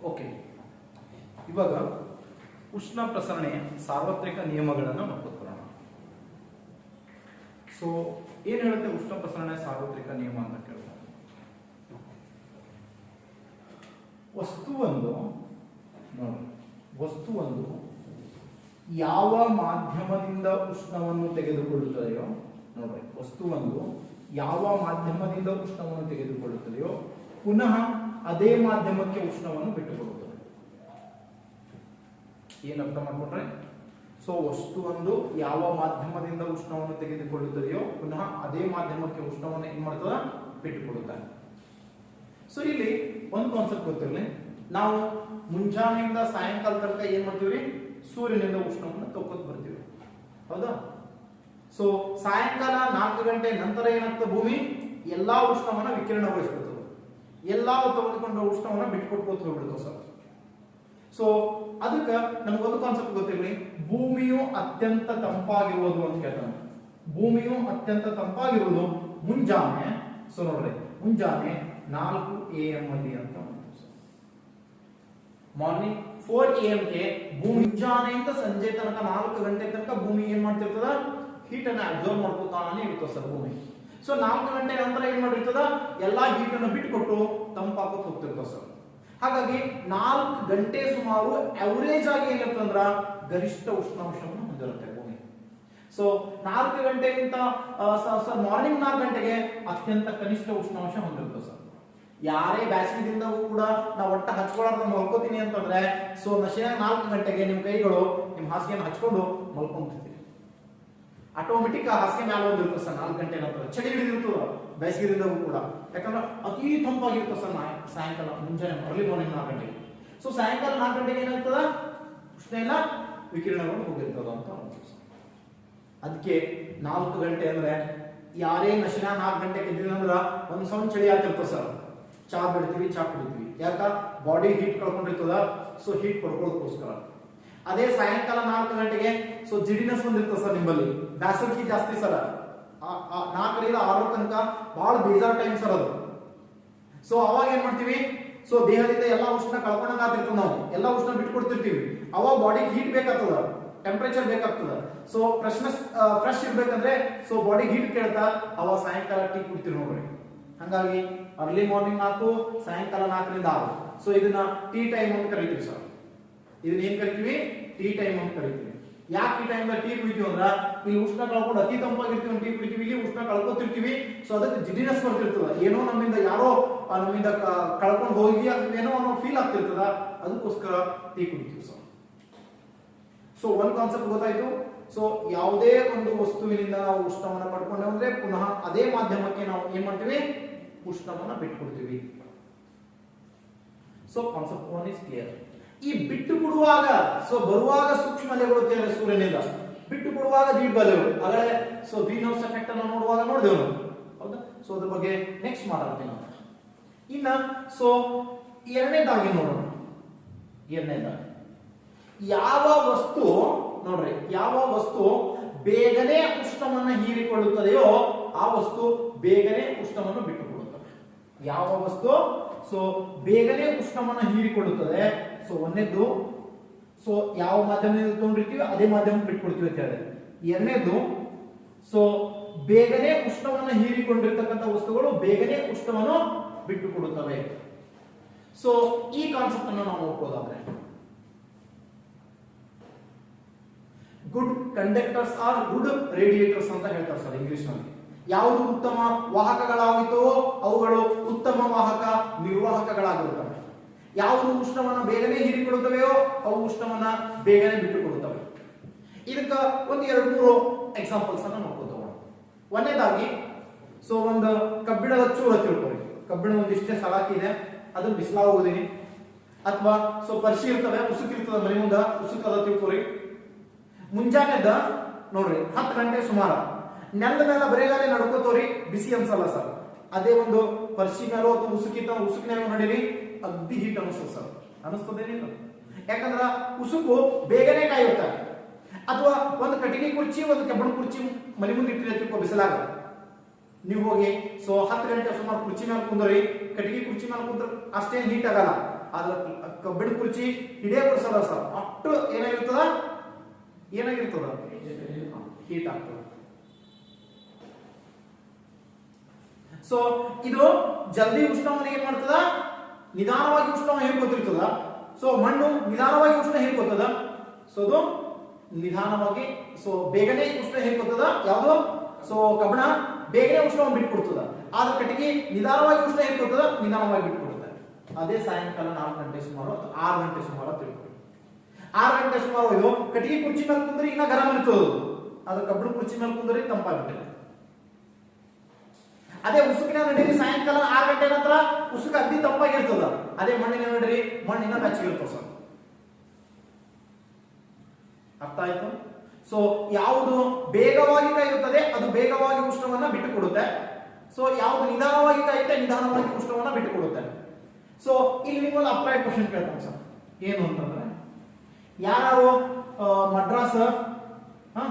Okay, ಇವಾಗ ಉಷ್ಣ ಪ್ರಸರಣೆಯ ಸಾರ್ವತ್ರಿಕ ನಿಯಮಗಳನ್ನು ನೋಡ್ಕೊಳ್ಳೋಣ. ಸೊ ಏನ್ ಹೇಳುತ್ತೆ ಉಷ್ಣ ಪ್ರಸರಣೆಯ ಸಾರ್ವತ್ರಿಕ ನಿಯಮ ಅಂತ ಕೇಳಿದ್ರೆ, ವಸ್ತುವೊಂದು ಯಾವ ಮಾಧ್ಯಮದಿಂದ ಉಷ್ಣವನ್ನು ತೆಗೆದುಕೊಳ್ಳುತ್ತದೆಯೋ, ನೋಡ್ರಿ, ವಸ್ತುವೊಂದು ಯಾವ ಮಾಧ್ಯಮದಿಂದ ಉಷ್ಣವನ್ನು ತೆಗೆದುಕೊಳ್ಳುತ್ತದೆಯೋ ಪುನಃ ಅದೇ ಮಾಧ್ಯಮಕ್ಕೆ ಉಷ್ಣವನ್ನು ಬಿಟ್ಟುಕೊಡುತ್ತದೆ. ಏನ್ ಅರ್ಥ ಮಾಡ್ಕೊಂಡ್ರೆ, ಸೊ ವಸ್ತುವೊಂದು ಯಾವ ಮಾಧ್ಯಮದಿಂದ ಉಷ್ಣವನ್ನು ತೆಗೆದುಕೊಳ್ಳುತ್ತದೆಯೋ ಪುನಃ ಅದೇ ಮಾಧ್ಯಮಕ್ಕೆ ಉಷ್ಣವನ್ನು ಏನ್ ಮಾಡ್ತದ, ಬಿಟ್ಟುಕೊಡುತ್ತಾರೆ. ಸೊ ಇಲ್ಲಿ ಒಂದು ಕಾನ್ಸೆಪ್ಟ್ ಗೊತ್ತಿರಲಿ, ನಾವು ಮುಂಜಾನೆಯಿಂದ ಸಾಯಂಕಾಲ ತನಕ ಏನ್ ಮಾಡ್ತೀವಿ, ಸೂರ್ಯನಿಂದ ಉಷ್ಣವನ್ನು ತಕ್ಕೊತ್ ಬರ್ತೀವಿ, ಹೌದಾ? ಸೊ ಸಾಯಂಕಾಲ 4 ಗಂಟೆ ನಂತರ ಏನಾಗ್ತದೆ, ಭೂಮಿ ಎಲ್ಲಾ ಉಷ್ಣವನ್ನ ವಿಕಿರಣಗೊಳಿಸ್ಬಿಡ್ತದೆ, ಎಲ್ಲಾ ತೆಗೆದುಕೊಂಡ ಉಷ್ಣವನ್ನ ಬಿಟ್ಕೊಟ್ಕೋತ ಹೋಗ್ಬಿಡ್ತದೆ ಸರ್. ಸೊ ಅದಕ್ಕೆ ನಮಗೊಂದು ಕಾನ್ಸೆಪ್ಟ್ ಗೊತ್ತಿರಲಿ, ಭೂಮಿಯು ಅತ್ಯಂತ ತಂಪಾಗಿರುವುದು ಅಂತ ಕೇಳ್ತಾನೆ. ಭೂಮಿಯು ಅತ್ಯಂತ ತಂಪಾಗಿರುವುದು ಮುಂಜಾನೆ, ಸೊ ನೋಡ್ರಿ, ಮುಂಜಾನೆ 4 AM ಅಲ್ಲಿ ಅಂತ ಮಾರ್ನಿಂಗ್ 4 AM ಗೆ ಮುಂಜಾನೆಯಿಂದ ಸಂಜೆ ತನಕ 4 ಗಂಟೆ ತನಕ ಭೂಮಿ ಏನ್ ಮಾಡ್ತಿರ್ತದ, ಹೀಟ್ ಅನ್ನ ಅಬ್ಸರ್ವ್ ಮಾಡ್ಕೊತಾನೆ ಇರ್ತದೆ ಸರ್ ಭೂಮಿ. ಸೊ 4 ಗಂಟೆ ನಂತರ ಏನ್ ಮಾಡಿರ್ತದ, ಎಲ್ಲಾ ಹೀಟ್ ಅನ್ನು ಬಿಟ್ಕೊಟ್ಟು ತಂಪಾಕೋತ ಹೋಗ್ತಿರ್ತದೆ ಸರ್. ಹಾಗಾಗಿ 4 ಗಂಟೆ ಸುಮಾರು ಅವರೇಜ್ ಆಗಿ ಏನಿರ್ತಂದ್ರ ಗರಿಷ್ಠ ಉಷ್ಣಾಂಶವನ್ನು ಹೊಂದಿರುತ್ತೆ ಭೂಮಿ. ಸೊ 4 ಗಂಟೆಗಿಂತ ಮಾರ್ನಿಂಗ್ 4 ಗಂಟೆಗೆ ಅತ್ಯಂತ ಕನಿಷ್ಠ ಉಷ್ಣಾಂಶ ಹೊಂದಿರುತ್ತೆ ಸರ್. ಯಾರೇ ಬ್ಯಾಸಿಗೆದಿಂದ ಕೂಡ ನಾವು ಒಟ್ಟ ಹಚ್ಕೊಳ್ಳೋದು ಮಲ್ಕೋತೀನಿ ಅಂತಂದ್ರೆ, ಸೊ ನಶೆ 4 ಗಂಟೆಗೆ ನಿಮ್ ಕೈಗಳು ನಿಮ್ ಹಾಸಿಗೆಯನ್ನು ಹಚ್ಕೊಂಡು ಮಲ್ಕೊಂತಿರ್ತೀವಿ. ಆಟೋಮೆಟಿಕ್ ಆ ಹಾಸಿಗೆ ಮ್ಯಾಲ ಒಂದಿರ್ತದೆ ಸರ್ 4 ಗಂಟೆ ನಂತರ. ಚಳಿ ಹಿಡಿದಿರ್ತದ ಬೇಸಿಗೆದಿಂದವೂ ಕೂಡ, ಯಾಕಂದ್ರೆ ಅತಿ ತಂಪಾಗಿರ್ತದೆ ಸರ್ ಸಾಯಂಕಾಲ ಮುಂಜಾನೆ ಅರ್ಲಿ ಮಾರ್ನಿಂಗ್ 4 ಗಂಟೆಗೆ. ಸೊ ಸಾಯಂಕಾಲ 4 ಗಂಟೆಗೆ ಏನಾಗ್ತದ, ಉಷ್ಣ ಎಲ್ಲ ವಿಕಿರಣಗಳು ಹೋಗಿರ್ತದ ಅಂತ ಅನ್ಸುತ್ತೆ. ಅದಕ್ಕೆ 4 ಗಂಟೆ ಅಂದ್ರೆ ಯಾರೇ ನಶಿನ 4 ಗಂಟೆಗೆ ಎದ್ದಿದಂದ್ರ ಒಂದ್ ಸೌಂಡ್ ಚಳಿ ಆಗ್ತಿರ್ತದೆ ಸರ್. ಚಾ ಬಿಡ್ತೀವಿ, ಚಾ ಕುಡಿತೀವಿ, ಯಾಕ ಬಾಡಿ ಹೀಟ್ ಕಳ್ಕೊಂಡಿರ್ತದ, ಸೊ ಹೀಟ್ ಪಡ್ಕೊಳ್ಳೋದಕ್ಕೋಸ್ಕರ. ಅದೇ ಸಾಯಂಕಾಲ 4 ಗಂಟೆಗೆ ಸೊ ಜಿಡಿನೆಸ್ ಬಂದಿರ್ತದೆ ಸರ್, ನಿಮ್ಮಲ್ಲಿ ಬ್ಯಾಸರ್ಕಿ ಜಾಸ್ತಿ ಸರ್, 4ರಿಂದ 6 ತನಕ ಬಹಳ ಬೇಜಾರ್ ಟೈಮ್ ಸರ್ ಅದು. ಸೊ ಅವಾಗ ಏನ್ ಮಾಡ್ತೀವಿ, ಸೊ ದೇಹದಿಂದ ಎಲ್ಲಾ ಉಷ್ಣ ಕಳ್ಕೊಂಡಂಗ ಆಗ್ತಿರ್ತದೆ, ನಾವು ಎಲ್ಲಾ ಉಷ್ಣ ಬಿಟ್ಕೊಡ್ತಿರ್ತೀವಿ. ಅವಾಗ ಬಾಡಿ ಹೀಟ್ ಬೇಕಾಗ್ತದ, ಟೆಂಪರೇಚರ್ ಬೇಕಾಗ್ತದ. ಸೊ ಫ್ರೆಶ್ ಇರ್ಬೇಕಂದ್ರೆ ಸೊ ಬಾಡಿ ಹೀಟ್ ಕೇಳ್ತಾ ಅವಾಗ ಸಾಯಂಕಾಲ ಟೀ ಕುಡ್ತೀವಿ ನೋಡ್ರಿ. ಹಂಗಾಗಿ ಅರ್ಲಿ ಮಾರ್ನಿಂಗ್ 4, ಸಾಯಂಕಾಲ 4ರಿಂದ 6. ಸೊ ಇದನ್ನ ಟೀ ಟೈಮ್ ಅಂತ ಕರಿತೀವಿ ಸರ್. ಇದನ್ನ ಏನ್ ಕರಿತೀವಿ, ಟೀ ಟೈಮ್ ಅಂತ ಕರಿತೀವಿ. ಯಾಕೆ ಈ ಟೈಮ್ ಟೀ ಕುಡಿತೀವಿ ಅಂದ್ರ, ಇಲ್ಲಿ ಉಷ್ಣ ಕಳ್ಕೊಂಡು ಅತಿ ತಂಪಾಗಿರ್ತೀವಿ, ಟೀ ಕುಡಿತೀವಿ, ಇಲ್ಲಿ ಉಷ್ಣ ಕಳ್ಕೊತಿರ್ತೀವಿ. ಸೊ ಅದಕ್ಕೆ ಜಿಡಿನೆಸ್ ಬರ್ತಿರ್ತದ, ಏನೋ ನಮ್ಮಿಂದ ಯಾರೋ ನಮ್ಮಿಂದ ಕಳ್ಕೊಂಡು ಹೋಗಿ ಏನೋ ಅನ್ನೋ ಫೀಲ್ ಆಗ್ತಿರ್ತದ, ಅದಕ್ಕೋಸ್ಕರ ಟೀ ಕುಡಿತೀವಿ ಸರ್. ಸೊ ಒಂದ್ ಕಾನ್ಸೆಪ್ಟ್ ಗೊತ್ತಾಯ್ತು. ಸೊ ಯಾವುದೇ ಒಂದು ವಸ್ತುವಿನಿಂದ ನಾವು ಉಷ್ಣವನ್ನ ಪಡ್ಕೊಂಡೆ ಅಂದ್ರೆ ಪುನಃ ಅದೇ ಮಾಧ್ಯಮಕ್ಕೆ ನಾವು ಏನ್ ಮಾಡ್ತೀವಿ, ಉಷ್ಣವನ್ನ ಬಿಟ್ಕೊಡ್ತೀವಿ. So concept 1 is clear. ಈ ಬಿಟ್ಟು ಕೊಡುವಾಗ, ಸೊ ಬರುವಾಗ ಸೂಕ್ಷ್ಮ ಅಲೆಗಳು ಸೂರ್ಯನಿಂದ, ಬಿಟ್ಟು ಕೊಡುವಾಗ ದೀರ್ಘ ಅಲೆಗಳು, ಆಗಲೇ ಸೊ ಗ್ರೀನ್ ಹೌಸ್ ಎಫೆಕ್ಟ್ ಅನ್ನು ನೋಡುವಾಗ ನೋಡಿದೆವು ನಾವು, ಹೌದಾ? ಸೊ ಅದ್ರ ಬಗ್ಗೆ ನೆಕ್ಸ್ಟ್ ಮಾತಾಡ್ತೀನಿ ನಾವು. ಇನ್ನ ಸೊ ಎರಡನೇದಾಗಿ ನೋಡೋಣ. ಎರಡನೇದಾಗಿ ಯಾವ ವಸ್ತು, ನೋಡ್ರಿ, ಯಾವ ವಸ್ತು ಬೇಗನೆ ಉಷ್ಣವನ್ನ ಹೀರಿಕೊಳ್ಳುತ್ತದೆಯೋ ಆ ವಸ್ತು ಬೇಗನೆ ಉಷ್ಣವನ್ನು ಬಿಟ್ಟುಕೊಡುತ್ತದೆ. ಯಾವ ವಸ್ತು ಸೊ ಬೇಗನೆ ಉಷ್ಣವನ್ನ ಹೀರಿಕೊಳ್ಳುತ್ತದೆ, ಸೊ ಒಂದನೇದ್ದು ಸೊ ಯಾವ ಮಾಧ್ಯಮದಿಂದ ತಗೊಂಡಿರ್ತೀವಿ ಅದೇ ಮಾಧ್ಯಮ ಬಿಟ್ಕೊಡ್ತೀವಿ ಅಂತ ಹೇಳಿದ್ರೆ. ಎರಡನೇದು ಸೊ ಬೇಗನೆ ಉಷ್ಣವನ್ನ ಹೀರಿಕೊಂಡಿರ್ತಕ್ಕಂಥ ವಸ್ತುಗಳು ಬೇಗನೆ ಉಷ್ಣವನ್ನು ಬಿಟ್ಟುಕೊಡುತ್ತವೆ. ಸೊ ಈ ಕಾನ್ಸೆಪ್ಟ್ ಅನ್ನು ನಾವು ನೋಡ್ಕೋದಾದ್ರೆ, ಗುಡ್ ಕಂಡಕ್ಟರ್ಸ್ ಆರ್ ಗುಡ್ ರೇಡಿಯೇಟರ್ಸ್ ಅಂತ ಹೇಳ್ತಾರೆ ಸರ್ ಇಂಗ್ಲಿಷ್ ನಲ್ಲಿ. ಯಾವುದು ಉತ್ತಮ ವಾಹಕಗಳಾಗಿತ್ತೋ ಅವುಗಳು ಉತ್ತಮ ವಾಹಕ ನಿರ್ವಾಹಕಗಳಾಗಿರುತ್ತವೆ. ಯಾವುದು ಉಷ್ಣವನ್ನ ಬೇಗನೆ ಹೀರಿಕೊಳ್ಳುತ್ತವೆಯೋ ಅವು ಉಷ್ಣವನ್ನ ಬೇಗನೆ ಬಿಟ್ಟುಕೊಡುತ್ತವೆ. ಇದಕ್ಕ ಒಂದು 2-3 ಎಕ್ಸಾಂಪಲ್ಸ್ ಅನ್ನ ನೋಡ್ಕೋತೇವೆ. ಒಂದನೇದಾಗಿ ಸೊ ಒಂದು ಕಬ್ಬಿಣದ ಚೂರ ತಿಳ್ಕೊಳ್ಳಿ. ಕಬ್ಬಿಣ ಒಂದಿಷ್ಟೇ ಸಲಾಕಿ ಇದೆ, ಅದನ್ನ ಬಿಸಿಲಾಗ ಹೋಗೋದಿನಿ, ಅಥವಾ ಸೊ ಪರ್ಶಿ ಇರ್ತವೆ, ಉಸುಕಿರ್ತದ ಮನೆ ಮುಂದ, ಉಸುಕದ ತಿಳ್ಕೊರಿ. ಮುಂಜಾನೆದ ನೋಡ್ರಿ 10 ಗಂಟೆ ಸುಮಾರು ನೆಲದ ಮೇಲೆ ಬರೇಗಾಲಿ ನಡ್ಕೋತವ್ರಿ, ಬಿಸಿ ಅನ್ಸಲ್ಲ ಸರ್. ಅದೇ ಒಂದು ಪರ್ಶಿ ಮೇಲೋ ಅಥವಾ ಉಸುಕಿನಾಗ ನಡೀರಿ, ಅಗ್ದಿ ಹೀಟ್ ಅನಿಸ್ತದೆ ಸರ್. ಅನಿಸ್ತದೇನಿಲ್ಲ, ಯಾಕಂದ್ರ ಉಸುಕು ಬೇಗನೆ ಕಾಯುತ್ತಾರೆ. ಅಥವಾ ಒಂದು ಕಟ್ಟಿಗೆ ಕುರ್ಚಿ, ಒಂದು ಕಬ್ಬಿಣ ಕುರ್ಚಿ ಮನೆ ಮುಂದೆ ಇಟ್ಟಿರ್ತೀವಿ ಬಿಸಿಲಾಗ, ನೀವು ಹೋಗಿ ಸೊ 10 ಗಂಟೆ ಸುಮಾರು ಕುರ್ಚಿ ಮೇಲೆ ಕುಂದ್ರಿ, ಕಟ್ಟಿಗೆ ಕುರ್ಚಿ ಮೇಲೆ ಕುಂದ್ರ ಅಷ್ಟೇನ್ ಹೀಟ್ ಆಗಲ್ಲ. ಅದ್ರ ಕಬ್ಬಿಣ ಕುರ್ಚಿ ಹಿಡಿಯ ಬಿಡಿಸಲ್ಲ ಸರ್, ಅಷ್ಟು ಏನಾಗಿರ್ತದ ಹೀಟ್ ಆಗ್ತದ. ಸೊ ಇದು ಜಲ್ದಿ ಉಷ್ಣವನ್ನು ಏನ್ ಮಾಡ್ತದ, ನಿಧಾನವಾಗಿ ಉಷ್ಣವನ್ನು ಹೇರ್ಕೊತಿರ್ತದ. ಸೊ ಮಣ್ಣು ನಿಧಾನವಾಗಿ ಉಷ್ಣ ಹೇರ್ಕೊತದ, ಸೊ ಅದು ನಿಧಾನವಾಗಿ, ಸೊ ಬೇಗನೆ ಉಷ್ಣ ಹೇರ್ಕೊತದ ಯಾವುದು, ಸೊ ಕಬ್ಬಣ ಬೇಗನೆ ಉಷ್ಣವನ್ನು ಬಿಟ್ಕೊಡ್ತದ. ಆದ್ರೆ ಕಟ್ಟಿಗೆ ನಿಧಾನವಾಗಿ ಉಷ್ಣ ಹೇರ್ಕೊತದ, ನಿಧಾನವಾಗಿ ಬಿಟ್ಕೊಡುತ್ತೆ. ಅದೇ ಸಾಯಂಕಾಲ 4 ಗಂಟೆ ಸುಮಾರು 6 ಗಂಟೆ ಸುಮಾರು ತಿಳ್ಕೊಳ್ಳಿ. 6 ಗಂಟೆ ಸುಮಾರು ಇದು ಕಟ್ಟಿಗೆ ಕುರ್ಚಿ ಮೇಲೆ ಕುಂದ್ರಿ ಇನ್ನ ಗರಂ ಇರ್ತದ, ಅದು ಕಬ್ಬಣ ಕುರ್ಚಿ ಮೇಲೆ ಕುಂದ್ರಿ ತಂಪಾಗ್ಬಿಟ್ಟಿದೆ. ಅದೇ ಉಸುಕಿನ ನಡೀರಿ ಸಾಯಂಕಾಲ 6 ಗಂಟೆ ನಂತರ ಉಸುಕು ಅಗ್ದಿ ತಂಪಾಗಿರ್ತದ. ಅದೇ ಮಣ್ಣಿನ ನಡೀರಿ ಮಣ್ಣಿನ ಬೆಚ್ಚಗಿರ್ತದೆ ಸರ್. ಅರ್ಥ ಆಯ್ತು? ಸೊ ಯಾವುದು ಬೇಗವಾಗಿ ಕಾಯುತ್ತದೆ ಅದು ಬೇಗವಾಗಿ ಉಷ್ಣವನ್ನ ಬಿಟ್ಟುಕೊಡುತ್ತೆ. ಸೊ ಯಾವುದು ನಿಧಾನವಾಗಿ ಕಾಯುತ್ತೆ ನಿಧಾನವಾಗಿ ಉಷ್ಣವನ್ನ ಬಿಟ್ಟುಕೊಡುತ್ತೆ. ಸೊ ಇಲ್ಲಿ ನಿಮ್ಮಲ್ಲಿ ಅಪ್ಲೈಡ್ ಕ್ವಶನ್ ಕೇಳ್ತಾನೆ ಸರ್, ಏನು ಅಂತಂದ್ರೆ ಯಾರು ಮದ್ರಾಸ್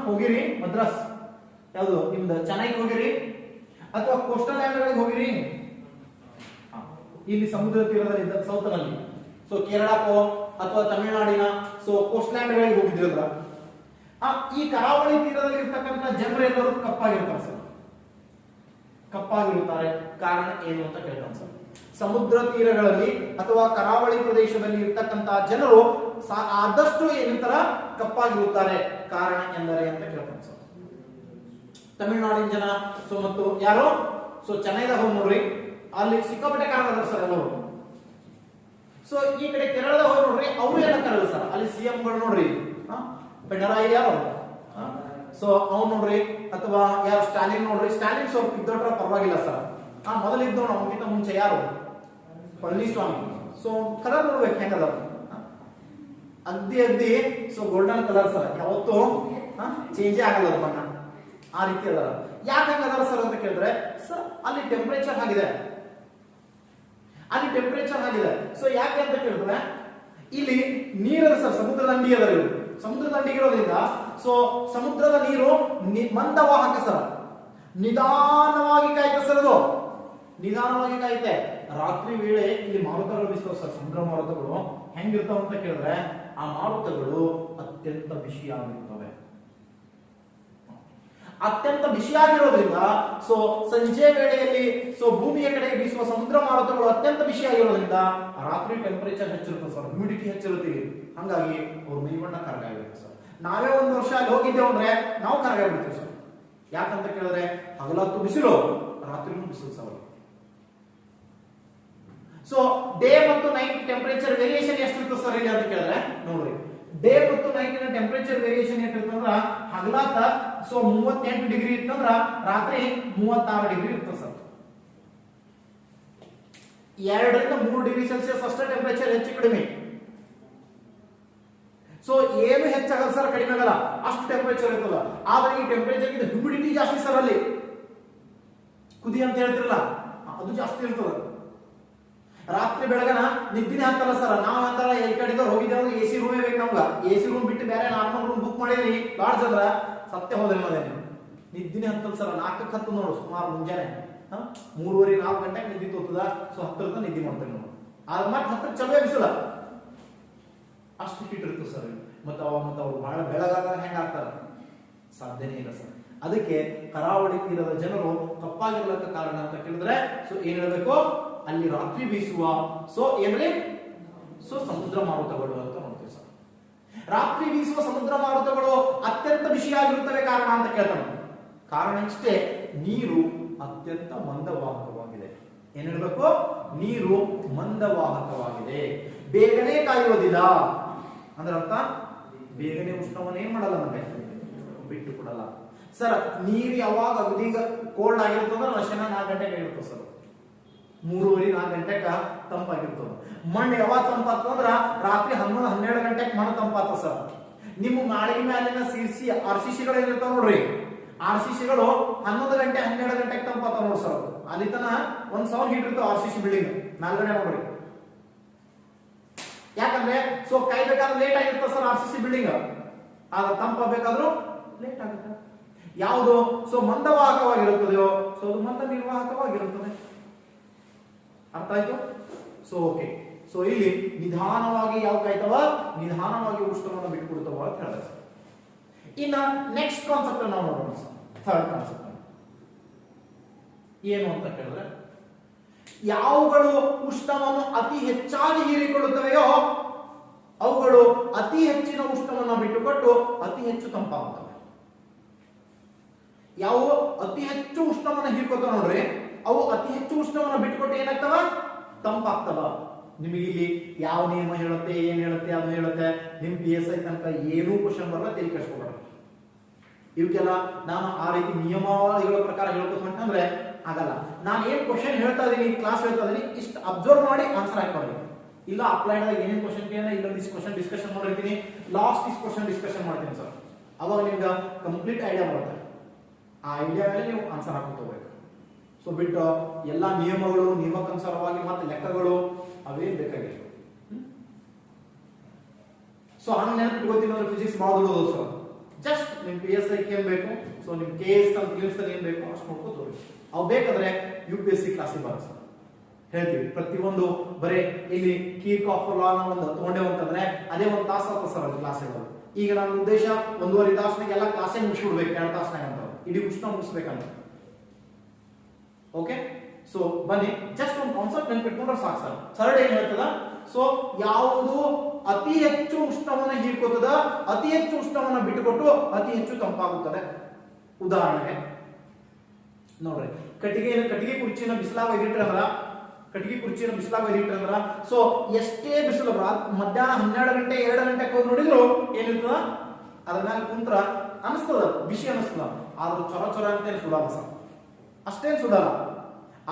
ಹೋಗಿರಿ, ಮದ್ರಾಸ್ ಯಾವುದು ನಿಮ್ದು ಚೆನ್ನೈಗೆ ಹೋಗಿರಿ ಅಥವಾ ಕೋಸ್ಟಲ್ ಲ್ಯಾಂಡ್ಗಳಿಗೆ ಹೋಗಿರಿ, ಇಲ್ಲಿ ಸಮುದ್ರ ತೀರದಲ್ಲಿ ಸೌತ್ ನಲ್ಲಿ, ಸೊ ಕೇರಳಕ್ಕೋ ಅಥವಾ ತಮಿಳುನಾಡಿನ ಸೊ ಕೋಸ್ಟಲ್ ಲ್ಯಾಂಡ್ಗಳಿಗೆ ಹೋಗಿದ್ರಲ್ಲ, ಈ ಕರಾವಳಿ ತೀರದಲ್ಲಿ ಇರ್ತಕ್ಕಂಥ ಜನರೆಲ್ಲರೂ ಕಪ್ಪಾಗಿರ್ತಾರೆ ಸರ್. ಕಪ್ಪಾಗಿರುತ್ತಾರೆ ಕಾರಣ ಏನು ಅಂತ ಕೇಳ್ತಾನೆ ಸರ್. ಸಮುದ್ರ ತೀರಗಳಲ್ಲಿ ಅಥವಾ ಕರಾವಳಿ ಪ್ರದೇಶದಲ್ಲಿ ಇರ್ತಕ್ಕಂಥ ಜನರು ಆದಷ್ಟು ಏನಂತರ ಕಪ್ಪಾಗಿರುತ್ತಾರೆ, ಕಾರಣ ಎಂದರೆ ಅಂತ ಕೇಳ್ತಾನೆ ಸರ್. ತಮಿಳುನಾಡಿನ ಜನ ಸೊ ಮತ್ತು ಯಾರು ಸೊ ಚೆನ್ನೈದಾಗ ಹೋಗಿ ನೋಡ್ರಿ, ಅಲ್ಲಿ ಸಿಕ್ಕಾಪಟ್ಟೆ ಕರಗದ ಸರ್ ಎಲ್ಲರೂ. ಸೊ ಈ ಕಡೆ ಕೇರಳದಾಗ ಹೋಗಿ ನೋಡ್ರಿ, ಅವರು ಎಲ್ಲ ಕರಗದ ಸರ್. ಅಲ್ಲಿ ಸಿಎಂ ಗಳು ನೋಡ್ರಿ, ಪಿಣರಾಯಿ ಯಾರು ಸೊ ಅವ್ನು ನೋಡ್ರಿ, ಅಥವಾ ಯಾರು ಸ್ಟಾಲಿನ್ ನೋಡ್ರಿ, ಸ್ಟಾಲಿನ್ ಸ್ವಲ್ಪ ಇದ್ದೋಟ್ರ ಪರವಾಗಿಲ್ಲ ಸರ್. ಮೊದಲು ಇದ್ದವನು ಅವನಿಗಿಂತ ಮುಂಚೆ ಯಾರು ಪಳನಿಸ್ವಾಮಿ. ಸೊ ಕಲರ್ ನೋಡ್ಬೇಕು ಹೆಂಗದ, ಅಗ್ದಿ ಸೊ ಗೋಲ್ಡನ್ ಕಲರ್ ಸರ್, ಯಾವತ್ತೂ ಚೇಂಜೇ ಆಗಲ್ಲ ಬಣ್ಣ, ಆ ರೀತಿ ಅದ. ಯಾಕೆ ಹಂಗದಾರ ಸರ್ ಅಂತ ಕೇಳಿದ್ರೆ, ಸರ್ ಅಲ್ಲಿ ಟೆಂಪರೇಚರ್ ಆಗಿದೆ, ಸೊ ಯಾಕೆ ಅಂತ ಕೇಳಿದ್ರೆ ಇಲ್ಲಿ ನೀರದ ಸರ್ ಸಮುದ್ರ ದಂಡಿ ಅದ, ಸಮುದ್ರ ದಂಡಿಗೆ ಇರೋದ್ರಿಂದ ಸೊ ಸಮುದ್ರದ ನೀರು ಮಂದವಾಹಕ ಸರ್, ನಿಧಾನವಾಗಿ ಕಾಯ್ತೆ ಸರ್, ಅದು ನಿಧಾನವಾಗಿ ಕಾಯುತ್ತೆ. ರಾತ್ರಿ ವೇಳೆ ಇಲ್ಲಿ ಮಾರುತಗಳು ಬೀಸ್ತವೆ ಸರ್. ಸಮುದ್ರ ಮಾರುತಗಳು ಹೆಂಗಿರ್ತಾವ ಅಂತ ಕೇಳಿದ್ರೆ, ಆ ಮಾರುತಗಳು ಅತ್ಯಂತ ಬಿಸಿಯಾಗಿರ್ತವೆ. ಅತ್ಯಂತ ಬಿಸಿಯಾಗಿರೋದ್ರಿಂದ ಸೊ ಸಂಜೆ ವೇಳೆಯಲ್ಲಿ ಸೊ ಭೂಮಿಯ ಕಡೆ ಬೀಸುವ ಸಮುದ್ರ ಮಾರುತಗಳು ಅತ್ಯಂತ ಬಿಸಿಯಾಗಿರೋದ್ರಿಂದ ರಾತ್ರಿ ಟೆಂಪರೇಚರ್ ಹೆಚ್ಚಿರುತ್ತೆ ಸರ್, ಹ್ಯೂಮಿಡಿಟಿ ಹೆಚ್ಚಿರುತ್ತೆ. ಹಂಗಾಗಿ ಅವ್ರ ಮೈಬಣ್ಣ ಕರಗಾಗಿರುತ್ತೆ ಸರ್. ನಾವೇ ಒಂದು ವರ್ಷ ಅಲ್ಲಿ ಹೋಗಿದ್ದೇವೆ ಅಂದ್ರೆ ನಾವು ಕರಗಾಗ್ಬಿಡ್ತೀವಿ ಸರ್. ಯಾಕಂತ ಕೇಳಿದ್ರೆ ಹಗಲತ್ತು ಬಿಸಿಲು, ರಾತ್ರಿನೂ ಬಿಸಿಲು ಸರ್. ಸೊ ಡೇ ಮತ್ತು ನೈಟ್ ಟೆಂಪರೇಚರ್ ವೇರಿಯೇಷನ್ ಎಷ್ಟಿರ್ತದೆ ಸರ್ ಇಲ್ಲಿ ಅಂತ ಕೇಳಿದ್ರೆ ನೋಡ್ರಿ, ಡೇ ಮತ್ತು ನೈಟಿನ ಟೆಂಪರೇಚರ್ ವೇರಿಯೇಷನ್ ಎಷ್ಟಿರ್ತಂದ್ರ ಹಗಲಾತ ಸೊ 38 ಡಿಗ್ರಿ ಇತ್ತಂದ್ರ ರಾತ್ರಿ 36 ಡಿಗ್ರಿ ಇರ್ತದೆ ಸರ್. 2 ರಿಂದ 3 ಡಿಗ್ರಿ ಸೆಲ್ಸಿಯಸ್ ಅಷ್ಟೇ ಟೆಂಪರೇಚರ್ ಹೆಚ್ಚು ಕಡಿಮೆ. ಸೊ ಏನು ಹೆಚ್ಚಾಗಲ್ಲ ಸರ್, ಕಡಿಮೆ ಆಗಲ್ಲ, ಅಷ್ಟು ಟೆಂಪರೇಚರ್ ಇರ್ತದ. ಆದ್ರೆ ಈ ಟೆಂಪರೇಚರ್ ಇದು ಹ್ಯೂಮಿಡಿಟಿ ಜಾಸ್ತಿ ಸರ್, ಅಲ್ಲಿ ಕುದಿ ಅಂತ ಹೇಳ್ತಿರಲ್ಲ ಅದು ಜಾಸ್ತಿ ಇರ್ತದ. ರಾತ್ರಿ ಬೆಳಗನ ನಿದ್ದಿನೇ ಹತ್ತಲ್ಲ ಸರ್. ನಾವ್ ಅಂತಾರ ಈ ಕಡೆ ಹೋಗಿದ್ದೇವೆ ಎಸಿ ರೂಮೇ ಬೇಕು ನಮ್ಗ, ಎಸಿ ರೂಮ್ ಬಿಟ್ಟು ಬೇರೆ ನಾರ್ಮಲ್ ರೂಮ್ ಬುಕ್ ಮಾಡಿದ್ರಿ ಲಾಡ್ಜ್ ಅಂದ್ರ ಸತ್ಯ ಹೋದ್ರಿ ಮನೇಲಿ ನಿದ್ದಿನೇ ಹತ್ತಲ್ಲ ಸರ್. 4ಕ್ಕೆ ಹತ್ತು ನೋಡು ಸುಮಾರು ಮುಂಜಾನೆ 3:30-4 ಗಂಟೆಗೆ ನಿದ್ದೆ ತೋತದ. ಸೊ 10 ನಿದ್ದೆ ಮಾಡ್ತೇವೆ ನಾವು, ಆದ್ರೆ ಮತ್ತೆ 10ಕ್ಕೆ ಚಲೋ ಬಿಸಲ, ಅಷ್ಟು ಹೀಟ್ ಇರ್ತದೆ ಸರ್. ಮತ್ತೆ ಅವ್ರು ಬಹಳ ಬೆಳಗಾಗ ಹೆಂಗ ಆಗ್ತಾರ, ಸಾಧ್ಯನೇ ಇಲ್ಲ ಸರ್. ಅದಕ್ಕೆ ಕರಾವಳಿ ತೀರದ ಜನರು ಕಪ್ಪಾಗಿರ್ಲಕ್ಕ ಕಾರಣ ಅಂತ ಕೇಳಿದ್ರೆ ಸೊ ಏನ್ ಹೇಳ್ಬೇಕು, ಅಲ್ಲಿ ರಾತ್ರಿ ಬೀಸುವ ಸೊ ಏನ್ರಿ ಸೊ ಸಮುದ್ರ ಮಾರುತಗಳು ಅಂತ ನೋಡ್ತೀವಿ ಸರ್. ರಾತ್ರಿ ಬೀಸುವ ಸಮುದ್ರ ಮಾರುತಗಳು ಅತ್ಯಂತ ಬಿಸಿಯಾಗಿರುತ್ತವೆ ಕಾರಣ ಅಂತ ಕೇಳ್ತಾನೆ. ಕಾರಣ ಇಷ್ಟೇ, ನೀರು ಅತ್ಯಂತ ಮಂದವಾಹಕವಾಗಿದೆ. ಏನ್ ಹೇಳ್ಬೇಕು, ನೀರು ಮಂದವಾಹಕವಾಗಿದೆ, ಬೇಗನೆ ಕಾಯುವುದಿಲ್ಲ. ಅಂದ್ರೆ ಅರ್ಥ ಬೇಗನೆ ಉಷ್ಣವನ್ನು ಏನ್ ಮಾಡಲ್ಲ, ನಮಗೆ ಬಿಟ್ಟು ಕೊಡಲ್ಲ ಸರ್. ನೀರು ಯಾವಾಗ ಅಗದೀಗ ಕೋಲ್ಡ್ ಆಗಿರ್ತದ ರಶನ 4 ಗಂಟೆಗೆ ಆಗಿರ್ತದೆ ಸರ್, 3:30-4 ಗಂಟೆಗ ತಂಪಾಗಿರ್ತದ. ಮಣ್ಣು ಯಾವಾಗ ತಂಪಾಗ್ತಂದ್ರ ರಾತ್ರಿ 11-12 ಗಂಟೆಗೆ ಮಣ್ಣು ತಂಪಾಗ್ತದ ಸರ್. ನಿಮ್ಮ ಮಾಳಿಗೆ ಮೇಲಿನ RCC ಗಳು ಏನಿರ್ತಾವ ನೋಡ್ರಿ, RCC ಗಳು 11 ಗಂಟೆ 12 ಗಂಟೆಗೆ ತಂಪಾಗ್ತಾವ ನೋಡ್ರಿ ಸರ್. ಅಲ್ಲಿ ತನ 1000 ಹೀಟ್ ಇರ್ತಾವ RCC ಬಿಲ್ಡಿಂಗ್ ಮೇಲ್ಗಡೆ ನೋಡ್ರಿ. ಯಾಕಂದ್ರೆ ಸೊ ಕಾಯ್ಬೇಕಾದ್ರೆ ಲೇಟ್ ಆಗಿರ್ತದೆ ಸರ್ RCC ಬಿಲ್ಡಿಂಗ್, ಆಗ ತಂಪಾಗಬೇಕಾದ್ರೂ ಲೇಟ್ ಆಗುತ್ತೆ. ಯಾವುದು ಸೊ ಮಂದವಾಹಕವಾಗಿರುತ್ತದೆಯೋ ಸೊ ಅದು ಮಂದ ನಿರ್ವಾಹಕವಾಗಿರುತ್ತದೆ. ಅರ್ಥ ಆಯ್ತು? So okay. ಸೊ ಇಲ್ಲಿ ನಿಧಾನವಾಗಿ ಯಾವ ಕಾಯ್ತವ, ನಿಧಾನವಾಗಿ ಉಷ್ಣವನ್ನು ಬಿಟ್ಟುಕೊಡ್ತವ ಅಂತ ಹೇಳಿದೆ ಸರ್. ಇನ್ನ ನೆಕ್ಸ್ಟ್ ಕಾನ್ಸೆಪ್ಟ್ ನಾವು ನೋಡೋಣ ಸರ್. ಥರ್ಡ್ ಕಾನ್ಸೆಪ್ಟ್ ಏನು ಅಂತ ಕೇಳಿದ್ರೆ, ಯಾವುಗಳು ಉಷ್ಣವನ್ನು ಅತಿ ಹೆಚ್ಚಾಗಿ ಹೀರಿಕೊಳ್ಳುತ್ತವೆಯೋ ಅವುಗಳು ಅತಿ ಹೆಚ್ಚಿನ ಉಷ್ಣವನ್ನು ಬಿಟ್ಟುಕೊಟ್ಟು ಅತಿ ಹೆಚ್ಚು ತಂಪಾಗುತ್ತವೆ. ಯಾವ ಅತಿ ಹೆಚ್ಚು ಉಷ್ಣವನ್ನು ಹೀರ್ಕೊತಾವ ನೋಡ್ರಿ, ಅವು ಅತಿ ಹೆಚ್ಚು ಉಷ್ಣವನ್ನು ಬಿಟ್ಟುಕೊಟ್ಟು ಏನಾಗ್ತವ, ತಂಪಾಗ್ತವ. ನಿಮಗೆ ಇಲ್ಲಿ ಯಾವ ನಿಯಮ ಹೇಳುತ್ತೆ, ಏನ್ ಹೇಳುತ್ತೆ, ಅದು ಹೇಳುತ್ತೆ, ನಿಮ್ PSI ತನಕ ಏನೂ ಕ್ವಶನ್ ಬರಲ್ಲ, ತಲೆ ಕೆಡಿಸ್ಕೊಬೇಡ. ಇವಕ್ಕೆಲ್ಲ ನಾನು ಆ ರೀತಿ ನಿಯಮಾವಳಿಗಳ ಪ್ರಕಾರ ಹೇಳ್ಕೊತ ಅಂತಂದ್ರೆ ಆಗಲ್ಲ. ನಾನು ಏನ್ ಕ್ವಶನ್ ಹೇಳ್ತಾ ಇದೀನಿ, ಕ್ಲಾಸ್ ಹೇಳ್ತಾ ಇದೀನಿ, ಇಷ್ಟು ಅಬ್ಸರ್ವ್ ಮಾಡಿ ಆನ್ಸರ್ ಹಾಕೊಳ್ಳಿ. ಇಲ್ಲ ಅಪ್ಲೈಡ್ ಆಗಿ ಏನೇನು ಕ್ವಶನ್ ಕೇಳಿದ್ರೆ ಇಲ್ಲೊಂದು ಇಷ್ಟು ಕ್ವಶನ್ ಡಿಸ್ಕಷನ್ ಮಾಡಿರ್ತೀನಿ, ಲಾಸ್ಟ್ ಇಷ್ಟು ಕ್ವಶನ್ ಡಿಸ್ಕಷನ್ ಮಾಡ್ತೀನಿ ಸರ್. ಅವಾಗ ನಿಮ್ಗೆ ಕಂಪ್ಲೀಟ್ ಐಡಿಯಾ ಬರುತ್ತೆ. ಆ ಐಡಿಯಾ ಮೇಲೆ ನೀವು ಆನ್ಸರ್ ಹಾಕೋಬೇಕು. ಸೊ ಬಿಟ್ಟು ಎಲ್ಲಾ ನಿಯಮಗಳು, ನಿಯಮಕ್ಕನುಸಾರವಾಗಿ ಮತ್ತೆ ಲೆಕ್ಕಗಳು ಅವೇನ್ ಬೇಕಾಗಿಲ್ಲ. ಸೊ ಹಂಗ ನೆನಪಿಟ್ಕೋತೀನಿ ಫಿಸಿಕ್ಸ್ ಬಹಳ ದೊಡ್ಡದು ಸರ್. ಜಸ್ಟ್ ನಿಮ್ PSI ಏನ್ ಬೇಕು, ಸೊ ನಿಮ್ KS ಏನ್ ಬೇಕು ಅಷ್ಟು ನೋಡ್ಕೋತ ಹೋಗಿ. ಅವು ಬೇಕಾದ್ರೆ UPSC ಕ್ಲಾಸಿಗೆ ಬರುತ್ತೆ ಸರ್, ಹೇಳ್ತೀವಿ. ಪ್ರತಿಯೊಂದು ಬರೇ ಇಲ್ಲಿ ಕಿರ್ಚಾಫ್ ಲಾ ಒಂದು ತಗೊಂಡೇವು ಅಂತಂದ್ರೆ ಅದೇ ಒಂದು ತಾಸು ಆಗ್ತದೆ ಸರ್ ಅದು ಕ್ಲಾಸಿಗೆ. ಈಗ ನನ್ನ ಉದ್ದೇಶ 1.5 ತಾಸಿನಾಗ ಎಲ್ಲ ಕ್ಲಾಸೇ ಮುಗಿಸ್ಬಿಡ್ಬೇಕು, 2 ತಾಸಿನಾಗ ಅಂತ ಇಡೀ ಉಷ್ಣ ಮುಗಿಸ್ಬೇಕಂತ. ಓಕೆ, ಸೊ ಬನ್ನಿ ಜಸ್ಟ್ ಒಂದು ಕಾನ್ಸೆಪ್ಟ್ ನೆನ್ಪಿಟ್ಕೊಂಡ್ರೆ ಸಾಕು ಸರ್. ಥರ್ಡ್ ಏನ್ ಹೇಳ್ತದ, ಸೊ ಯಾವುದು ಅತಿ ಹೆಚ್ಚು ಉಷ್ಣವನ್ನು ಹೀರ್ಕೋತದ, ಅತಿ ಹೆಚ್ಚು ಉಷ್ಣವನ್ನು ಬಿಟ್ಟುಕೊಟ್ಟು ಅತಿ ಹೆಚ್ಚು ತಂಪಾಗುತ್ತದೆ. ಉದಾಹರಣೆಗೆ ನೋಡ್ರಿ, ಕಟ್ಟಿಗೆ ಕುರ್ಚಿನ ಬಿಸಿಲಾಗ ಒಯ್ದಿಟ್ರಂದ್ರ, ಕಟ್ಟಿಗೆ ಕುರ್ಚಿನ ಬಿಸಿಲಾಗ ಒಯ್ದಿಟ್ರಂದ್ರ, ಸೊ ಎಷ್ಟೇ ಬಿಸಿಲು ಮಧ್ಯಾಹ್ನ 12 ಗಂಟೆ 2 ಗಂಟೆಗೆ ಹೋಗಿ ನೋಡಿದ್ರು ಏನಿರ್ತದ, ಅದ್ರ ಮ್ಯಾಲ ಕುಂತ್ರ ಅನಿಸ್ತದ, ಬಿಸಿ ಅನಿಸ್ತದ. ಆದ್ರೂ ಚೊರ ಅಂತ ಸುಡಲ್ಲ ಸರ್, ಅಷ್ಟೇನ್ ಸುಡಲ್ಲ.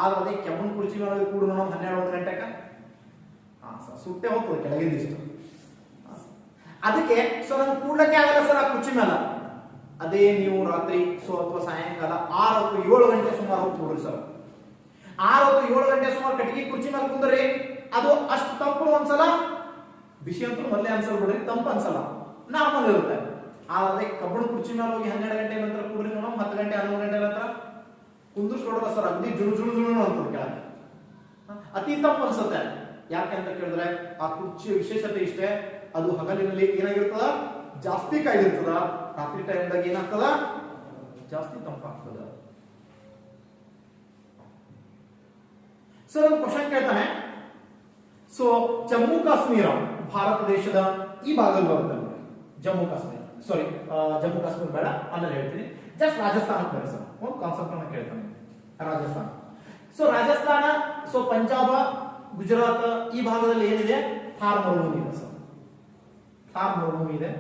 ಆದ್ರೆ ಅದೇ ಕೆಮ್ಮನ್ ಕುರ್ಚಿ ಮೇಲೆ ಕೂಡ 12-1 ಗಂಟೆಗೆ ಸುಟ್ಟೆ ಹೋಗ್ತದೆ ಕೆಳಗಿಂದ ಇಷ್ಟು. ಅದಕ್ಕೆ ಸೊ ನಮ್ಗೆ ಕೂಡ್ಲಕ್ಕೆ ಆಗಲ್ಲ ಸರ್ ಆ ಕುರ್ಚಿ ಮೇಲೆ. ಅದೇ ನೀವು ರಾತ್ರಿ ಸೊ ಅಥವಾ ಸಾಯಂಕಾಲ 6 ಅಥವಾ 7 ಗಂಟೆ ಸುಮಾರು ಹೋಗಿ ಕೂಡ್ರಿ ಸರ್. 6 ಅಥವಾ 7 ಗಂಟೆ ಸುಮಾರು ಕಟ್ಟಿಗೆ ಕುರ್ಚಿ ಮೇಲೆ ಕುಂದ್ರಿ, ಅದು ಅಷ್ಟು ತಂಪು ಅನ್ಸಲ್ಲ, ಬಿಸಿ ಅಂತೂ ಮೊದಲೇ ಅನ್ಸಲ್ ಬಿಡ್ರಿ, ತಂಪು ಅನ್ಸಲ್ಲ, ನಾರ್ಮಲ್ ಇರುತ್ತೆ. ಆದ್ರೆ ಕಬ್ಬಣ ಕುರ್ಚಿ ಮೇಲೆ ಹೋಗಿ 12 ಗಂಟೆ ನಂತರ ಕೂಡ್ರಿ, ನೋಡೋಣ 10 ಗಂಟೆ 11 ಗಂಟೆ ನಂತರ ಕುಂದಿಸ್ಕೊಡಲ್ಲ ಸರ್, ಅಗದಿ ಜುಳು ಅಂತದೆ ಕೆಳಗೆ, ಅತಿ ತಂಪು ಅನ್ಸುತ್ತೆ. ಯಾಕೆ ಅಂತ ಕೇಳಿದ್ರೆ ಆ ಕುರ್ಚಿಯ ವಿಶೇಷತೆ ಇಷ್ಟೇ, ಅದು ಹಗಲಿನಲ್ಲಿ ಏನಾಗಿರ್ತದ, ಜಾಸ್ತಿ ಕಾಯ್ದಿರ್ತದ, ರಾತ್ರಿ ಟೈಮ್ದಾಗ ಏನಾಗ್ತದ, ಜಾಸ್ತಿ ತಂಪಾಗ್ತದ. ಸರ್ ಒಂದು ಕ್ವಶನ್ ಕೇಳ್ತಾನೆ, ಸೊ ಜಮ್ಮು ಕಾಶ್ಮೀರ ಭಾರತ ದೇಶದ ಈ ಭಾಗದಲ್ಲಿ ಬರುತ್ತೆ. ಜಮ್ಮು ಕಾಶ್ಮೀರ ಬೇಡ, ಆಮೇಲೆ ಹೇಳ್ತೀನಿ. ಜಸ್ಟ್ ರಾಜಸ್ಥಾನಕ್ಕೆ ಬೇರೆ ಸರ್, ಒಂದು ಕಾನ್ಸೆಪ್ಟ್ ಅನ್ನ ಕೇಳ್ತಾನೆ. ರಾಜಸ್ಥಾನ, ಸೊ ರಾಜಸ್ಥಾನ, ಸೊ ಪಂಜಾಬ, ಗುಜರಾತ್ ಈ ಭಾಗದಲ್ಲಿ ಏನಿದೆ, ಥಾರ್ ಮರುಭೂಮಿ ಇದೆ ಸರ್. ಥಾರ್ ಮರುಭೂಮಿ ಇದೆ,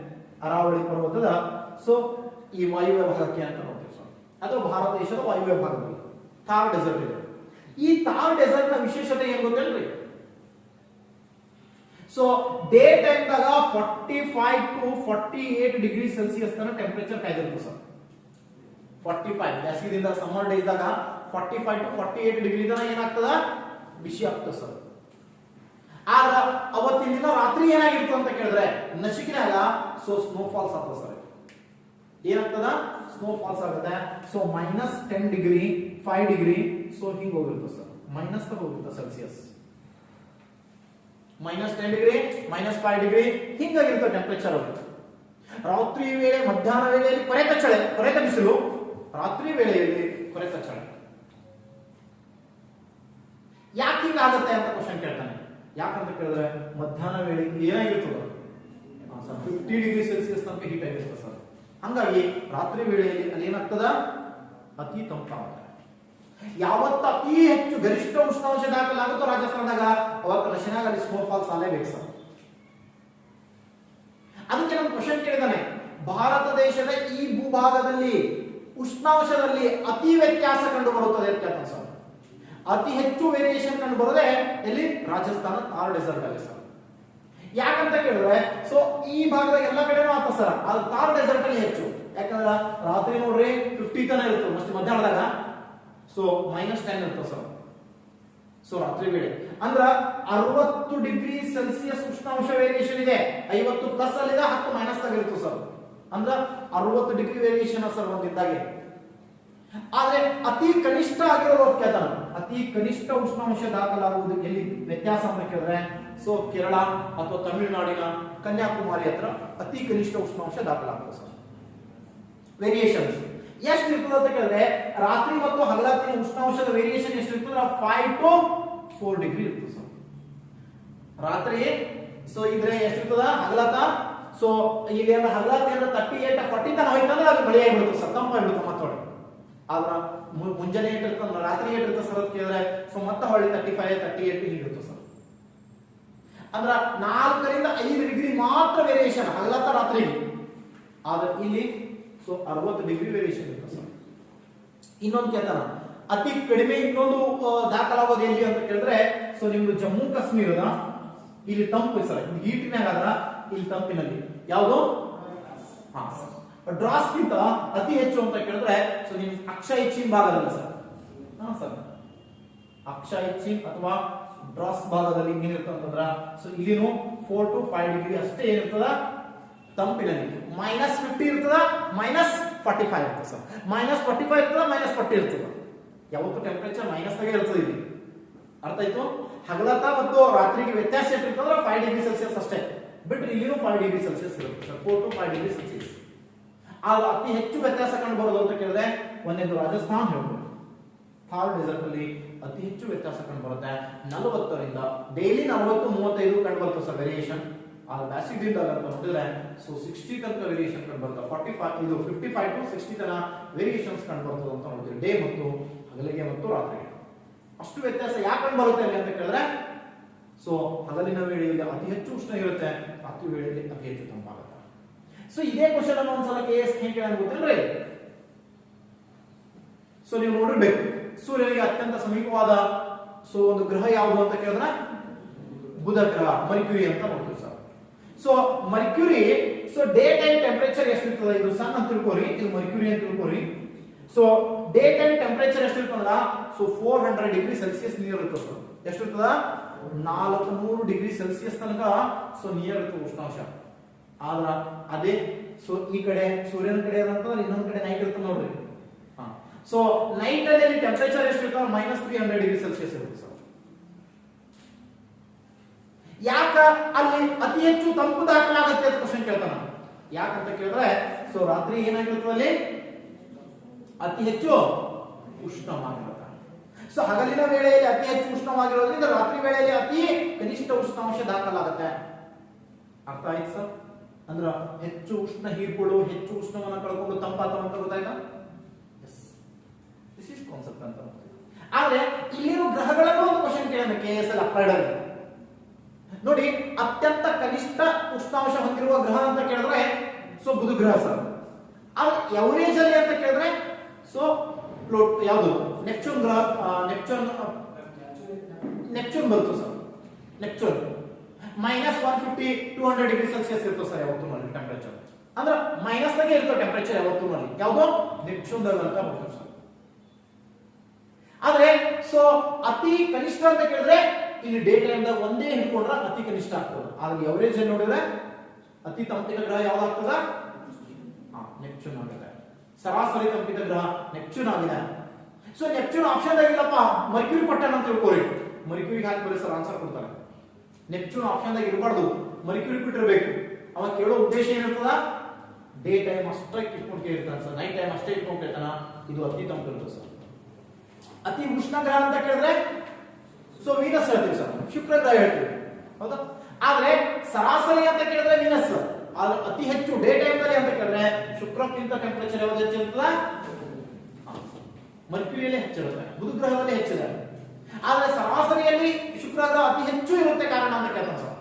ಅರಾವಳಿ ಪರ್ವತದ ಸೊ ಈ ವಾಯುವ್ಯ ಭಾಗಕ್ಕೆ ಅಂತ ನೋಡ್ತೀವಿ ಸರ್. ಅದು ಭಾರತ ದೇಶದ ವಾಯುವ್ಯ ಭಾಗದಲ್ಲಿ ಥಾರ್ ಡೆಸರ್ಟ್ ಇದೆ. ಈ ಥಾರ್ ಡೆಸರ್ಟ್ ನ ವಿಶೇಷತೆ ಏನ್ ಗೊತ್ತೇನ್ರಿ, ಸೊ ಡೇ ಟೈಮ್ ದಾಗ 45 to 48 ಡಿಗ್ರಿ ಸೆಲ್ಸಿಯಸ್ ತನ ಟೆಂಪರೇಚರ್ ಕಾಯ್ದಿರುತ್ತೆ ಸರ್. 45 ಬೇಸಿಗೆದಿಂದ ಸಮ್ಮರ್ ಡೇಸ್ ದಾಗ 45 to 48 ಡಿಗ್ರಿ ತನ ಏನಾಗ್ತದ, ಬಿಸಿ ಆಗ್ತದೆ ಸರ್. ಆದ್ರೆ ಅವತ್ತಿನ ದಿನ ರಾತ್ರಿ ಏನಾಗಿರ್ತದೆ ಅಂತ ಕೇಳಿದ್ರೆ ನಸಿಕಿನಾಗ ಸೊ ಸ್ನೋ ಫಾಲ್ಸ್ ಆಗ್ತದೆ ಸರ್. ಏನಾಗ್ತದ, ಸ್ನೋ ಫಾಲ್ಸ್ ಆಗುತ್ತೆ. ಸೊ -10 ಡಿಗ್ರಿ 5 ಡಿಗ್ರಿ ಸೊ ಹಿಂಗ್ ಹೋಗಿರ್ತದೆ ಸರ್, ಮೈನಸ್ ತಗ ಹೋಗಿರ್ತದೆ ಸೆಲ್ಸಿಯಸ್. -10 ಡಿಗ್ರಿ -5 ಡಿಗ್ರಿ ಹಿಂಗಾಗಿರ್ತದೆ ಟೆಂಪರೇಚರ್. ರಾತ್ರಿ ವೇಳೆ, ಮಧ್ಯಾಹ್ನ ವೇಳೆಯಲ್ಲಿ ಕೊರೆತ ಬಿಸಿಲು, ರಾತ್ರಿ ವೇಳೆಯಲ್ಲಿ ಕೊರೆತ ಚಳಿ. ಯಾಕೆ ಹಿಂಗಾಗುತ್ತೆ ಅಂತ ಕ್ವಶನ್ ಕೇಳ್ತಾನೆ. ಯಾಕಂತ ಕೇಳಿದ್ರೆ ಮಧ್ಯಾಹ್ನ ವೇಳೆ ಏನಾಗಿರ್ತದ ಸರ್, 50 ಡಿಗ್ರಿ ಸೆಲ್ಸಿಯಸ್ ತನಕ ಹೀಟ್ ಆಗಿರ್ತದೆ ಸರ್. ಹಂಗಾಗಿ ರಾತ್ರಿ ವೇಳೆಯಲ್ಲಿ ಅಲ್ಲಿ ಏನಾಗ್ತದ, ಅತಿ ತಂಪಾಗುತ್ತೆ. ಯಾವತ್ತ ಅತಿ ಹೆಚ್ಚು ಗರಿಷ್ಠ ಉಷ್ಣಾಂಶ ದಾಖಲಾಗುತ್ತೋ ರಾಜಸ್ಥಾನದಾಗ, ಅವತ್ತ ನಶಿನಾಗ ಅಲ್ಲಿ ಸ್ನೋ ಫಾಲ್ಸ್ ಆಗಲೇಬೇಕು ಸರ್. ಅದಕ್ಕೆ ನಮ್ಮ ಕ್ವಶನ್ ಕೇಳಿದಾನೆ, ಭಾರತ ದೇಶದ ಈ ಭೂಭಾಗದಲ್ಲಿ ಉಷ್ಣಾಂಶದಲ್ಲಿ ಅತಿ ವ್ಯತ್ಯಾಸ ಕಂಡು ಬರುತ್ತದೆ ಅಂತ ಕೇಳ್ತಾನೆ ಸರ್. ಅತಿ ಹೆಚ್ಚು ವೇರಿಯೇಷನ್ ಕಂಡು ಬರೋದೇ ಎಲ್ಲಿ, ರಾಜಸ್ಥಾನ ಥಾರ್ ಡೆಸರ್ಟ್ ಅಲ್ಲಿ ಸರ್. ಯಾಕಂತ ಕೇಳಿದ್ರೆ ಸೊ ಈ ಭಾಗದ ಎಲ್ಲ ಕಡೆನೂ ಆಗ್ತದೆ ಸರ್, ಅದು ಥಾರ್ ಡೆಸರ್ಟ್ ಅಲ್ಲಿ ಹೆಚ್ಚು. ಯಾಕಂದ್ರೆ ರಾತ್ರಿ ನೋಡ್ರಿ 50 ತನ ಇರ್ತದೆ, ಮತ್ತೆ ಮಧ್ಯಾಹ್ನದಾಗ ಸೊ -10 ಇರ್ತದೆ ಸರ್. ಸೊ ರಾತ್ರಿ ವೇಳೆ ಅಂದ್ರ 60 ಡಿಗ್ರಿ ಸೆಲ್ಸಿಯಸ್ ಉಷ್ಣಾಂಶ ವೇರಿಯೇಷನ್ ಇದೆ. 50 ಪ್ಲಸ್ ಅಲ್ಲಿ ಇದೆ, 10 ಮೈನಸ್ ಆಗಿರ್ತದೆ ಸರ್. ಅಂದ್ರ 60 ಡಿಗ್ರಿ ವೇರಿಯೇಷನ್ ಸರ್ ಒಂದಿದ್ದಾಗೆ. ಆದ್ರೆ ಅತಿ ಕನಿಷ್ಠ ಆಗಿರೋದು ಕೇಳ್ತಾನ, ಅತಿ ಕನಿಷ್ಠ ಉಷ್ಣಾಂಶ ದಾಖಲಾಗುವುದು ಎಲ್ಲಿ ವ್ಯತ್ಯಾಸ ಅಂತ ಕೇಳಿದ್ರೆ ಸೊ ಕೇರಳ ಅಥವಾ ತಮಿಳುನಾಡಿನ ಕನ್ಯಾಕುಮಾರಿ ಹತ್ರ ಅತಿ ಕನಿಷ್ಠ ಉಷ್ಣಾಂಶ ದಾಖಲಾಗುತ್ತೆ ಸರ್. ವೇರಿಯೇಷನ್ಸ್ ಎಷ್ಟು ಇರ್ತದೆ ಅಂತ ಕೇಳಿದ್ರೆ ರಾತ್ರಿ ಮತ್ತು ಹಗಲತ್ತಿನ ಉಷ್ಣಾಂಶದ ವೇರಿಯೇಷನ್ ಎಷ್ಟು ಇರ್ತದೆ 5 to 4 ಡಿಗ್ರಿ ಇರ್ತದೆ ಸರ್. ರಾತ್ರಿ ಸೊ ಇದ್ರೆ ಎಷ್ಟಿರ್ತದ ಹಗಲತ್ತ ಸೊ ಇಲ್ಲಿ ಹಗಲತ್ತ 38 40 ತನ ಹೋಯ್ತಂದ್ರೆ ಅದು ಮಳೆ ಆಗಿಬಿಡುತ್ತೆ ಸರ್, ತಂಪಾಗಿಬಿಡುತ್ತೆ ಮತ್ತೊಡೆ. ಆದ್ರ ಮುಂಜಾನೆ ಏಟಿರ್ತದ ರಾತ್ರಿ ಏಟಿರ್ತದೆ ಸರ್ ಅಂತ ಕೇಳಿದ್ರೆ ಸೊ ಮತ್ತೆ ಹೊಳ್ಳಿ 35 38 ಹೀಗಿರುತ್ತೆ ಸರ್. ಅಂದ್ರ 4 ರಿಂದ 5 ಡಿಗ್ರಿ ಮಾತ್ರ ವೇರಿಯೇಷನ್ ಹಗಲತ್ತ ರಾತ್ರಿಗೆ. ಆದ್ರೆ ಇಲ್ಲಿ ಸೊ 60 ಡಿಗ್ರಿ ವೇರಿಯೇಷನ್ ಇರುತ್ತೆ ಸರ್. ಇನ್ನೊಂದು ಕೇಳ್ತಾನ ಅತಿ ಕಡಿಮೆ ಇನ್ನೊಂದು ದಾಖಲಾಗೋದು ಎಲ್ಲಿ ಅಂತ ಕೇಳಿದ್ರೆ ಸೊ ನಿಮ್ದು ಜಮ್ಮು ಕಾಶ್ಮೀರದ ಇಲ್ಲಿ ತಂಪು ಸರ್, ಹೀಟ್ನಾಗ ಆದ್ರ ಇಲ್ಲಿ ತಂಪಿನಲ್ಲಿ ಯಾವುದು ಡ್ರಾಸ್ಗಿಂತ ಅತಿ ಹೆಚ್ಚು ಅಂತ ಕೇಳಿದ್ರೆ ಸೊ ನಿಮ್ ಅಕ್ಷಯ ಚಿನ್ ಭಾಗದಲ್ಲಿ ಸರ್. ಸರ್ ಅಕ್ಷಯ ಚಿನ್ ಅಥವಾ ಡ್ರಾಸ್ ಭಾಗದಲ್ಲಿ ಏನಿರ್ತದೆ ಅಂತಂದ್ರ ಸೊ ಇಲ್ಲಿನೂ 4 to 5 ಡಿಗ್ರಿ ಅಷ್ಟೇ ಏನಿರ್ತದ ತಂಪಿನಲ್ಲಿ. -50 ಇರ್ತದ, -45 ಇರ್ತದೆ ಸರ್. -45 ಇರ್ತದ, -40 ಇರ್ತದ. ಯಾವತ್ತು ಟೆಂಪರೇಚರ್ ಮೈನಸ್ ಆಗಿ ಇರ್ತದೆ ಇಲ್ಲಿ. ಅರ್ಥ ಆಯ್ತು? ಹಗಲತ್ತ ಮತ್ತು ರಾತ್ರಿಗೆ ವ್ಯತ್ಯಾಸ ಇರ್ತಂದ್ರೆ 5 ಡಿಗ್ರಿ ಸೆಲ್ಸಿಯಸ್ ಅಷ್ಟೇ, ಬಿಟ್ರೆ ಇಲ್ಲಿನೂ 5 ಡಿಗ್ರಿ ಸೆಲ್ಸಿಯಸ್ ಇರುತ್ತೆ ಸರ್, 4 to 5 ಡಿಗ್ರಿ ಸೆಲ್ಸಿಯಸ್. ಆಗ ಅತಿ ಹೆಚ್ಚು ವ್ಯತ್ಯಾಸ ಕಂಡು ಬರೋದು ಅಂತ ಕೇಳಿದ್ರೆ ಒಂದೇದು ರಾಜಸ್ಥಾನ್ ಹೇಳ್ಬೋದು. ಥಾರ್ ಡೆಸರ್ಟ್ ಅಲ್ಲಿ ಅತಿ ಹೆಚ್ಚು ವ್ಯತ್ಯಾಸ ಕಂಡು ಬರುತ್ತೆ 40 ರಿಂದ ಡೈಲಿ 40 35 ಕಂಡು ಬರುತ್ತೆ ಸರ್ ವೇರಿಯೇಷನ್. ಆ ಬ್ಯಾಸಿಡ್ ದಿಂದ ಅಂತ ನೋಡಿದ್ರೆ ಸೊ 60 ತನಕ ವೇರಿಯೇಷನ್ ಕಂಡು ಬರುತ್ತೆ, 55 to 60 ತನ ವೇರಿಯೇಷನ್ಸ್ ಕಂಡು ಬರ್ತದೆ ಅಂತ ನೋಡಿದ್ರೆ ಡೇ ಮತ್ತು ಹಗಲಿಗೆ ಮತ್ತು ರಾತ್ರಿಗೆ. ಅಷ್ಟು ವ್ಯತ್ಯಾಸ ಯಾಕೆ ಕಂಡು ಬರುತ್ತೆ ಅಲ್ಲಿ ಅಂತ ಕೇಳಿದ್ರೆ ಸೊ ಹಗಲಿನ ವೇಳೆಯಲ್ಲಿ ಅತಿ ಹೆಚ್ಚು ಉಷ್ಣ ಇರುತ್ತೆ, ರಾತ್ರಿ ವೇಳೆಯಲ್ಲಿ ಅತಿ ಹೆಚ್ಚು ತಂಪಾಗುತ್ತೆ. ಸೊ ಇದೇ ಕ್ವಶನ್ ಅನ್ನು ಒಂದ್ಸಲ KS ಹೇಗೆ ಕೇಳೋಣ ಗೊತ್ತಿಲ್ರಿ? ಸೊ ನೀವು ನೋಡಿರ್ಬೇಕು ಸೂರ್ಯನಿಗೆ ಅತ್ಯಂತ ಸಮೀಪವಾದ ಸೊ ಒಂದು ಗ್ರಹ ಯಾವುದು ಅಂತ ಕೇಳಿದ್ರೆ ಬುಧ ಗ್ರಹ, ಮರ್ಕ್ಯೂರಿ ಅಂತ ನೋಡ್ತೀವಿ sir. So Mercury so day time temperature ಎಷ್ಟಿರ್ತದೆ, ಇದು ಸನ್ ಅಂತ ತಿಳ್ಕೊರಿ, ಇದು ಮರ್ಕ್ಯೂರಿ ಅಂತ ತಿಳ್ಕೊರಿ. ಸೊ ಡೇ ಟೈಮ್ ಟೆಂಪರೇಚರ್ ಎಷ್ಟಿರ್ತದಲ್ಲ ಸೊ 400 ಡಿಗ್ರಿ ಸೆಲ್ಸಿಯಸ್ ನೀರು ಇರ್ತದೆ. ಎಷ್ಟಿರ್ತದ 400 ಡಿಗ್ರಿ ಸೆಲ್ಸಿಯಸ್ ತನಕ ಸೊ ನೀರು ಇರ್ತದೆ ಉಷ್ಣಾಂಶ. ಆದ್ರ ಅದೇ ಸೊ ಈ ಕಡೆ ಸೂರ್ಯನ ಕಡೆ ಅಂತಂದ್ರೆ ಇನ್ನೊಂದ್ ಕಡೆ ನೈಟ್ ಇರ್ತದೆ ನೋಡ್ರಿ. ಸೊ ನೈಟ್ ಅಲ್ಲಿ ಟೆಂಪರೇಚರ್ ಎಷ್ಟಿರ್ತದೆ -300 ಡಿಗ್ರಿ ಸೆಲ್ಸಿಯಸ್ ಇರುತ್ತೆ ಸರ್. ಯಾಕ ಅಲ್ಲಿ ಅತಿ ಹೆಚ್ಚು ತಂಪು ದಾಖಲಾಗುತ್ತೆ ಅಂತ ಕ್ವಶನ್ ಕೇಳ್ತಾನ. ಯಾಕಂತ ಕೇಳಿದ್ರೆ ಸೊ ರಾತ್ರಿ ಏನಾಗಿರ್ತದೆ ಅಲ್ಲಿ ಅತಿ ಹೆಚ್ಚು ಉಷ್ಣವಾಗಿರುತ್ತೆ. ಸೊ ಹಗಲಿನ ವೇಳೆಯಲ್ಲಿ ಅತಿ ಹೆಚ್ಚು ಉಷ್ಣವಾಗಿರೋದ್ರಿಂದ ರಾತ್ರಿ ವೇಳೆಯಲ್ಲಿ ಅತಿ ಕನಿಷ್ಠ ಉಷ್ಣಾಂಶ ದಾಖಲಾಗುತ್ತೆ. ಅರ್ಥ ಆಯ್ತು ಸರ್? ಅಂದ್ರ ಹೆಚ್ಚು ಉಷ್ಣ ಹೀರ್ಕೊಳ್ಳು, ಹೆಚ್ಚು ಉಷ್ಣವನ್ನ ಕಳ್ಕೊಂಡು ತಂಪಾತ ಅಂತ ಗೊತ್ತಾಯ್ತಾ? ದಿಸ್ ಇಸ್ ಕಾನ್ಸೆಪ್ಟ್ ಅಂತ. ಆದ್ರೆ ಇಲ್ಲಿರೋ ಗ್ರಹಗಳನ್ನು ಒಂದು ಕ್ವಶನ್ ಕೇಳೋಣ KS ಅಲ್ಲಿ ಅಪ್ಲೈಡ್ ಆಗಿ ನೋಡಿ. ಅತ್ಯಂತ ಕನಿಷ್ಠ ಉಷ್ಣಾಂಶ ಹೊಂದಿರುವ ಗ್ರಹ ಅಂತ ಕೇಳಿದ್ರೆ ಸೊ ಬುಧ ಗ್ರಹ ಸರ್. ಆದ್ರೆ ಎವರೇಜ್ ಅಲ್ಲಿ ಅಂತ ಕೇಳಿದ್ರೆ ಸೊ ಯಾವುದು ನೆಪ್ಚೂನ್ ಗ್ರಹ, ನೆಪ್ಚೂನ್ ಬರುತ್ತೆ ಸರ್. ನೆಪ್ಚೂನ್ -150 200 ಡಿಗ್ರಿ ಸೆಲ್ಸಿಯಸ್ ಇರ್ತದೆ ಸರ್ ಯಾವತ್ತೂ ನೋಡಿ ಟೆಂಪರೇಚರ್. ಅಂದ್ರೆ ಮೈನಸ್ ಆಗಿ ಇರ್ತದೆ ಟೆಂಪರೇಚರ್ ಯಾವತ್ತೂ ನೋಡಿ. ಯಾವುದು ನೆಪ್ಚೂನ್ ಅಂತ ಬರ್ತದೆ ಸರ್. ಆದ್ರೆ ಸೊ ಅತಿ ಕನಿಷ್ಠ ಅಂತ ಕೇಳಿದ್ರೆ ಇಲ್ಲಿ ಡೇ ಟೈಮ್ ದಾಗ ಒಂದೇ ಹಿಡ್ಕೊಂಡ್ರೆ ಅತಿ ಕನಿಷ್ಠ ಆಗ್ತದೆ. ಆದ್ರೆ ಎವರೇಜ್ ಅಲ್ಲಿ ನೋಡಿದ್ರೆ ಅತಿ ತಂಪಿನ ಗ್ರಹ ಯಾವ್ದಾಗ್ತದ ನೆಪ್ಚೂನ್ ಆಗಿದೆ. ಸರಾಸರಿ ತಂಪಿನ ಗ್ರಹ ನೆಪ್ಚೂನ್ ಆಗಿದೆ. ಸೊ ನೆಪ್ಚೂನ್ ಆಪ್ಷನ್ ಆಗಿಲ್ಲಪ್ಪ ಮರ್ಕ್ಯೂರಿ ಪಟ್ಟಣ ಅಂತ ತಿಳ್ಕೊರಿ. ಮರ್ಕ್ಯೂರಿಗೆ ಹಾಕಿ ಬರೀ ಸರ್ ಆನ್ಸರ್ ಕೊಡ್ತಾರೆ. ನೆಪ್ಚೂನ್ ಆಪ್ಷನ್ ದಾಗ ಇರಬಾರ್ದು, ಮರ್ಕ್ಯೂರಿ ಬಿಟ್ಟಿರ್ಬೇಕು. ಅವ ಕೇಳೋ ಉದ್ದೇಶ ಏನಿರ್ತದ ಡೇ ಟೈಮ್ ಅಷ್ಟೇ ಇಟ್ಕೊಂಡು ಕೇಳಿರ್ತಾನೆ ಸರ್, ನೈಟ್ ಟೈಮ್ ಅಷ್ಟೇ ಇಟ್ಕೊಂಡು ಕೇಳ್ತಾನ. ಇದು ಅತಿ ತಂಪು ಇರ್ತದೆ ಸರ್. ಅತಿ ಉಷ್ಣ ಗ್ರಹ ಅಂತ ಕೇಳಿದ್ರೆ ಸೊ ವೀನಸ್ ಹೇಳ್ತೀವಿ ಸರ್, ಶುಕ್ರ ಗ್ರಹ ಹೇಳ್ತೀವಿ, ಹೌದಾ? ಆದ್ರೆ ಸರಾಸರಿ ಅಂತ ಕೇಳಿದ್ರೆ ವೀನಸ್. ಆದ್ರೆ ಅತಿ ಹೆಚ್ಚು ಡೇ ಟೈಮ್ ನಲ್ಲಿ ಅಂತ ಕೇಳಿದ್ರೆ ಶುಕ್ರಕ್ಕಿಂತ ಟೆಂಪರೇಚರ್ ಯಾವ್ದು ಹೆಚ್ಚಿರ್ತದ ಮರ್ಕ್ಯೂರಿಯಲ್ಲಿ ಹೆಚ್ಚಿರುತ್ತೆ, ಬುಧ ಗ್ರಹದಲ್ಲಿ ಹೆಚ್ಚಿದೆ. ಆದ್ರೆ ಸರಾಸರಿಯಲ್ಲಿ ಶುಕ್ರ ಗ್ರಹ ಅತಿ ಹೆಚ್ಚು ಇರುತ್ತೆ. ಕಾರಣ ಅಂತ ಕೇಳ್ತಾನೆ ಸರ್.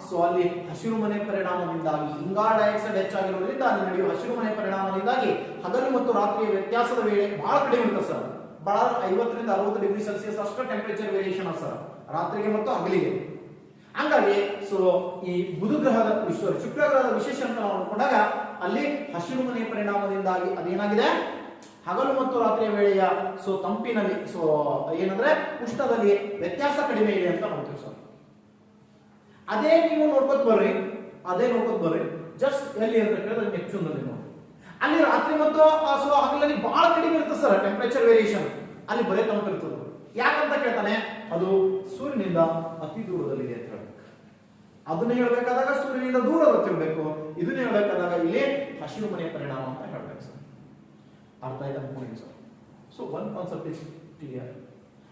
ಸೊ ಅಲ್ಲಿ ಹಸಿರು ಮನೆ ಪರಿಣಾಮದಿಂದಾಗಿ ಇಂಗಾಲ ಡೈಆಕ್ಸೈಡ್ ಹೆಚ್ಚಾಗಿರೋದ್ರಿಂದ ಅಲ್ಲಿ ನಡೆಯುವ ಹಸಿರು ಮನೆ ಪರಿಣಾಮದಿಂದಾಗಿ ಹಗಲು ಮತ್ತು ರಾತ್ರಿಯ ವ್ಯತ್ಯಾಸದ ವೇಳೆ ಬಹಳ ಕಡಿಮೆ ಇರುತ್ತೆ ಸರ್. ಬಹಳ 50 ರಿಂದ 60 ಡಿಗ್ರಿ ಸೆಲ್ಸಿಯಸ್ ಅಷ್ಟು ಟೆಂಪರೇಚರ್ ವೇರಿಯೇಷನ್ ಸರ್ ರಾತ್ರಿಗೆ ಮತ್ತು ಹಗಲಿಗೆ. ಹಂಗಾಗಿ ಸೊ ಈ ಬುಧ ಗ್ರಹದ ಶುಕ್ರ ಗ್ರಹದ ವಿಶೇಷ ಅಂತ ನಾವು ನೋಡಿಕೊಂಡಾಗ ಅಲ್ಲಿ ಹಸಿರು ಮನೆ ಪರಿಣಾಮದಿಂದಾಗಿ ಅದೇನಾಗಿದೆ ಹಗಲು ಮತ್ತು ರಾತ್ರಿಯ ವೇಳೆಯ ಸೊ ತಂಪಿನಲ್ಲಿ ಸೊ ಏನಂದ್ರೆ ಉಷ್ಣದಲ್ಲಿ ವ್ಯತ್ಯಾಸ ಕಡಿಮೆ ಇದೆ ಅಂತ ನೋಡ್ತೀವಿ ಸರ್. ಅದೇ ನೀವು ನೋಡ್ಕೊತ ಬರ್ರಿ, ಜಸ್ಟ್ ಎಲ್ಲಿ ಅಂತ ಕೇಳಿದ್ರೆ ನೆಪ್ಚೂನ್ ನಲ್ಲಿ ನೋಡಿ. ಅಲ್ಲಿ ರಾತ್ರಿ ಮತ್ತು ಸೊ ಹಗಲಲ್ಲಿ ಬಹಳ ಕಡಿಮೆ ಇರ್ತದೆ ಸರ್ ಟೆಂಪರೇಚರ್ ವೇರಿಯೇಷನ್, ಅಲ್ಲಿ ಬರೇ ತಂಪು ಇರ್ತದೆ. ಯಾಕಂತ ಕೇಳ್ತಾನೆ, ಅದು ಸೂರ್ಯನಿಂದ ಅತಿ ದೂರದಲ್ಲಿದೆ ಅಂತ ಹೇಳ್ಬೇಕು. ಅದನ್ನ ಹೇಳ್ಬೇಕಾದಾಗ ಸೂರ್ಯನಿಂದ ದೂರ ಗೊತ್ತಿರ್ಬೇಕು, ಇದನ್ನ ಹೇಳ್ಬೇಕಾದಾಗ ಇಲ್ಲಿ ಹಸಿರು ಮನೆಯ ಪರಿಣಾಮ ಅಂತ ಹೇಳ್ಬೇಕು ಸರ್. ಅರ್ಥ ಆಯ್ತಾ point sir? So one concept is clear.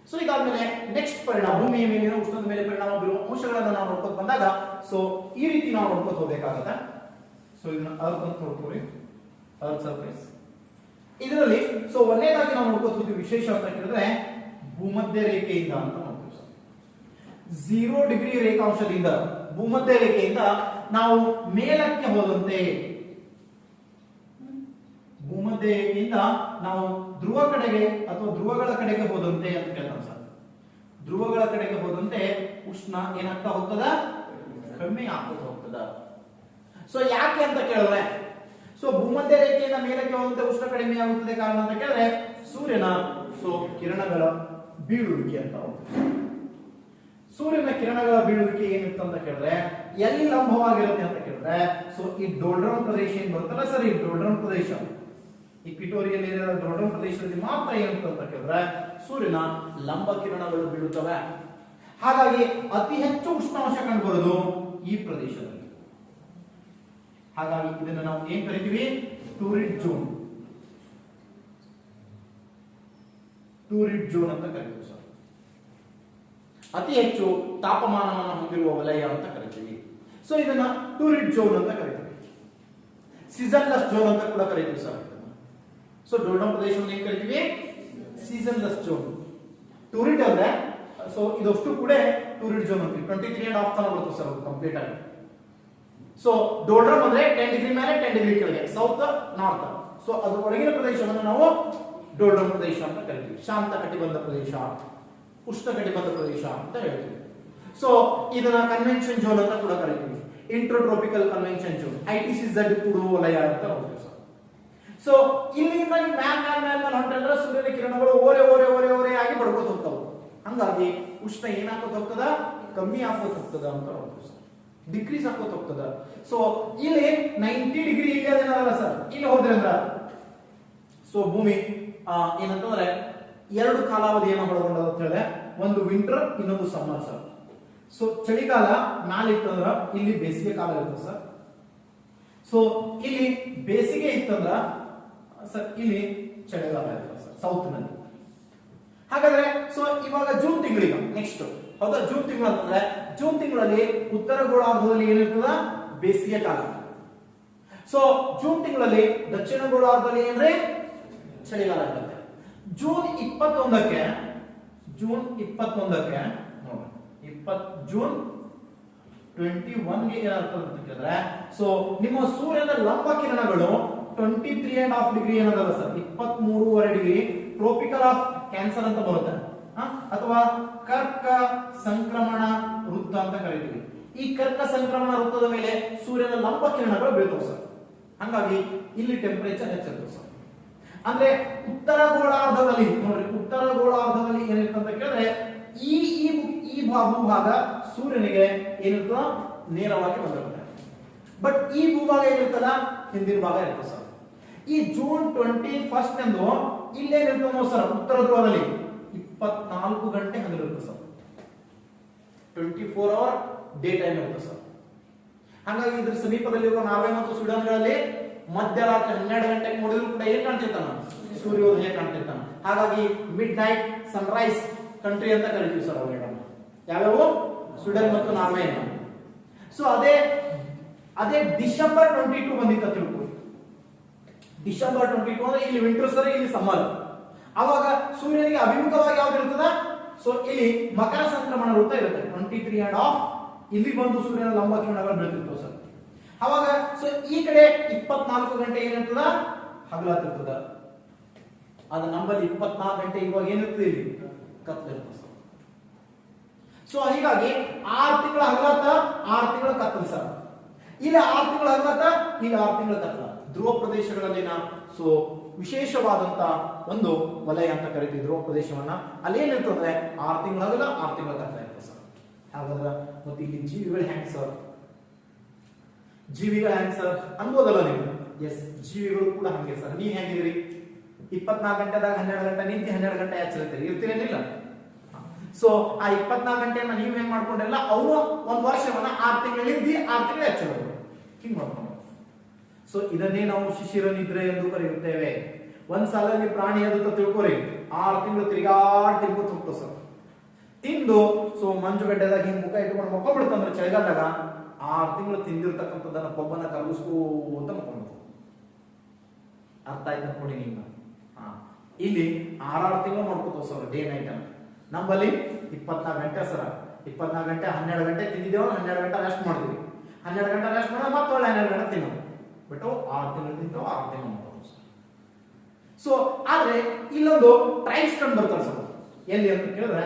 So ಇದಾದ್ಮೇಲೆ ನೆಕ್ಸ್ಟ್ ಪರಿಣಾಮ, ಭೂಮಿಯ ಮೇಲಿನ ಉಷ್ಣದ ಮೇಲೆ ಪರಿಣಾಮ ಬೀರುವ ಅಂಶಗಳನ್ನ ನಾವು ನೋಡ್ಕೊಂಡು ಬಂದಾಗ ಸೊ ಈ ರೀತಿ ನಾವು ನೋಡ್ಕೊಂಡು ಹೋಗ್ಬೇಕಾಗತ್ತೆ. ಸೊ ಇದನ್ನ ಅರ್ಥ ಅಂತ ನೋಡ್ಕೊಳ್ಳಿ, ಅರ್ತ್ ಸರ್ಫೇಸ್. ಇದರಲ್ಲಿ ಸೊ ಒಂದನೇದಾಗಿ ನಾವು ನೋಡ್ಕೊಂಡು ಹೋಗ್ತೀವಿ ವಿಶೇಷ ಅಂತ ಹೇಳಿದ್ರೆ ಭೂಮಧ್ಯ ರೇಖೆಯಿಂದ ಅಂತ ನೋಡ್ತೀವಿ ಸರ್. 0 ಡಿಗ್ರಿ ರೇಖಾಂಶದಿಂದ ಭೂಮಧ್ಯ ರೇಖೆಯಿಂದ ನಾವು ಮೇಲಕ್ಕೆ ಹೋದಂತೆ, ಭೂಮಧ್ಯ ರೇಖೆಯಿಂದ ನಾವು ಧ್ರುವ ಕಡೆಗೆ ಅಥವಾ ಧ್ರುವಗಳ ಕಡೆಗೆ ಹೋದಂತೆ ಅಂತ ಕೇಳ್ತಾನೆ ಸರ್. ಧ್ರುವಗಳ ಕಡೆಗೆ ಹೋದಂತೆ ಉಷ್ಣ ಏನಾಗ್ತಾ ಹೋಗ್ತದ, ಕಮ್ಮಿ ಆಗ್ತಾ ಹೋಗ್ತದ. ಸೊ ಯಾಕೆ ಅಂತ ಕೇಳಿದ್ರೆ, ಸೊ ಭೂಮಧ್ಯ ರೇಖೆಯಿಂದ ಮೇಲಕ್ಕೆ ಹೋದಂತೆ ಉಷ್ಣ ಕಡಿಮೆ ಆಗುತ್ತದೆ. ಕಾರಣ ಅಂತ ಕೇಳಿದ್ರೆ ಸೂರ್ಯನ ಸೊ ಕಿರಣಗಳ ಬೀಳುವಿಕೆ ಅಂತ ಹೋಗ್ತದೆ. ಸೂರ್ಯನ ಕಿರಣಗಳ ಬೀಳುವಿಕೆ ಏನಿತ್ತು ಅಂತ ಕೇಳಿದ್ರೆ ಎಲ್ಲಿ ಲಂಬವಾಗಿರುತ್ತೆ ಅಂತ ಕೇಳಿದ್ರೆ ಸೊ ಈ ಡೋಲ್ಡ್ರಮ್ ಪ್ರದೇಶ ಏನ್ ಬರುತ್ತಲ್ಲ ಸರ್, ಈ ಡೋಲ್ಡ್ರಮ್ ಪ್ರದೇಶ, ಇಕ್ವಿಟೋರಿಯಲ್ ಏರಿಯಾದ ಡೋಲ್ಡ್ರಮ್ ಪ್ರದೇಶದಲ್ಲಿ ಮಾತ್ರ ಏನಿತ್ತು ಅಂತ ಕೇಳಿದ್ರೆ ಸೂರ್ಯನ ಲಂಬ ಕಿರಣಗಳು ಬೀಳುತ್ತವೆ. ಹಾಗಾಗಿ ಅತಿ ಹೆಚ್ಚು ಉಷ್ಣಾಂಶ ಕಂಡುಬರೋದು ಈ ಪ್ರದೇಶದಲ್ಲಿ. ಹಾಗಾಗಿ ಇದನ್ನ ನಾವು ಏನ್ ಕರಿತೀವಿ, ಟೂರಿಡ್ ಝೋನ್, ಟೂರಿಡ್ ಝೋನ್ ಅಂತ ಕರಿತೀವಿ ಸರ್. ಅತಿ ಹೆಚ್ಚು ತಾಪಮಾನವನ್ನು ಹೊಂದಿರುವ ವಲಯ ಅಂತ ಕರಿತೀವಿ. ಸೊ ಇದನ್ನ ಟೂರಿಡ್ ಝೋನ್ ಅಂತ ಕರಿತೀವಿ. ಸೀಸನ್ಲೆಸ್ ಝೋನ್ ಅಂತ ಕೂಡ ಕರಿತೀವಿ ಸರ್. ಸೊ ಡೋಲ್ಡಮ್ ಪ್ರದೇಶವನ್ನು ಏನ್ ಕರಿತೀವಿ, ಸೀಸನ್ಲೆಸ್ ಝೋನ್. ಟೂರಿಡ್ ಅಂದ್ರೆ ಸೊ ಇದಷ್ಟು ಕೂಡ ಟೂರಿಡ್ ಝೋನ್ ಅಂತೀವಿ. 23.5 ತನಕ ಬರುತ್ತೆ ಸರ್ ಕಂಪ್ಲೀಟ್ ಆಗಿ. ಸೊ ಡೋಲ್ಡ್ರಮ್ ಅಂದ್ರೆ 10 ಡಿಗ್ರಿ ಮೇಲೆ 10 ಡಿಗ್ರಿ ಕೆಳಗೆ, ಸೌತ್ ನಾರ್ತ್. ಸೊ ಅದು ಒಳಗಿನ ಪ್ರದೇಶವನ್ನು ನಾವು ಡೋಲ್ಡ್ರಮ್ ಪ್ರದೇಶ ಅಂತ ಕರಿತೀವಿ. ಶಾಂತ ಕಟಿಬಂಧ ಪ್ರದೇಶ, ಉಷ್ಣ ಕಟಿಬಂಧ ಪ್ರದೇಶ ಅಂತ ಹೇಳ್ತೀವಿ. ಸೊ ಇದನ್ನ ಕನ್ವೆನ್ಷನ್ ಝೋನ್ ಅಂತ ಕೂಡ ಕರಿತೀವಿ. ಇಂಟ್ರೋಟ್ರೋಪಿಕಲ್ ಕನ್ವೆನ್ಷನ್ ಝೋನ್, ITCZ ಪೂರ್ವ ವಲಯ ಅಂತ ಹೇಳ್ತೀವಿ ಸರ್. ಸೊ ಇಲ್ಲಿಂದ ಮ್ಯಾಲ್ ಹೊಂಟ್ರೆ ಸೂರ್ಯನ ಕಿರಣಗಳು ಓರೆ ಆಗಿ ಬಡ್ಕೋತ ಹೋಗ್ತಾವೆ. ಹಂಗಾಗಿ ಉಷ್ಣ ಏನಾಗ್ಕೋತ ಹೋಗ್ತದ, ಕಮ್ಮಿ ಆಗ್ಕೋತ ಹೋಗ್ತದ ಅಂತ ಹೇಳ್ತೀವಿ ಸರ್, ಡಿಕ್ರೀಸ್ ಆಗ್ಕೋತ ಹೋಗ್ತದ. ಸೊ ಇಲ್ಲಿ 90 ಡಿಗ್ರಿ ಇಲ್ಲಿ ಅದೇನಲ್ಲ ಸರ್, ಇಲ್ಲಿ ಹೋದ್ರೆ ಅಂದ್ರ ಸೊ ಭೂಮಿ ಏನಂತಂದ್ರೆ ಎರಡು ಕಾಲಾವಧಿಯನ್ನು ಒಳಗೊಂಡ ಅಂತ ಹೇಳಿದ್ರೆ, ಒಂದು ವಿಂಟರ್, ಇನ್ನೊಂದು ಸಮ್ಮರ್ ಸರ್. ಸೊ ಚಳಿಗಾಲ ಮ್ಯಾಲ ಇತ್ತಂದ್ರ ಇಲ್ಲಿ ಬೇಸಿಗೆ ಕಾಲ ಇರುತ್ತೆ ಸರ್. ಸೊ ಇಲ್ಲಿ ಬೇಸಿಗೆ ಇತ್ತಂದ್ರ ಸರ್ ಇಲ್ಲಿ ಚಳಿಗಾಲ ಇರುತ್ತೆ ಸರ್ ಸೌತ್ ನಲ್ಲಿ. ಹಾಗಾದ್ರೆ ಸೊ ಇವಾಗ ಜೂನ್ ತಿಂಗಳಿಗೆ ನೆಕ್ಸ್ಟ್ ಹೌದಾ, ಜೂನ್ ತಿಂಗಳು ಅಂತಂದ್ರೆ ಜೂನ್ ತಿಂಗಳಲ್ಲಿ ಉತ್ತರ ಗೋಳಾರ್ಧದಲ್ಲಿ ಏನಿರ್ತದ, ಬೇಸಿಗೆ ಕಾಲ. ಸೊ ಜೂನ್ ತಿಂಗಳಲ್ಲಿ ದಕ್ಷಿಣ ಗೋಳಾರ್ಧದಲ್ಲಿ ಏನ್ರಿ, ಚಳಿಗಾಲ ಇರುತ್ತೆ. ಜೂನ್ 21ಕ್ಕೆ ಜೂನ್ 21ಕ್ಕೆ ಜೂನ್ 21 ಗೆ ಏನಾಗ್ತದೆ ಅಂತ ಕೇಳಿದ್ರೆ ಸೊ ನಿಮ್ಮ ಸೂರ್ಯನ ಲಂಬ ಕಿರಣಗಳು 23.5 ಡಿಗ್ರಿ ಏನದಲ್ಲ sir, 23.5 degree tropical of cancer ಅಂತ ಬರುತ್ತೆ, ಅಥವಾ ಕರ್ಕ ಸಂಕ್ರಮಣ ವೃತ್ತ ಅಂತ ಕರೀತೀವಿ. ಈ ಕರ್ಕ ಸಂಕ್ರಮಣ ವೃತ್ತದ ಮೇಲೆ ಸೂರ್ಯನ ಲಂಬ ಕಿರಣಗಳು ಬೀಳ್ತವೆ ಸರ್. ಹಂಗಾಗಿ ಇಲ್ಲಿ ಟೆಂಪರೇಚರ್ ಹೆಚ್ಚಿರ್ತದೆ ಸರ್. ಅಂದ್ರೆ ಉತ್ತರ ಗೋಳಾರ್ಧದಲ್ಲಿ ನೋಡ್ರಿ, ಉತ್ತರ ಗೋಳಾರ್ಧದಲ್ಲಿ ಏನಿರುತ್ತೆ ಅಂತ ಕೇಳಿದ್ರೆ ಈ ಭೂಭಾಗ ಸೂರ್ಯನಿಗೆ ಏನಿರ್ತದ, ನೇರವಾಗಿ ಬಂದಿರುತ್ತೆ. ಬಟ್ ಈ ಭೂಭಾಗ ಏನಿರ್ತಲ್ಲ, ಹಿಂದಿನ ಭಾಗ ಇರ್ತದೆ ಸರ್. ಈ ಜೂನ್ 21 ಎಂದು ಇಲ್ಲೇನಿರ್ತದೆ ನೋಡಿ ಸರ್, ಉತ್ತರ ಧ್ರುವದಲ್ಲಿ 24 ಗಂಟೆ ಹಗಲಿರುತ್ತೆ ಸರ್, 24 ಅವರ್ ಡೇ ಟೈಮ್ ಇರುತ್ತೆ ಸರ್. ಹಾಗಾಗಿ ಇದ್ರ ಸಮೀಪದಲ್ಲಿರುವ ನಾರ್ವೆ ಮತ್ತು ಸ್ವೀಡನ್ಗಳಲ್ಲಿ ಮಧ್ಯರಾತ್ರಿ 12 ಗಂಟೆಗೆ ನೋಡಿದ್ರು ಕೂಡ ಏನ್ ಕಾಣ್ತಿರ್ತಾನ, ಸೂರ್ಯೋದಯ ಕಾಣ್ತಿರ್ತಾನ. ಹಾಗಾಗಿ ಮಿಡ್ ನೈಟ್ ಸನ್ರೈಸ್ ಕಂಟ್ರಿ ಅಂತ ಕರಿತೀವಿ ಸರ್ ಅವೆರಡನ್ನ. ಯಾವ್ಯಾವು, ಸ್ವೀಡನ್ ಮತ್ತು ನಾರ್ವೆ. ಸೊ ಅದೇ ಡಿಸೆಂಬರ್ 22 ಬಂದಿತ್ತು ತಿಳ್ಕೊಳ್ಳಿ. ಡಿಸೆಂಬರ್ 22 ಅಂದ್ರೆ ಇಲ್ಲಿ ವಿಂಟರ್ ಸರ್, ಇಲ್ಲಿ ಸಮ್ಮರ್. ಅವಾಗ ಸೂರ್ಯನಿಗೆ ಅಭಿಮುಖವಾಗಿ ಯಾವ್ದು ಇರ್ತದ, ಸೊ ಇಲ್ಲಿ ಮಕರ ಸಂಕ್ರಮಣ ವೃತ್ತ ಇರುತ್ತೆ 23.5. ಇಲ್ಲಿ ಬಂದು ಸೂರ್ಯನ ಲಂಬ ಕಿರಣಗಳು ಬೀಳ್ತಿರ್ತವೆ ಸರ್. ಅವಾಗ ಸೊ ಈ ಕಡೆ 24 ಗಂಟೆ ಏನಿರ್ತದ, ಹಗಲಾತಿರ್ತದ. ಅದು ನಮ್ಮಲ್ಲಿ 24 ಗಂಟೆ ಇವಾಗ ಏನಿರ್ತದೆ, ಇಲ್ಲಿ ಕತ್ತಲಿರ್ತದೆ ಸರ್. ಸೊ ಹೀಗಾಗಿ 6 ತಿಂಗಳ ಹಗಲಾತ, 6 ತಿಂಗಳ ಕತ್ತಲು ಸರ್. ಇಲ್ಲಿ 6 ತಿಂಗಳ ಹಗಲಾತ, ಇಲ್ಲಿ 6 ತಿಂಗಳ ಕತ್ತಲ. ಧ್ರುವ ಪ್ರದೇಶಗಳಲ್ಲಿನ ಸೊ ವಿಶೇಷವಾದಂತ ಒಂದು ವಲಯ ಅಂತ ಕರಿತೀವಿ ಧ್ರುವ ಪ್ರದೇಶವನ್ನ. ಅಲ್ಲಿ ಏನಿರ್ತಂದ್ರೆ 6 ತಿಂಗಳ ಹಗಲ, 6 ತಿಂಗಳ ಕತ್ತಲ ಇರ್ತದೆ ಸರ್. ಹಾಗಾದ್ರೆ ಮತ್ತೆ ಇಲ್ಲಿ ಜೀವಿಗಳು ಹೆಂಗ್ ಸರ್, ಜೀವಿಗಳು ಹೆಂಗ್ ಸರ್ ಅನ್ಬೋದಲ್ಲ ನೀವು. ಎಸ್, ಜೀವಿಗಳು ಕೂಡ ಹಂಗೆ ಸರ್. ನೀವ್ ಹೇಗಿದ್ದೀರಿ? 24 ಗಂಟೆದಾಗ 12 ಗಂಟೆ ನಿಂತು 12 ಗಂಟೆ ಎಚ್ಚರಿತೀರಿ, ಇರ್ತೀರೇನಿಲ್ಲ? ಸೊ ಆ 24 ಗಂಟೆಯನ್ನ ನೀವ್ ಹೆಂಗ್ ಮಾಡ್ಕೊಂಡಿರಲ್ಲ, ಅವನು ಒಂದ್ ವರ್ಷವನ್ನ 6 ತಿಂಗಳು ಇದ್ದಿ 6 ತಿಂಗಳು ಎಚ್ಚರಿದ್ರು, ಹಿಂಗ್ ಮಾಡ್ಕೊಂಡು. ಸೊ ಇದನ್ನೇ ನಾವು ಶಿಶಿರ ನಿದ್ರೆ ಎಂದು ಕರೆಯುತ್ತೇವೆ. ಒಂದ್ಸಲ ನೀವು ಪ್ರಾಣಿ ಅದು ತಿಳ್ಕೊರಿ, 6 ತಿಂಗಳು ತಿರುಗಾಡ್ತಿರ್ಬೋದು ಹೋಗ್ತದೆ ಸರ್. ತಿಂದು ಸೊ ಮಂಜುಗಡ್ಡೆದಾಗ ಹಿಂಗ್ ಮುಖ ಇಟ್ಕೊಂಡು ಮಕ್ಕೊಬಿಡ್ತಂದ್ರೆ ಚಳಿಗಾಲದಾಗ 6 ತಿಂಗಳು ತಿಂದಿರ್ತಕ್ಕಂಥದ್ದನ್ನ ಕೊಬ್ಬನ್ನ ಕರಗಿಸ್ಕೋತ ಮಕ್ಕೊಂಡು. ಅರ್ಥ ಆಯ್ತು ನೋಡಿ ನಿಮ್ಗೆ? ಇಲ್ಲಿ 6 ತಿಂಗಳು ಮಾಡ್ಕೋತಾವ ಸರ್ ಡೇ ನೈಟ್ ಅನ್ನ. ನಮ್ಮಲ್ಲಿ 24 ಗಂಟೆ ಸರ್. 24 ಗಂಟೆ 12 ಗಂಟೆ ತಿಂದಿದ್ದೇವೆ, 12 ಗಂಟೆ ರೆಸ್ಟ್ ಮಾಡ್ತೀವಿ, 12 ಗಂಟೆ ರೆಸ್ಟ್ ಮಾಡೋದು ಮತ್ತೆ 12 ಗಂಟೆ ತಿನ್ನೋದು. ಬಟ್ 6 ತಿಂಗಳು ತಿಂತಾವ, 6 ತಿಂಗಳು ಮಾಡ್ತಾವ. ಸೊ ಆದ್ರೆ ಇಲ್ಲೊಂದು ಟ್ರೈಬ್ಸ್ ಕಂಡು ಬರ್ತಾರೆ ಸರ್. ಎಲ್ಲಿ ಅಂತ ಕೇಳಿದ್ರೆ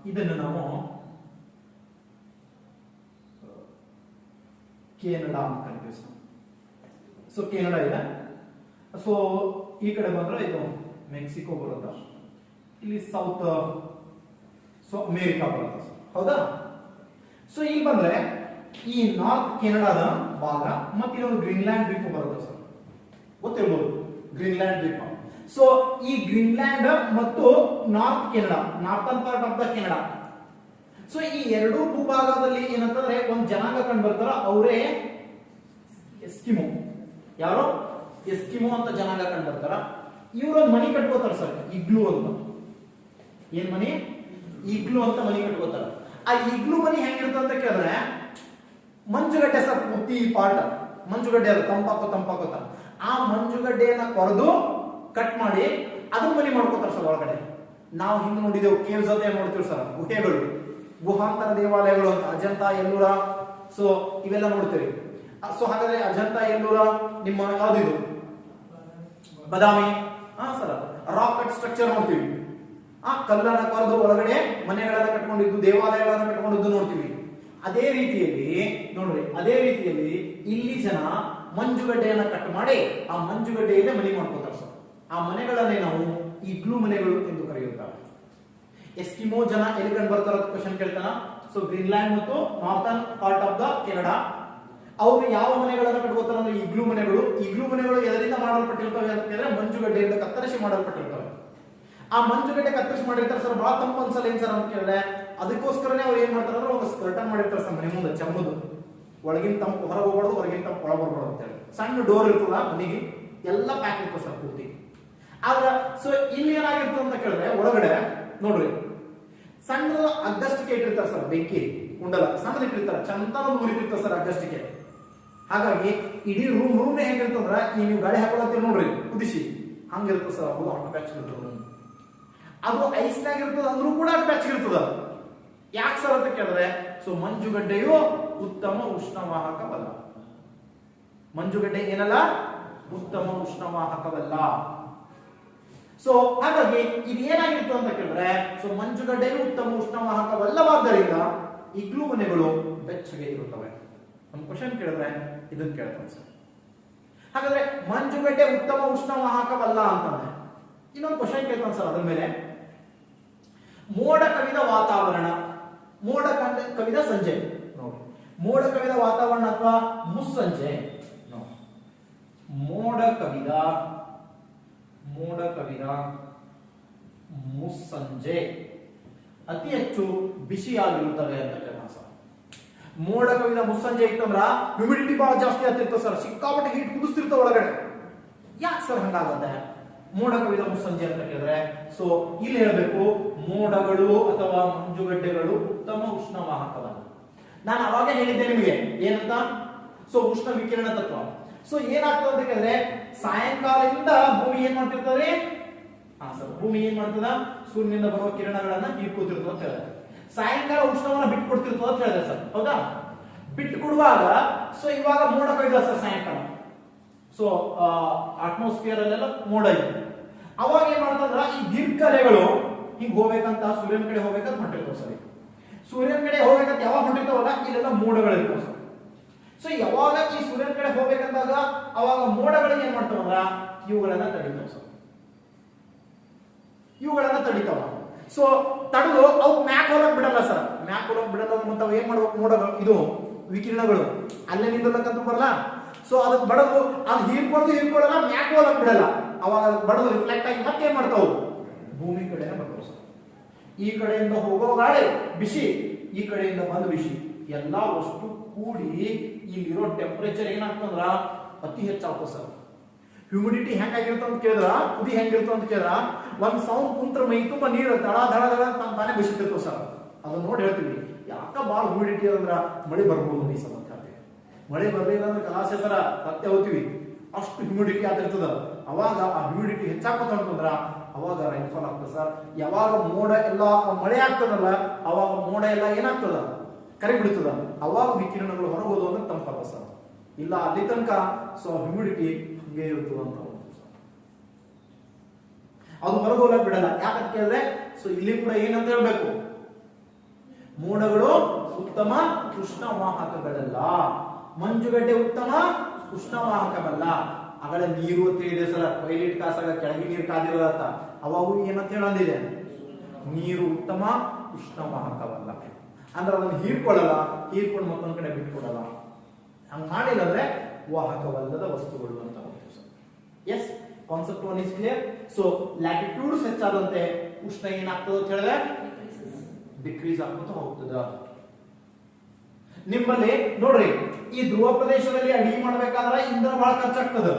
ಇದನ್ನು ನಾವು ಕೆನಡಾ ಅಂತ ಕರಿತೀವಿ ಸರ್. ಸೊ ಕೆನಡಾ ಇದೆ. ಸೊ ಈ ಕಡೆ ಬಂದ್ರೆ ಇದು ಮೆಕ್ಸಿಕೋ ಬರುತ್ತೆ, ಇಲ್ಲಿ ಸೌತ್ ಸೊ ಅಮೇರಿಕಾ ಬರುತ್ತೆ ಸರ್. ಹೌದಾ? ಸೊ ಇಲ್ಲಿ ಬಂದ್ರೆ ಈ ನಾರ್ತ್ ಕೆನಡಾದ ಭಾಗ ಮತ್ತೆ ಇನ್ನೊಂದು ಗ್ರೀನ್ಲ್ಯಾಂಡ್ ದ್ವೀಪ ಬರುತ್ತೆ ಸರ್, ಗೊತ್ತಿರ್ಬೋದು ಗ್ರೀನ್ಲ್ಯಾಂಡ್ ದ್ವೀಪ. ಸೊ ಈ ಗ್ರೀನ್ಲ್ಯಾಂಡ್ ಮತ್ತು north Canada, northern part of the Canada. So ಈ ಎರಡೂ ಭೂಭಾಗದಲ್ಲಿ ಏನಂತಂದ್ರೆ ಒಂದು ಜನಾಂಗ ಕಂಡು ಬರ್ತಾರ, ಅವರೇ ಎಸ್ಕಿಮೋ. ಯಾರು? ಎಸ್ಕಿಮೋ ಅಂತ ಜನಾಂಗ ಕಂಡು ಬರ್ತಾರ. ಇವ್ರೊಂದು ಮನಿ ಕಟ್ಕೋತಾರ ಸರ್, ಇಗ್ಲೂ ಅಂತ. ಏನ್ ಮನಿ? ಇಗ್ಲೂ ಅಂತ ಮನಿ ಕಟ್ಕೋತಾರ. ಆ ಇಗ್ಲೂ ಮನಿ ಹೆಂಗಿರುತ್ತೆ ಅಂತ ಕೇಳಿದ್ರೆ ಮಂಜುಗಡ್ಡೆ ಸರ್, ಪೂರ್ತಿ ಪಾರ್ಟ್ ಮಂಜುಗಡ್ಡೆ ಅದು ತಂಪಾಕೋತ ಆ ಮಂಜುಗಡ್ಡೆಯನ್ನ ಕೊರೆದು ಕಟ್ ಮಾಡಿ ಅದನ್ನ ಮನಿ ಮಾಡ್ಕೋತಾರ ಸರ್ ಒಳಗಡೆ. ನಾವು ಹಿಂದೆ ನೋಡಿದೆವು ಕೇವ್ಸ್ ಅಂತ ನೋಡ್ತೀವಿ ಸರ್, ಗುಹೆಗಳು, ಗುಹಾಂತರ ದೇವಾಲಯಗಳು ಅಂತ, ಅಜಂತ ಎಲ್ಲೂರ. ಸೊ ಇವೆಲ್ಲ ನೋಡ್ತೀವಿ. ಸೊ ಹಾಗಾದ್ರೆ ಅಜಂತ ಎಲ್ಲೂರ ನಿಮ್ಮ ಯಾವ್ದಿದು Badami sir, rock cut structure ನೋಡ್ತೀವಿ. ಆ ಕಲ್ಲನ್ನ ಕೊರೆದು ಒಳಗಡೆ ಮನೆಗಳನ್ನ ಕಟ್ಕೊಂಡಿದ್ದು, ದೇವಾಲಯಗಳನ್ನ ಕಟ್ಕೊಂಡಿದ್ದು ನೋಡ್ತೀವಿ. ಅದೇ ರೀತಿಯಲ್ಲಿ ನೋಡ್ರಿ, ಅದೇ ರೀತಿಯಲ್ಲಿ ಇಲ್ಲಿ ಜನ ಮಂಜುಗಡ್ಡೆಯನ್ನ ಕಟ್ ಮಾಡಿ ಆ ಮಂಜುಗಡ್ಡೆಯಲ್ಲೇ ಮನೆ ಮಾಡ್ಕೋತಾರೆ ಸರ್. ಆ ಮನೆಗಳನ್ನೇ ನಾವು ಇಗ್ಲೂ ಮನೆಗಳು ಎಂದು ಕರೆಯುತ್ತಾರೆ. ಎಸ್ಕಿಮೋ ಜನ ಎಲ್ಲಿ ಕಂಡು ಬರ್ತಾರ ಕ್ವಶನ್ ಕೇಳ್ತಾನ. ಸೊ ಗ್ರೀನ್ಲ್ಯಾಂಡ್ ಮತ್ತು northern part of the Canada. ಅವರು ಯಾವ ಮನೆಗಳನ್ನ ಕಟ್ಕೋತಾರೆ ಅಂದ್ರೆ ಇಗ್ಲೂ ಮನೆಗಳು. ಇಗ್ಲೂ ಮನೆಗಳು ಎದರಿಂದ ಮಾಡಲ್ಪಟ್ಟಿರ್ತವೆ ಅಂತ ಕೇಳಿದ್ರೆ ಮಂಜುಗಡ್ಡೆಯಿಂದ ಕತ್ತರಿಸಿ ಮಾಡಲ್ಪಟ್ಟಿರ್ತವೆ. ಆ ಮಂಜುಗಡ್ಡೆ ಕತ್ತರಿಸಿ ಮಾಡಿರ್ತಾರೆ ಸರ್, ಬಹಳ ತಂಪು ಅನ್ಸಲ್ಲ ಏನ್ ಸರ್ ಅಂತ ಕೇಳಿದ್ರೆ ಅದಕ್ಕೋಸ್ಕರನೇ ಅವ್ರು ಏನ್ ಮಾಡ್ತಾರೆ ಅಂದ್ರೆ ಒಂದು ಸ್ಕರ್ಟನ್ ಮಾಡಿರ್ತಾರೆ ಸರ್ ಮನೆ ಮುಂದೆ, ಚಮ್ಮದು. ಒಳಗಿನ ತಂಪು ಹೊರಗೆ ಹೋಗ್ಬಾರ್ದು, ಹೊರಗಿನ ತಂಪು ಒಳಗೆ ಬರ್ಬಾರ್ದು ಅಂತ ಹೇಳಿ ಸಣ್ಣ ಡೋರ್ ಇರ್ತದ ಮನೆಗೆ, ಎಲ್ಲ ಪ್ಯಾಕ್ ಇರ್ತದೆ ಸರ್ ಪೂರ್ತಿ. ಆದ್ರೆ ಸೊ ಇಲ್ಲಿ ಏನಾಗಿರ್ತದೆ ಅಂತ ಕೇಳಿದ್ರೆ ಒಳಗಡೆ ನೋಡ್ರಿ ಸಣ್ಣ ಅಗ್ಗಸ್ಟಿಕೆ ಇಟ್ಟಿರ್ತಾರೆ ಸರ್, ಬೆಂಕಿ ಕುಂಡಲ ಸಣ್ಣದ ಇಟ್ಟಿರ್ತಾರೆ, ಚಂದನ ಉರಿತಿರ್ತಾರೆ ಸರ್ ಅಗ್ಗಸ್ಟಿಕೆ. ಹಾಗಾಗಿ ಇಡೀ ರೂಮ್ ಹೆಂಗಿರ್ತಂದ್ರ ಈ ನೀವು ಗಾಳಿ ಹಾಕೊಳತ್ತೀರಿ ನೋಡ್ರಿ ಕುದಿಸಿ, ಹಂಗಿರ್ತದೆ ಸರ್. ಅದು ಹಣ್ಣು ಬೆಚ್ಚಗಿರ್ತದ. ಅದು ಐಸ್ನಾಗ ಇರ್ತದ ಅಂದ್ರೂ ಕೂಡ ಬೆಚ್ಚಗಿರ್ತದ. ಯಾಕೆ ಸರ್ ಅಂತ ಕೇಳಿದ್ರೆ ಸೊ ಮಂಜುಗಡ್ಡೆಯು ಉತ್ತಮ ಉಷ್ಣವಾಹಕವಲ್ಲ. ಮಂಜುಗಡ್ಡೆ ಏನಲ್ಲ, ಉತ್ತಮ ಉಷ್ಣವಾಹಕವಲ್ಲ. ಸೊ ಹಾಗಾಗಿ ಇದು ಏನಾಗಿತ್ತು ಅಂತ ಕೇಳಿದ್ರೆ ಸೊ ಮಂಜುಗಡ್ಡೆಯು ಉತ್ತಮ ಉಷ್ಣವಾಹಕವಲ್ಲವಾದ್ದರಿಂದ ಇಗ್ಲೂ ಮನೆಗಳು ಬೆಚ್ಚಗೆ ಇರುತ್ತವೆ. ಒಂದು ಕ್ವಶನ್ ಕೇಳಿದ್ರೆ ಇದನ್ನ ಕೇಳ್ತಾನೆ ಸರ್. ಹಾಗಾದ್ರೆ ಮಂಜುಗಡ್ಡೆ ಉತ್ತಮ ಉಷ್ಣವಾಹಕವಲ್ಲ ಅಂತಂದ್ರೆ ಇನ್ನೊಂದು ಕ್ವಶನ್ ಕೇಳ್ತಾನೆ ಸರ್ ಅದ್ರ ಮೇಲೆ. ಮೋಡ ಕವಿದ ವಾತಾವರಣ, ಮೋಡ ಕವಿದ ಸಂಜೆ ನೋಡಿ, ಮೋಡ ಕವಿದ ವಾತಾವರಣ ಅಥವಾ ಮುಸ್ಸಂಜೆ ನೋಡಿ, ಮೋಡ ಕವಿದ ಮುಸ್ಸಂಜೆ ಅತಿ ಹೆಚ್ಚು ಬಿಸಿಯಾಗಿರುತ್ತವೆ ಅಂತ ಕೇಳ್ತಾನೆ ಸರ್. ಮೋಡ ಕವಿದ ಮುಸ್ಸಂಜೆ ಇತ್ತಂದ್ರ ಹ್ಯೂಮಿಡಿಟಿ ಬಹಳ ಜಾಸ್ತಿ ಆಗ್ತಿರ್ತದೆ ಸರ್, ಸಿಕ್ಕಾಪಟ್ಟೆ ಹೀಟ್ ಕುದಿಸ್ತಿರ್ತಾವ ಒಳಗಡೆ. ಯಾಕೆ ಸರ್ ಹಂಗಾಗುತ್ತೆ ಮೋಡ ಕವಿದ ಮುಸ್ಸಂಜೆ ಅಂತ ಕೇಳಿದ್ರೆ ಸೊ ಇಲ್ಲಿ ಹೇಳಬೇಕು ಮೋಡಗಳು ಅಥವಾ ಮಂಜುಗಡ್ಡೆಗಳು ಉತ್ತಮ ಉಷ್ಣವಾಹಕವಲ್ಲ. ನಾನು ಅವಾಗ ಹೇಳಿದ್ದೆ ನಿಮಗೆ ಏನಂತ, ಸೊ ಉಷ್ಣ ವಿಕಿರಣ ತತ್ವ. ಸೊ ಏನಾಗ್ತದೆ ಅಂತ ಕೇಳಿದ್ರೆ ಸಾಯಂಕಾಲದಿಂದ ಭೂಮಿ ಏನ್ ಮಾಡ್ತಿರ್ತದೆ, ಸರ್ ಭೂಮಿ ಏನ್ ಮಾಡ್ತದ, ಸೂರ್ಯನಿಂದ ಬರುವ ಕಿರಣಗಳನ್ನ ಹೀರ್ಕೋತಿರ್ತದೆ ಅಂತ ಹೇಳಿದ್ರೆ ಸಾಯಂಕಾಲ ಉಷ್ಣವನ್ನ ಬಿಟ್ಟು ಕೊಡ್ತಿರ್ತದೆ ಅಂತ ಹೇಳಿದ್ರೆ ಸರ್. ಹೌದಾ? ಬಿಟ್ಟು ಕೊಡುವಾಗ ಸೊ ಇವಾಗ ಮೋಡ ಕವಿದ ಸರ್ ಸಾಯಂಕಾಲ. ಸೊ ಅಟ್ಮಾಸ್ಫಿಯರ್ ಅಲ್ಲೆಲ್ಲ ಮೋಡ ಇದೆ. ಅವಾಗ ಏನ್ ಮಾಡ್ತಂದ್ರ ಈ ದೀರ್ಘಾಲೆಗಳು ಹಿಂಗ್ ಹೋಗ್ಬೇಕಂತ ಸೂರ್ಯನ ಕಡೆ ಹೋಗ್ಬೇಕಂತ ಹೊಂಟಿರ್ತಾವ ಸರ್. ಸೂರ್ಯನ ಕಡೆ ಹೋಗ್ಬೇಕಂತ ಯಾವಾಗ ಹೊಂಟಿರ್ತಾವಲ್ಲ ಇಲ್ಲೆಲ್ಲ ಮೋಡಗಳಿರ್ತಾವ ಸರ್. ಸೊ ಯಾವಾಗ ಈ ಸೂರ್ಯನ ಕಡೆ ಹೋಗ್ಬೇಕಂದಾಗ ಅವಾಗ ಮೋಡಗಳಿಗೆ ಏನ್ ಮಾಡ್ತಾವಂದ್ರ ಇವುಗಳನ್ನ ತಡಿತಾವ ಸರ್, ಇವುಗಳನ್ನ ತಡಿತಾವ. ಸೊ ತಡೆದು ಅವು ಮ್ಯಾಕ್ ಹೋಗಕ್ ಬಿಡಲ್ಲ ಸರ್, ಮ್ಯಾಕ್ ಹೋಗಕ್ ಬಿಡಲ್ಲ. ಮತ್ತೆ ಅವು ಏನ್ ಮಾಡ್ಬೇಕು, ಮೋಡಗಳು ಇದು ವಿಕಿರಣಗಳು ಅಲ್ಲೇ ನಿಂದಿರ್ಲಕ್ಕಂತ ಬರಲ್ಲ. ಸೊ ಅದಕ್ಕೆ ಬಡದು ಅದು ಹೀರ್ಕೊಳ್ಳಲ್ಲ ಮ್ಯಾಕ್ ಹೋಗಕ್ ಬಿಡಲ್ಲ. ಅವಾಗ ಅದಕ್ಕೆ ಬಡದು ರಿಫ್ಲೆಕ್ಟ್ ಆಗಿ ಮತ್ತೆ ಏನ್ ಮಾಡ್ತಾವು ಭೂಮಿ ಕಡೆನೇ ಬರ್ತಾವ ಸರ್. ಈ ಕಡೆಯಿಂದ ಹೋಗೋ ಗಾಳಿ ಬಿಸಿ, ಈ ಕಡೆಯಿಂದ ಬಂದು ಬಿಸಿ, ಎಲ್ಲಾ ವಸ್ತು ಕೂಡಿ ಇಲ್ಲಿರೋ ಟೆಂಪರೇಚರ್ ಏನಾಗ್ತಂದ್ರ ಅತಿ ಹೆಚ್ಚಾಗ್ತದೆ ಸರ್. ಹ್ಯೂಮಿಡಿಟಿ ಹೆಂಗಾಗಿರ್ತ ಅಂತ ಕೇಳಿದ್ರ, ಕುದಿ ಹೆಂಗಿರ್ತ ಅಂತ ಕೇಳಿದ್ರ, ಒಂದ್ ಸೌಂಡ್ ಕುಂತ್ರ ಮೈ ತುಂಬಾ ನೀರು ದಳ ದಳ ದಳ ತಮ್ಮ ತಾನೇ ಬಿಸಿತಿರ್ತವ ಸರ್. ಅದನ್ನ ನೋಡಿ ಹೇಳ್ತೀವಿ ಯಾಕ ಬಾಳ ಹ್ಯೂಮಿಡಿಟಿ ಅಂದ್ರ ಮಳೆ ಬರ್ಬೋದು ಈ ಸಲ ಮಳೆ ಬರ್ಲಿಲ್ಲ ಅಂದ್ರೆ ಕಲಾಸೆ ಸರ ಸತ್ಯ ಹೋಗ್ತೀವಿ, ಅಷ್ಟು ಹ್ಯೂಮಿಡಿಟಿ ಆಗಿರ್ತದ. ಅವಾಗ ಆ ಹ್ಯೂಮಿಡಿಟಿ ಹೆಚ್ಚಾಗ್ತದ ಅಂತಂದ್ರ ಅವಾಗ ರೈನ್ಫಾಲ್ ಆಗ್ತದೆ ಸರ್. ಯಾವಾಗ ಮೋಡ ಎಲ್ಲ ಮಳೆ ಆಗ್ತದಲ್ಲ ಅವಾಗ ಮೋಡ ಎಲ್ಲ ಏನಾಗ್ತದ ಕರಿ ಬಿಡ್ತದ, ಅವಾಗ ವಿಕಿರಣಗಳು ಹೊರಗೋದು ಅಂದ್ರೆ ತಂಪಾಗ ಸರ್. ಇಲ್ಲ ಅಲ್ಲಿ ತನಕ ಸೊ ಹ್ಯೂಮಿಡಿಟಿ ಹಂಗೆ ಇರ್ತದ ಅಂತ ಅದು ಹೊರಗೋಲಕ್ ಬಿಡಲ್ಲ. ಯಾಕಂತ ಕೇಳಿದ್ರೆ ಸೊ ಇಲ್ಲಿ ಕೂಡ ಏನಂತ ಹೇಳ್ಬೇಕು, ಮೋಡಗಳು ಉತ್ತಮ ಉಷ್ಣವಾಹಕಗಳಲ್ಲ, ಮಂಜುಗಡ್ಡೆ ಉತ್ತಮ ಉಷ್ಣವಾಹಕವಲ್ಲ. ಅಗಳ ನೀರು ಅಂತ ಹೇಳಿದೆ ಸರ್, ಟೈಲೆಟ್ ಕಾಸಾಗ ಕೆಳಗೆ ನೀರು ಕಾದಿರೋದತ್ತ, ಅವಾಗ ಏನಂತ ಹೇಳಂದಿದೆ, ನೀರು ಉತ್ತಮ ಉಷ್ಣವಾಹಕವಲ್ಲ ಅಂದ್ರೆ ಅದನ್ನ ಹೀರ್ಕೊಳ್ಳಲ್ಲ, ಹೀರ್ಕೊಂಡು ಮತ್ತೊಂದ್ ಕಡೆ ಬಿಟ್ಕೊಡಲ್ಲ. ಹಂಗ ಮಾಡಿಲ್ಲ ಅಂದ್ರೆ ವಾಹಕವಲ್ಲದ ವಸ್ತುಗಳು ಅಂತ ಹೇಳ್ತೀವಿ ಸರ್. Yes, concept one is clear. So latitudes ಹೆಚ್ಚಾದಂತೆ ಉಷ್ಣ ಏನಾಗ್ತದೆ ಅಂತ ಹೇಳಿದ್ರೆ ಡಿಕ್ರೀಸ್ ಆಗ್ತಾ ಹೋಗ್ತದ. ನಿಮ್ಮಲ್ಲಿ ನೋಡ್ರಿ, ಈ ಧ್ರುವ ಪ್ರದೇಶದಲ್ಲಿ ಅಡಿಗೆ ಮಾಡ್ಬೇಕಾದ್ರೆ ಇಂಧನ ಬಹಳ ಖರ್ಚಾಗ್ತದ.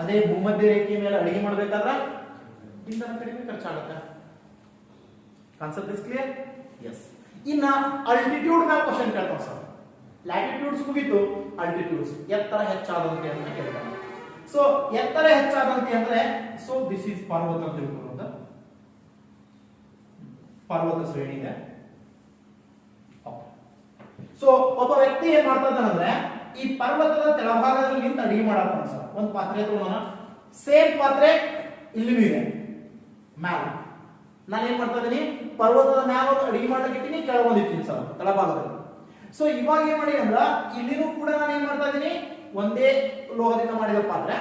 ಅದೇ ಭೂಮಧ್ಯ ರೇಖೆಯ ಮೇಲೆ ಅಡಿಗೆ ಮಾಡ್ಬೇಕಾದ್ರೆ ಇಂಧನ ಕಡಿಮೆ ಖರ್ಚಾಗುತ್ತೆ. Concept is clear? ಎಸ್. ಇನ್ನ ಅಲ್ಟಿಟ್ಯೂಡ್ ಮೇಲೆ ಕ್ವಶನ್ ಕೇಳ್ತಾವ ಸರ್. ಲ್ಯಾಟಿಟ್ಯೂಡ್ಸ್ ಮುಗಿತು, ಅಲ್ಟಿಟ್ಯೂಡ್ಸ್ ಎತ್ತರ ಹೆಚ್ಚಾದಂತೆ ಅಂತ ಕೇಳ್ತಾನೆ. ಸೊ ಎತ್ತರ ಹೆಚ್ಚಾದಂತೆ ಅಂದ್ರೆ ಸೊ ದಿಸ್ ಇಸ್ ಪರ್ವತ ಅಂತ ತಿಳ್ಕೊಳ್ಳೋದು, ಪರ್ವತ ಶ್ರೇಣಿ ಇದೆ. ಸೊ ಒಬ್ಬ ವ್ಯಕ್ತಿ ಏನ್ ಮಾಡ್ತಾ ಇದ್ದಾನಂದ್ರೆ ಈ ಪರ್ವತದ ತೆಳಭಾಗದಲ್ಲಿ ನಿಂತು ಅಡಿಗೆ ಮಾಡತ್ತಾನ ಸರ್. ಒಂದು ಪಾತ್ರೆ ತಗೋಣ, ಸೇಮ್ ಪಾತ್ರೆ ಇಲ್ಲಿನೂ ಇದೆ ಮ್ಯಾಲ. ನಾನು ಏನ್ ಮಾಡ್ತಾ ಇದೀನಿ, ಪರ್ವತದ ಮ್ಯಾಲ ಒಂದು ಅಡಿಗೆ ಮಾಡ್ಲಿಕ್ಕೆ ಇಟ್ಟಿನಿ, ಕೆಳಗೊಂದಿರ್ತೀನಿ ಸರ್ ತೆಳಭಾಗದಲ್ಲಿ. ಸೊ ಇವಾಗ ಏನ್ ಮಾಡಿ ಅಂದ್ರ ಇಲ್ಲಿನೂ ಕೂಡ ನಾನು ಏನ್ ಮಾಡ್ತಾ ಇದೀನಿ, ಒಂದೇ ಲೋಹದಿಂದ ಮಾಡಿದ ಪಾತ್ರೆ,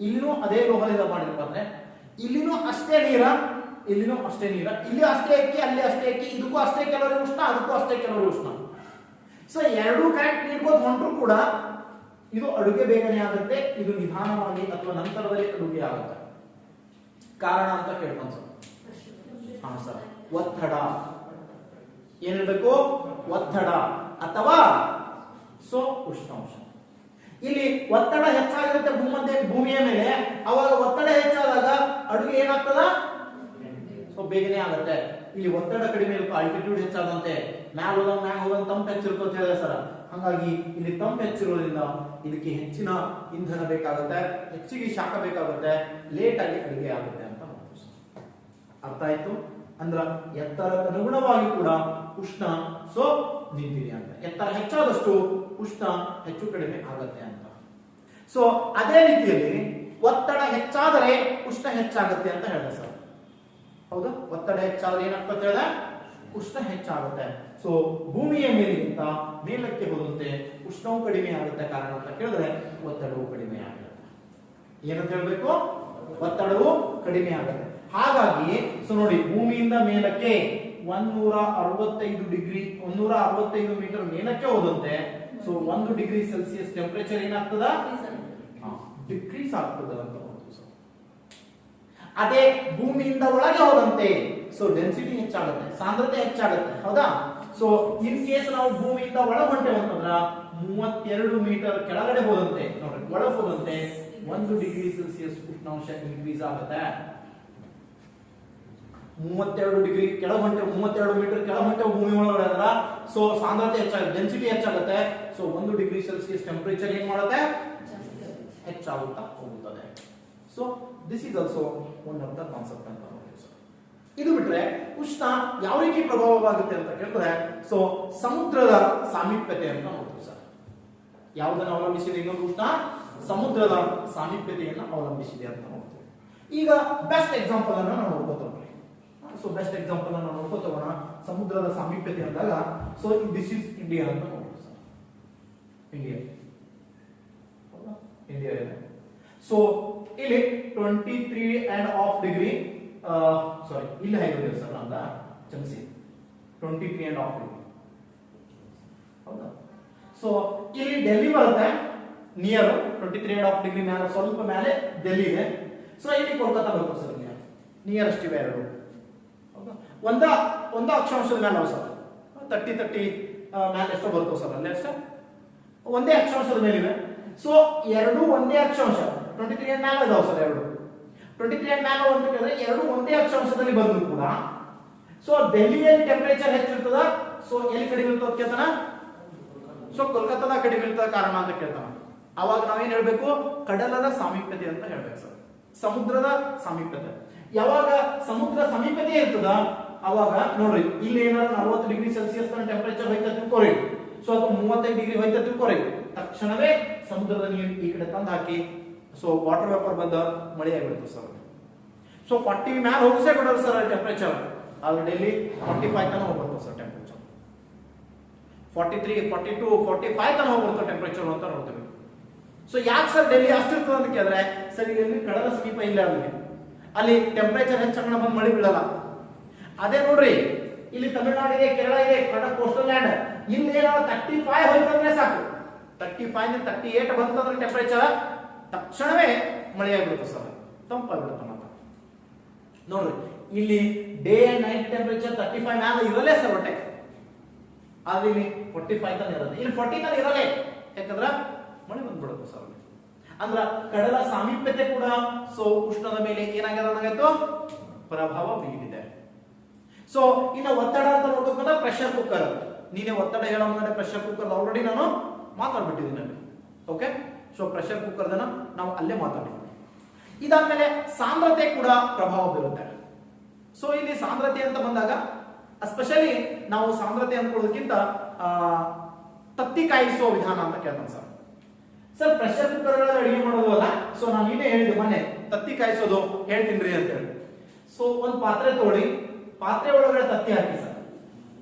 ಇಲ್ಲಿನೂ ಅದೇ ಲೋಹದಿಂದ ಮಾಡಿದ ಪಾತ್ರೆ, ಇಲ್ಲಿನೂ ಅಷ್ಟೇ ನೀರ, ಇಲ್ಲಿನೂ ಅಷ್ಟೇ ನೀರ, ಇಲ್ಲಿ ಅಷ್ಟೇ ಅಕ್ಕಿ, ಅಲ್ಲಿ ಅಷ್ಟೇ ಅಕ್ಕಿ, ಇದಕ್ಕೂ ಅಷ್ಟೇ ಕೆಲವರಿಗೆ ಉಷ್ಣ, ಅದಕ್ಕೂ ಅಷ್ಟೇ ಕೆಲವರಿಗೆ ಉಷ್ಣ. ಸೊ ಎರಡೂ ಕರೆಕ್ಟ್ ನೀಡ್ಬೋದು ಹೊಂಟ್ರು ಕೂಡ ಇದು ಅಡುಗೆ ಬೇಗನೆ ಆಗುತ್ತೆ, ಇದು ನಿಧಾನವಾಗಿ ಅಥವಾ ನಂತರದಲ್ಲಿ ಅಡುಗೆ ಆಗುತ್ತೆ. ಕಾರಣ ಅಂತ ಕೇಳ್ಕೊಂಡು ಸರ್. ಹಾ ಸರ್, ಒತ್ತಡ ಏನಿರ್ಬೇಕು, ಒತ್ತಡ ಅಥವಾ ಸೊ ಉಷ್ಣಾಂಶ. ಇಲ್ಲಿ ಒತ್ತಡ ಹೆಚ್ಚಾಗಿರುತ್ತೆ ಭೂಮಿಯ ಮೇಲೆ, ಅವಾಗ ಒತ್ತಡ ಹೆಚ್ಚಾದಾಗ ಅಡುಗೆ ಏನಾಗ್ತದ, ಸೊ ಬೇಗನೆ ಆಗುತ್ತೆ. ಇಲ್ಲಿ ಒತ್ತಡ ಕಡಿಮೆ ಇರುತ್ತೆ, ಆಲ್ಟಿಟ್ಯೂಡ್ ಹೆಚ್ಚಾದಂತೆ ಮ್ಯಾಲ ಹೋದಂಗ ತಂಪು ಹೆಚ್ಚಿರುತ್ತೆ ಅಂತ ಹೇಳಿದೆ ಸರ್. ಹಾಗಾಗಿ ಇಲ್ಲಿ ತಂಪು ಹೆಚ್ಚಿರೋದ್ರಿಂದ ಇದಕ್ಕೆ ಹೆಚ್ಚಿನ ಇಂಧನ ಬೇಕಾಗುತ್ತೆ, ಹೆಚ್ಚಿಗೆ ಶಾಖ ಬೇಕಾಗುತ್ತೆ, ಲೇಟ್ ಆಗಿ ಅಡುಗೆ ಆಗುತ್ತೆ ಅಂತ ಅರ್ಥ ಆಯ್ತು. ಅಂದ್ರ ಎತ್ತರಕ್ಕೆ ಅನುಗುಣವಾಗಿ ಕೂಡ ಉಷ್ಣ ಸೊ ನಿಂತಿದೆ ಅಂತ. ಎತ್ತರ ಹೆಚ್ಚಾದಷ್ಟು ಉಷ್ಣ ಹೆಚ್ಚು ಕಡಿಮೆ ಆಗುತ್ತೆ ಅಂತ. ಸೊ ಅದೇ ರೀತಿಯಲ್ಲಿ ಒತ್ತಡ ಹೆಚ್ಚಾದರೆ ಉಷ್ಣ ಹೆಚ್ಚಾಗುತ್ತೆ ಅಂತ ಹೇಳಿದೆ ಸರ್. ಹೌದಾ, ಒತ್ತಡ ಹೆಚ್ಚಾದ್ರೆ ಏನಾಗ್ತದೆ ಹೇಳಿದ್ರೆ ಉಷ್ಣ ಹೆಚ್ಚಾಗುತ್ತೆ. ಸೊ ಭೂಮಿಯ ಮೇಲಿಗಿಂತ ಮೇಲಕ್ಕೆ ಹೋದಂತೆ ಉಷ್ಣವು ಕಡಿಮೆ ಆಗುತ್ತೆ. ಕಾರಣ ಅಂತ ಕೇಳಿದ್ರೆ ಒತ್ತಡವು ಕಡಿಮೆ ಆಗುತ್ತೆ. ಏನಂತ ಹೇಳ್ಬೇಕು, ಒತ್ತಡವು ಕಡಿಮೆ ಆಗುತ್ತೆ. ಹಾಗಾಗಿ ಸೊ ನೋಡಿ, ಭೂಮಿಯಿಂದ ಮೇಲಕ್ಕೆ 165 ಡಿಗ್ರಿ 165 ಮೀಟರ್ ಮೇಲಕ್ಕೆ ಹೋದಂತೆ ಸೊ 1 ಡಿಗ್ರಿ ಸೆಲ್ಸಿಯಸ್ ಟೆಂಪರೇಚರ್ ಏನಾಗ್ತದ, ಡಿಕ್ರೀಸ್ ಆಗ್ತದ ಅಂತ. ಅದೇ ಭೂಮಿಯಿಂದ ಒಳಗೆ ಹೋದಂತೆ ಸೊ ಡೆನ್ಸಿಟಿ ಹೆಚ್ಚಾಗುತ್ತೆ, ಸಾಂದ್ರತೆ ಹೆಚ್ಚಾಗುತ್ತೆ. ಹೌದಾ. ಸೊ ಇನ್ ಕೇಸ್ ನಾವು ಭೂಮಿಯಿಂದ ಒಳ ಹೊಂಟೇವೆ ಅಂತಂದ್ರ 32 ಮೀಟರ್ ಕೆಳಗಡೆ ಹೋದಂತೆ ನೋಡ್ರಿ, ಒಳಗೆ ಹೋದಂತೆ 1 ಡಿಗ್ರಿ ಸೆಲ್ಸಿಯಸ್ ಉಷ್ಣಾಂಶ ಇನ್ಕ್ರೀಸ್ ಆಗುತ್ತೆ. 32 ಡಿಗ್ರಿ ಕೆಳಗೆ ಹೊಂಟೆ, 32 ಮೀಟರ್ ಕೆಳಗೆ ಹೊಂಟೆ ಭೂಮಿ ಒಳಗಡೆ ಅಂದ್ರ ಸೊ ಸಾಂದ್ರತೆ ಹೆಚ್ಚಾಗುತ್ತೆ, ಡೆನ್ಸಿಟಿ ಹೆಚ್ಚಾಗುತ್ತೆ. ಸೊ 1 ಡಿಗ್ರಿ ಸೆಲ್ಸಿಯಸ್ ಟೆಂಪರೇಚರ್ ಏನ್ ಮಾಡುತ್ತೆ, ಹೆಚ್ಚಾಗುತ್ತಾ ಹೋಗುತ್ತದೆ. So this is also one of the concept ಅಂತ ನೋಡಿ. ಇದು ಬಿಟ್ರೆ ಉಷ್ಣ ಯಾವ ರೀತಿ ಪ್ರಭಾವವಾಗುತ್ತೆ ಅಂತ ಕೇಳಿದ್ರೆ ಸೊ ಸಮುದ್ರದ ಸಾಮೀಪ್ಯತೆ ಅಂತ ನೋಡ್ತೀವಿ ಸರ್. ಯಾವುದನ್ನು ಅವಲಂಬಿಸಿದೆ ಇನ್ನೊಂದು ಉಷ್ಣ, ಸಮುದ್ರದ ಸಾಮೀಪ್ಯತೆಯನ್ನು ಅವಲಂಬಿಸಿದೆ ಅಂತ ನೋಡ್ತೀವಿ. ಈಗ ಬೆಸ್ಟ್ ಎಕ್ಸಾಂಪಲ್ ಅನ್ನು ನಾವು ನೋಡ್ಕೋತೀವಿ. ಸೊ ಬೆಸ್ಟ್ ಎಕ್ಸಾಂಪಲ್ ಅನ್ನು ನೋಡ್ಕೋತೋಣ. ಸಮುದ್ರದ ಸಾಮೀಪ್ಯತೆ ಅಂದಾಗ ಸೊ ದಿಸ್ ಇಸ್ ಇಂಡಿಯಾ ಅಂತ ನೋಡ್ತೀವಿ ಸರ್. ಇಂಡಿಯಾ ಇದೆ. ಸೊ ಇಲ್ಲಿ 23.5 ಡಿಗ್ರಿ ಸಾರಿ ಇಲ್ಲಿ ಹೇಗಿದೆ ಸರ್ ಅಂತ ಕ್ಷಮಿಸಿ, 23.5 ಡಿಗ್ರಿ. ಹೌದಾ. ಸೊ ಇಲ್ಲಿ ಡೆಲ್ಲಿ ಬರುತ್ತೆ, ನಿಯರ್ 23.5 ಡಿಗ್ರಿ ಮೇಲೆ ಸ್ವಲ್ಪ ಮೇಲೆ ಡೆಲ್ಲಿ ಇದೆ. ಸೊ ಇಲ್ಲಿ ಕೋಲ್ಕತ್ತಾ ಬರುತ್ತೆ ಸರ್. ನಿಯರೆಸ್ಟ್ ಇವೆ ಎರಡು. ಒಂದ ಅಕ್ಷಾಂಶದ ಮೇಲೆ ಸರ್ 30 ಮೇಲೆ ಎಷ್ಟೋ ಬರ್ತವೆ ಸರ್, ಅಲ್ಲೇ ಅಷ್ಟೇ ಒಂದೇ ಅಕ್ಷಾಂಶದ ಮೇಲಿವೆ. ಸೊ ಎರಡು ಒಂದೇ ಅಕ್ಷಾಂಶ 23 ಮೇಲೆ ಇದಾವೆ ಸರ್. ಎರಡು 23 ಮೇಲೆ ಅಂತ ಕೇಳಿದ್ರೆ ಎರಡು ಒಂದೇ ಅಕ್ಷಾಂಶದಲ್ಲಿ ಬಂದ್ರು ಕೂಡ ಸೊ ಡೆಲ್ಲಿಯಲ್ಲಿ ಟೆಂಪರೇಚರ್ ಹೆಚ್ಚಿರ್ತದ, ಸೊ ಎಲ್ಲಿ ಕಡಿಮೆ ಇರ್ತದ ಕೇಳ್ತಾನ, ಸೊ ಕೋಲ್ಕತ್ತಾದ ಕಡಿಮೆ ಇರ್ತದ ಕಾರಣ ಅಂತ ಕೇಳ್ತಾನ. ಅವಾಗ ನಾವೇನ್ ಹೇಳ್ಬೇಕು, ಕಡಲದ ಸಾಮೀಪ್ಯತೆ ಅಂತ ಹೇಳ್ಬೇಕು ಸರ್, ಸಮುದ್ರದ ಸಾಮೀಪ್ಯತೆ. ಯಾವಾಗ ಸಮುದ್ರ ಸಮೀಪತೆ ಇರ್ತದ ಅವಾಗ ನೋಡ್ರಿ ಇಲ್ಲಿ ಏನಾದ್ರು 40 ಡಿಗ್ರಿ ಸೆಲ್ಸಿಯಸ್ ಟೆಂಪರೇಚರ್ ಹೋಯ್ತಾ ತಿಳ್ಕೊರಿ, ಸೊ ಅಥವಾ 35 ಡಿಗ್ರಿ ಹೋಯ್ತಾ ತಿಳ್ಕೊರಿ, ತಕ್ಷಣವೇ ಸಮುದ್ರದ ನೀರು ಈ ಕಡೆ ತಂದು ಹಾಕಿ ಸೊ ವಾಟರ್ ವೇಪರ್ ಬಂದ ಮಳೆ ಆಗಿಬಿಡುತ್ತೆ ಸರ್. ಸೊ 40 ಮ್ಯಾಲ ಹೋಗಿಸೇ ಬಿಡೋದು ಸರ್ ಟೆಂಪರೇಚರ್. ಆದ್ರೆ ಡೈಲಿ 45 ತನಕ ಹೋಗ್ಬರ್ತದೆ ಸರ್ ಟೆಂಪರೇಚರ್. 43, 42, 45 ತನಕ ಹೋಗ್ಬರ್ತದೆ ಟೆಂಪರೇಚರ್ ಅಂತ ನೋಡ್ತೀವಿ. ಸೊ ಯಾಕೆ ಸರ್ ಡೆಲ್ಲಿ ಅಷ್ಟಿರ್ತದೆ ಅಂತ ಕೇಳಿದ್ರೆ ಸರ್ ಇಲ್ಲಿ ಕಡಲ ಸಮೀಪ ಇಲ್ಲ, ಅಲ್ಲಿ ಟೆಂಪರೇಚರ್ ಹೆಚ್ಚಾಗ ಬಂದು ಮಳೆ ಬೀಳಲ್ಲ. ಅದೇ ನೋಡ್ರಿ ಇಲ್ಲಿ ತಮಿಳುನಾಡು ಇದೆ, ಕೇರಳ ಇದೆ, ಕರ್ನಾಟಕ ಕೋಸ್ಟಲ್ ಲ್ಯಾಂಡ್, ಇಲ್ಲಿ ಏನಾದ್ರು 35 ಹೋಯ್ತಂದ್ರೆ ಸಾಕು, 35 38 ಬಂತಂದ್ರೆ ಟೆಂಪರೇಚರ್ ತಕ್ಷಣವೇ ಮಳೆ ಆಗಿಬಿಡುತ್ತೆ ಸರ್, ತಂಪಾಗ್ಬಿಡುತ್ತೆ. ಮಾತ್ರ ನೋಡ್ರಿ ಇಲ್ಲಿ ಡೇ ಅಂಡ್ ನೈಟ್ ಟೆಂಪರೇಚರ್ 35 ಮ್ಯಾಲ ಇರಲೇ ಸರ್ ಹೊಟ್ಟೆ, ಆದ್ರೆ ಇಲ್ಲಿ 45 ತನ ಇರುತ್ತೆ, ಇಲ್ಲಿ 40 ತನ ಇರಲೇ, ಯಾಕಂದ್ರೆ ಮಳೆ ಬಂದ್ಬಿಡುತ್ತೆ ಸರ್. ಅಂದ್ರ ಕಡಲ ಸಾಮೀಪ್ಯತೆ ಕೂಡ ಸೊ ಉಷ್ಣದ ಮೇಲೆ ಏನಾಗಿರೋದಾಗಾಯ್ತು, ಪ್ರಭಾವ ಬೀರಿದೆ. ಸೊ ಇನ್ನು ಒತ್ತಡ ಅಂತ ನೋಡ್ಬೇಕಂದ್ರೆ ಪ್ರೆಷರ್ ಕುಕ್ಕರ್, ನೀನೇ ಒತ್ತಡ ಹೇಳೋ ಮುಂದೆ ಪ್ರೆಷರ್ ಕುಕ್ಕರ್ ಆಲ್ರೆಡಿ ನಾನು ಮಾತಾಡ್ಬಿಟ್ಟಿದ್ದೀನಿ. ಓಕೆ, ಸೊ ಪ್ರೆಷರ್ ಕುಕ್ಕರ್ ನಾವು ಅಲ್ಲೇ ಮಾತಾಡಿದ್ವಿ. ಇದಾದ್ಮೇಲೆ ಸಾಂದ್ರತೆ ಕೂಡ ಪ್ರಭಾವ ಬೀರುತ್ತೆ. ಸೊ ಇಲ್ಲಿ ಸಾಂದ್ರತೆ ಅಂತ ಬಂದಾಗ ಎಸ್ಪೆಷಲಿ ನಾವು ಸಾಂದ್ರತೆ ಅನ್ಕೊಳ್ಳೋದಕ್ಕಿಂತ ತತ್ತಿ ಕಾಯಿಸುವ ವಿಧಾನ ಅಂತ ಕೇಳ್ತಾನೆ ಸರ್. ಸರ್ ಪ್ರೆಷರ್ ಕುಕ್ಕರ್ ಅಡಿಗೆ ಮಾಡೋದು ಅಲ್ಲ, ಸೊ ನಾನು ಇನ್ನೇ ಹೇಳಿದೆ ಮೊನ್ನೆ ತತ್ತಿ ಕಾಯಿಸೋದು ಹೇಳ್ತೀನಿ ಅಂತ ಹೇಳಿ. ಸೊ ಒಂದು ಪಾತ್ರೆ ತಗೊಳ್ಳಿ, ಪಾತ್ರೆ ಒಳಗಡೆ ತತ್ತಿ ಹಾಕಿ ಸರ್,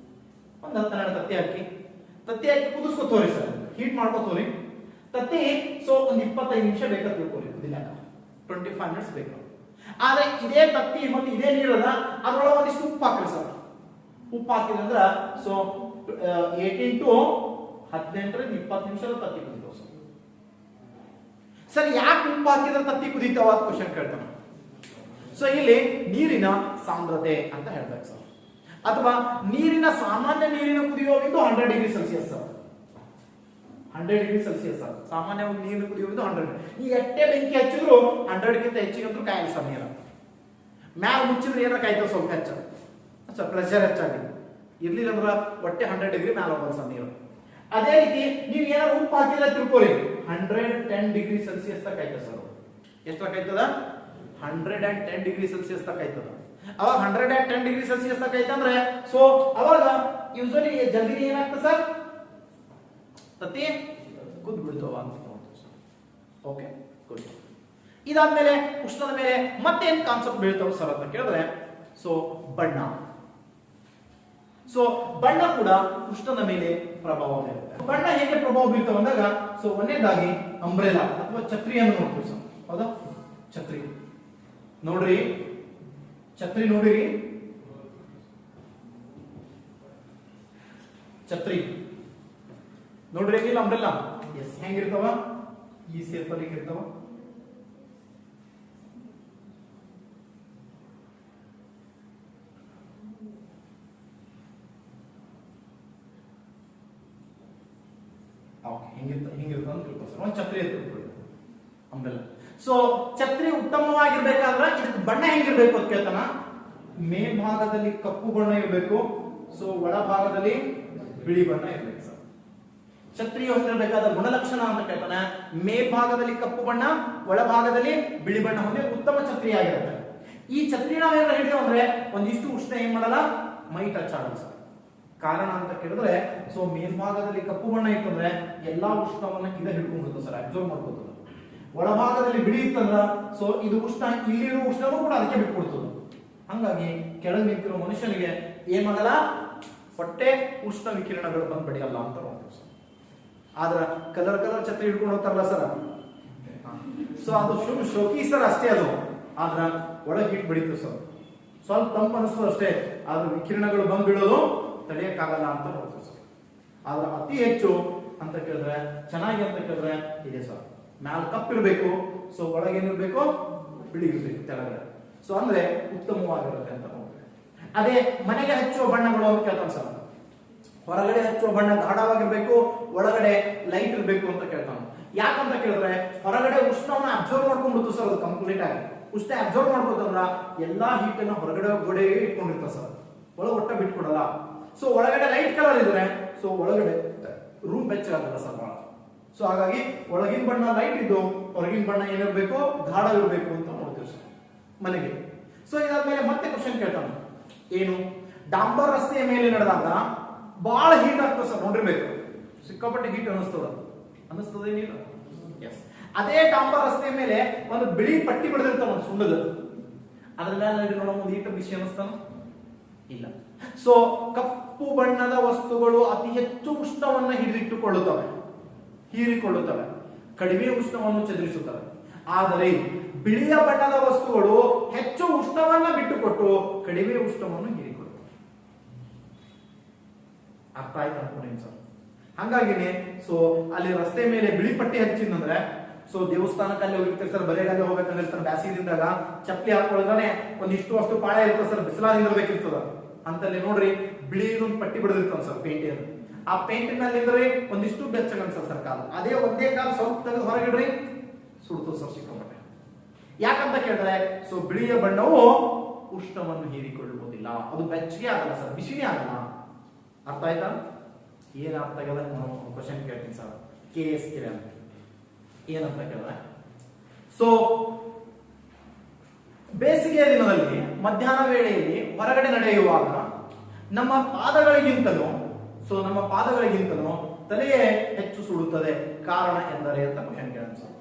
ಒಂದು 10-12 ತತ್ತಿ ಹಾಕಿ ಕುದಿಸ್ಕೊತೋರಿ ಸರ್, ಹೀಟ್ ಮಾಡ್ಕೋತೋರಿ ತತ್ತಿ. ಸೊ ಒಂದು 25 ನಿಮಿಷ ಬೇಕಾ ತಿಳ್ಕೊಳ್ಳಿ, ಕುದಿಲಾಕ 25 ಮಿನಿಟ್ಸ್ ಬೇಕು. ಆದ್ರೆ ಇದೇ ತತ್ತಿ ಮತ್ತೆ ಇದೇ ನೀರಲ್ಲ, ಅದ್ರೊಳಗೆ ಒಂದಿಷ್ಟು ಉಪ್ಪು ಹಾಕ್ರಿ ಸರ್. ಉಪ್ಪು ಹಾಕಿದ್ರೆ ಸೊ 18 to 18 20 ನಿಮಿಷದ ತತ್ತಿ ಕುದಿತಾವ ಸರ್. ಸರ್ ಯಾಕೆ ಉಪ್ಪು ಹಾಕಿದ್ರೆ ತತ್ತಿ ಕುದಿತಾವ ಅಂತ ಕ್ವಶನ್ ಕೇಳ್ತಾನೆ. ಸೊ ಇಲ್ಲಿ ನೀರಿನ ಸಾಂದ್ರತೆ ಅಂತ ಹೇಳ್ಬೇಕು ಸರ್, ಅಥವಾ ಸಾಮಾನ್ಯ ನೀರಿನ ಕುದಿಯುವ ಬಿಂದು 100 degree Celsius sir, 100 degree Celsius sir. ಸಾಮಾನ್ಯವಾಗಿ ನೀರು ಕುದಿಯುವ ಬಿಂದು 100. ಈ ಎಟ್ಟೆ ಬೆಂಕಿ ಹಚ್ಚಿದ್ರು 100ಗಿಂತ ಹೆಚ್ಚಿಗೆ ಕಾಯಿಲ್ಲ ಸರ್ ನೀರ. ಮ್ಯಾಲ ಮುಚ್ಚಿದ್ರೆ ಏನೋ ಕಾಯ್ತಾವ ಸ್ವಲ್ಪ ಹೆಚ್ಚ ಸರ್, ಪ್ರೆಷರ್ ಹೆಚ್ಚಾಗಿ ಇರ್ಲಿಲ್ಲ ಅಂದ್ರೆ ಒಟ್ಟೆ 100 ಡಿಗ್ರಿ ಮ್ಯಾಲ ಹೋಗಲ್ಲ ಸರ್ ನೀರು. ಅದೇ ರೀತಿ ನೀವು ಏನಾದ್ರು ಉಪ್ಪು ಹಾಕಿಲ್ಲ ತಿಳ್ಕೊಳ್ಳಿ, 110 ಡಿಗ್ರಿ ಸೆಲ್ಸಿಯಸ್ ತಕ್ಕ ಆಯ್ತದ ಸರ್. ಎಷ್ಟು ತಕ್ಕ ಆಯ್ತದ? 110 ಡಿಗ್ರಿ ಸೆಲ್ಸಿಯಸ್ ತಕ್ಕ ಆಯ್ತದ. ಅವಾಗ 110 ಡಿಗ್ರಿ ಸೆಲ್ಸಿಯಸ್ ತಕ್ಕ ಆಯ್ತಂದ್ರೆ ಸೊ ಅವಾಗ ಯೂಶಲಿ ಜಲ್ದಿ ಏನಾಗ್ತದೆ ಸರ್, ತತ್ತಿ ಕುದ್ದು ಬಿಡ್ತಾವ ಅಂತ. Okay, good. ಇದಾದ್ಮೇಲೆ ಉಷ್ಣದ ಮೇಲೆ ಮತ್ತೇನ್ ಕಾನ್ಸೆಪ್ಟ್ ಬೀಳ್ತಾವ ಸರ್ ಅಂತ ಕೇಳಿದ್ರೆ ಸೊ ಬಣ್ಣ. ಸೊ ಬಣ್ಣ ಕೂಡ ಉಷ್ಣದ ಮೇಲೆ ಪ್ರಭಾವ ಬೀರುತ್ತೆ. ಬಣ್ಣ ಹೇಗೆ ಪ್ರಭಾವ ಬೀಳ್ತಾವ ಅಂದಾಗ ಸೊ ಒಂದನೇದಾಗಿ ಅಂಬ್ರೆಲಾ ಅಥವಾ ಛತ್ರಿಯನ್ನು ನೋಡ್ತೀವಿ ಸರ್. ಹೌದಾ, ಛತ್ರಿ ನೋಡ್ರಿ, ಛತ್ರಿ ನೋಡಿರಿ, ಛತ್ರಿ ನೋಡ್ರಿ ಹೇಗಿಲ್ಲ ಅಂಬ್ರೆಲಾ. ಎಸ್, ಹೆಂಗಿರ್ತಾವ? ಈ ಸೇಫ್ ಅಲ್ಲಿ ಇರ್ತಾವ. ಹಿಂಗಿರ್ತಾವ ಅಂತ ತಿಳ್ಕೊ ಸರ್. ಒಂದು ಛತ್ರಿ ಅಂತ ತಿಳ್ಕೊಳ್ಳಿ, ಅಂಬ್ರೆಲಾ. ಸೊ ಛತ್ರಿ ಉತ್ತಮವಾಗಿರ್ಬೇಕಾದ್ರೆ ಇದಕ್ಕೆ ಬಣ್ಣ ಹೆಂಗಿರ್ಬೇಕು ಅಂತ ಕೇಳ್ತಾನ. ಮೇಲ್ಭಾಗದಲ್ಲಿ ಕಪ್ಪು ಬಣ್ಣ ಇರಬೇಕು, ಸೊ ಒಳಭಾಗದಲ್ಲಿ ಬಿಳಿ ಬಣ್ಣ ಇರಬೇಕು ಸರ್. ಛತ್ರಿಯು ಹೊಂದಿರಬೇಕಾದ ಗುಣಲಕ್ಷಣ ಅಂತ ಕೇಳ್ತಾನೆ. ಮೇಲ್ಭಾಗದಲ್ಲಿ ಕಪ್ಪು ಬಣ್ಣ, ಒಳಭಾಗದಲ್ಲಿ ಬಿಳಿ ಬಣ್ಣ ಹೊಂದಿ ಉತ್ತಮ ಛತ್ರಿ ಆಗಿರುತ್ತೆ. ಈ ಛತ್ರಿ ನಾವೇನಾದ್ರು ಹಿಡಿದು ಅಂದ್ರೆ ಒಂದಿಷ್ಟು ಉಷ್ಣ ಏನ್ ಮಾಡಲ್ಲ, ಮೈ ಟಚ್ ಆಗಲ್ಲ ಸರ್. ಕಾರಣ ಅಂತ ಕೇಳಿದ್ರೆ ಸೊ ಮೇಲ್ಭಾಗದಲ್ಲಿ ಕಪ್ಪು ಬಣ್ಣ ಇತ್ತಂದ್ರೆ ಎಲ್ಲಾ ಉಷ್ಣವನ್ನ ಇದ ಹಿಡ್ಕೊಂಡ್ಬಿಡುತ್ತೆ ಸರ್, ಅಬ್ಸರ್ವ್ ಮಾಡ್ಕೊತದೆ. ಒಳಭಾಗದಲ್ಲಿ ಬಿಳಿ ಇತ್ತಂದ್ರ ಸೊ ಇದು ಉಷ್ಣ, ಇಲ್ಲಿರೋ ಉಷ್ಣನೂ ಕೂಡ ಅದಕ್ಕೆ ಬಿಟ್ಕೊಡ್ತದೆ. ಹಂಗಾಗಿ ಕೆಳಗೆ ನಿಂತಿರೋ ಮನುಷ್ಯನಿಗೆ ಏನ್ ಮಾಡಲ್ಲ, ಹೊಟ್ಟೆ ಉಷ್ಣ ವಿಕಿರಣಗಳು ಬಂದ್ ಬಡಿಯಲ್ಲ ಅಂತ ನೋಡ್ತೀವಿ ಸರ್. ಆದ್ರ ಕಲರ್ ಛತ್ರಿ ಹಿಡ್ಕೊಂಡು ಹೋಗ್ತಾರಲ್ಲ ಸರ್, ಸೊ ಅದು ಶೋಕಿ ಸರ್ ಅಷ್ಟೇ ಅದು. ಆದ್ರ ಒಳಗೆ ಹಿಟ್ ಬಡಿತೀವಿ ಸರ್, ಸ್ವಲ್ಪ ತಂಪು ಅನಿಸ್ತದೆ ಅಷ್ಟೇ, ಆದ್ರೆ ವಿಕಿರಣಗಳು ಬಂದ್ ಬೀಳೋದು ತಡೆಯಕ್ಕಾಗಲ್ಲ ಅಂತ ನೋಡ್ತೀವಿ ಸರ್. ಆದ್ರೆ ಅತಿ ಹೆಚ್ಚು ಅಂತ ಕೇಳಿದ್ರೆ ಚೆನ್ನಾಗಿ ಅಂತ ಕೇಳಿದ್ರೆ ಇದೆ ಸರ್. ಮ್ಯಾಲ್ ಕಪ್ಪಿರ್ಬೇಕು, ಸೊ ಒಳಗೇನಿರ್ಬೇಕು ಬಿಳಿ ಇರ್ಬೇಕು ಕೆಳಗಡೆ. ಸೊ ಅಂದ್ರೆ ಉತ್ತಮವಾಗಿರುತ್ತೆ ಅಂತ ನೋಡ್ತೀವಿ. ಅದೇ ಮನೆಗೆ ಹಚ್ಚುವ ಬಣ್ಣಗಳು ಅಂತ ಕೇಳ್ತಾನೆ ಸರ್. ಹೊರಗಡೆ ಹಚ್ಚುವ ಬಣ್ಣ ಗಾಢವಾಗಿರ್ಬೇಕು, ಒಳಗಡೆ ಲೈಟ್ ಇರ್ಬೇಕು ಅಂತ ಕೇಳ್ತಾನೆ. ಯಾಕಂತ ಕೇಳಿದ್ರೆ ಹೊರಗಡೆ ಉಷ್ಣವನ್ನ ಅಬ್ಸರ್ವ್ ಮಾಡ್ಕೊಂಡ್ಬಿಡ್ತು ಸರ್, ಅದು ಕಂಪ್ಲೀಟ್ ಆಗಿ ಉಷ್ಣ ಅಬ್ಸರ್ವ್ ಮಾಡ್ಬೋದಂದ್ರ ಎಲ್ಲಾ ಹೀಟ್ ಅನ್ನ ಹೊರಗಡೆ ಗೋಡೆಗೆ ಇಟ್ಕೊಂಡಿರ್ತಾವ ಸರ್, ಒಳಗೆ ಒಟ್ಟ ಬಿಟ್ಕೊಡಲ್ಲ. ಸೊ ಒಳಗಡೆ ಲೈಟ್ ಕಲರ್ ಇದ್ರೆ ಸೊ ಒಳಗಡೆ ರೂಮ್ ಬೆಚ್ಚಗಾಗಲ್ಲ ಸರ್ ಬಹಳ. ಸೊ ಹಾಗಾಗಿ ಒಳಗಿನ ಬಣ್ಣ ಲೈಟ್ ಇದ್ದು ಹೊರಗಿನ ಬಣ್ಣ ಏನಿರ್ಬೇಕು ಗಾಢ ಇರಬೇಕು ಅಂತ ನೋಡ್ತೀವಿ ಸರ್ ಮನೆಗೆ. ಸೊ ಇದಾದ್ಮೇಲೆ ಮತ್ತೆ ಕ್ವಶನ್ ಕೇಳ್ತಾನೆ, ಏನು ಡಾಂಬರ್ ರಸ್ತೆಯ ಮೇಲೆ ನಡೆದಾಗ ಬಹಳ ಹೀಟ್ ಆಗ್ತದೆ ಸರ್, ನೋಡಿರ್ಬೇಕು ಸಿಕ್ಕಾಪಟ್ಟೆ ಹೀಟ್ ಅನಿಸ್ತದೇನಿಲ್ಲ. ಎಸ್, ಅದೇ ಡಾಂಬರ್ ರಸ್ತೆಯ ಮೇಲೆ ಒಂದು ಬಿಳಿ ಪಟ್ಟಿ ಬಿಡದಿರ್ತಾವ ಒಂದು ಸುಣ್ಣದ, ಅದ್ರ ಮೇಲೆ ನೋಡೋ ಒಂದು ಹೀಟ್ ಬಿಸಿ ಅನಿಸ್ತಾನ ಇಲ್ಲ. ಸೊ ಕಪ್ಪು ಬಣ್ಣದ ವಸ್ತುಗಳು ಅತಿ ಹೆಚ್ಚು ಉಷ್ಣವನ್ನ ಹೀರಿಕೊಳ್ಳುತ್ತವೆ, ಕಡಿಮೆ ಉಷ್ಣವನ್ನು ಚದುರಿಸುತ್ತವೆ. ಆದರೆ ಬಿಳಿಯ ಬಣ್ಣದ ವಸ್ತುಗಳು ಹೆಚ್ಚು ಉಷ್ಣವನ್ನ ಬಿಟ್ಟುಕೊಟ್ಟು ಕಡಿಮೆ ಉಷ್ಣವನ್ನು ಹೀರಿಕೊಳ್ಳುತ್ತವೆ. ಅರ್ಥ ಆಯ್ತು ಅನ್ಕೊಂಡೇನು ಸರ್? ಹಂಗಾಗಿನೇ ಸೊ ಅಲ್ಲಿ ರಸ್ತೆ ಮೇಲೆ ಬಿಳಿ ಪಟ್ಟಿ ಹಚ್ಚಿದಂದ್ರೆ ಸೊ ದೇವಸ್ಥಾನಕ್ಕೆ ಅಲ್ಲಿ ಹೋಗಿರ್ತಾರೆ ಸರ್, ಬರೆಗಾಲಿ ಹೋಗ್ಬೇಕಂದಿರ್ತಾರೆ ಬ್ಯಾಸಿದಿಂದಾಗ ಚಪ್ಪಲಿ ಹಾಕೊಳ್ಳೋದಾನೆ ಒಂದಿಷ್ಟು ಅಷ್ಟು ಪಾಳೆ ಇರ್ತದೆ ಸರ್, ಬಿಸಿಲಾದಿಂದ ಬೇಕಿರ್ತದ ಅಂತಲ್ಲಿ ನೋಡ್ರಿ ಬಿಳಿದೊಂದು ಪಟ್ಟಿ ಬಿಡದಿರ್ತಾನೆ ಸರ್ ಪೇಂಟ್. ಆ ಪೇಂಟಿನಲ್ಲಿ ಅಂದ್ರೆ ಒಂದಿಷ್ಟು ಬೆಚ್ಚಗ ಅನ್ಸಲ್ ಸರ್ ಕಾಲು, ಅದೇ ಒಂದೇ ಕಾಲು ಸ್ವಲ್ಪ ತೆಗೆದು ಹೊರಗಿಡ್ರಿ ಸುಡ್ತದೆ ಸರ್ ಸಿಕ್ಕಾಪಟ್ಟೆ. ಯಾಕಂತ ಕೇಳಿದ್ರೆ ಸೊ ಬಿಳಿಯ ಬಣ್ಣವು ಉಷ್ಣವನ್ನು ಹೀರಿಕೊಳ್ಳುವುದಿಲ್ಲ, ಅದು ಬೆಚ್ಚಗೆ ಆಗಲ್ಲ ಸರ್, ಬಿಸಿನೇ ಆಗಲ್ಲ. ಅರ್ಥ ಆಯ್ತಾ? ಏನ್ ಅರ್ಥ ಆಗಲ್ಲ ಕ್ವಶನ್ ಕೇಳ್ತೀನಿ ಸರ್. KS ಕಿರಣ್ ಏನಂತ ಕೇಳಿದ್ರೆ ಸೊ ಬೇಸಿಗೆಯ ದಿನದಲ್ಲಿ ಮಧ್ಯಾಹ್ನ ವೇಳೆಯಲ್ಲಿ ಹೊರಗಡೆ ನಡೆಯುವಾಗ ನಮ್ಮ ಪಾದಗಳಿಗಿಂತಲೂ ತಲೆಯೇ ಹೆಚ್ಚು ಸುಡುತ್ತದೆ, ಕಾರಣ ಎಂದರೆ ಅಂತ ಕ್ವಶನ್ ಕೇಳ ಸರ್.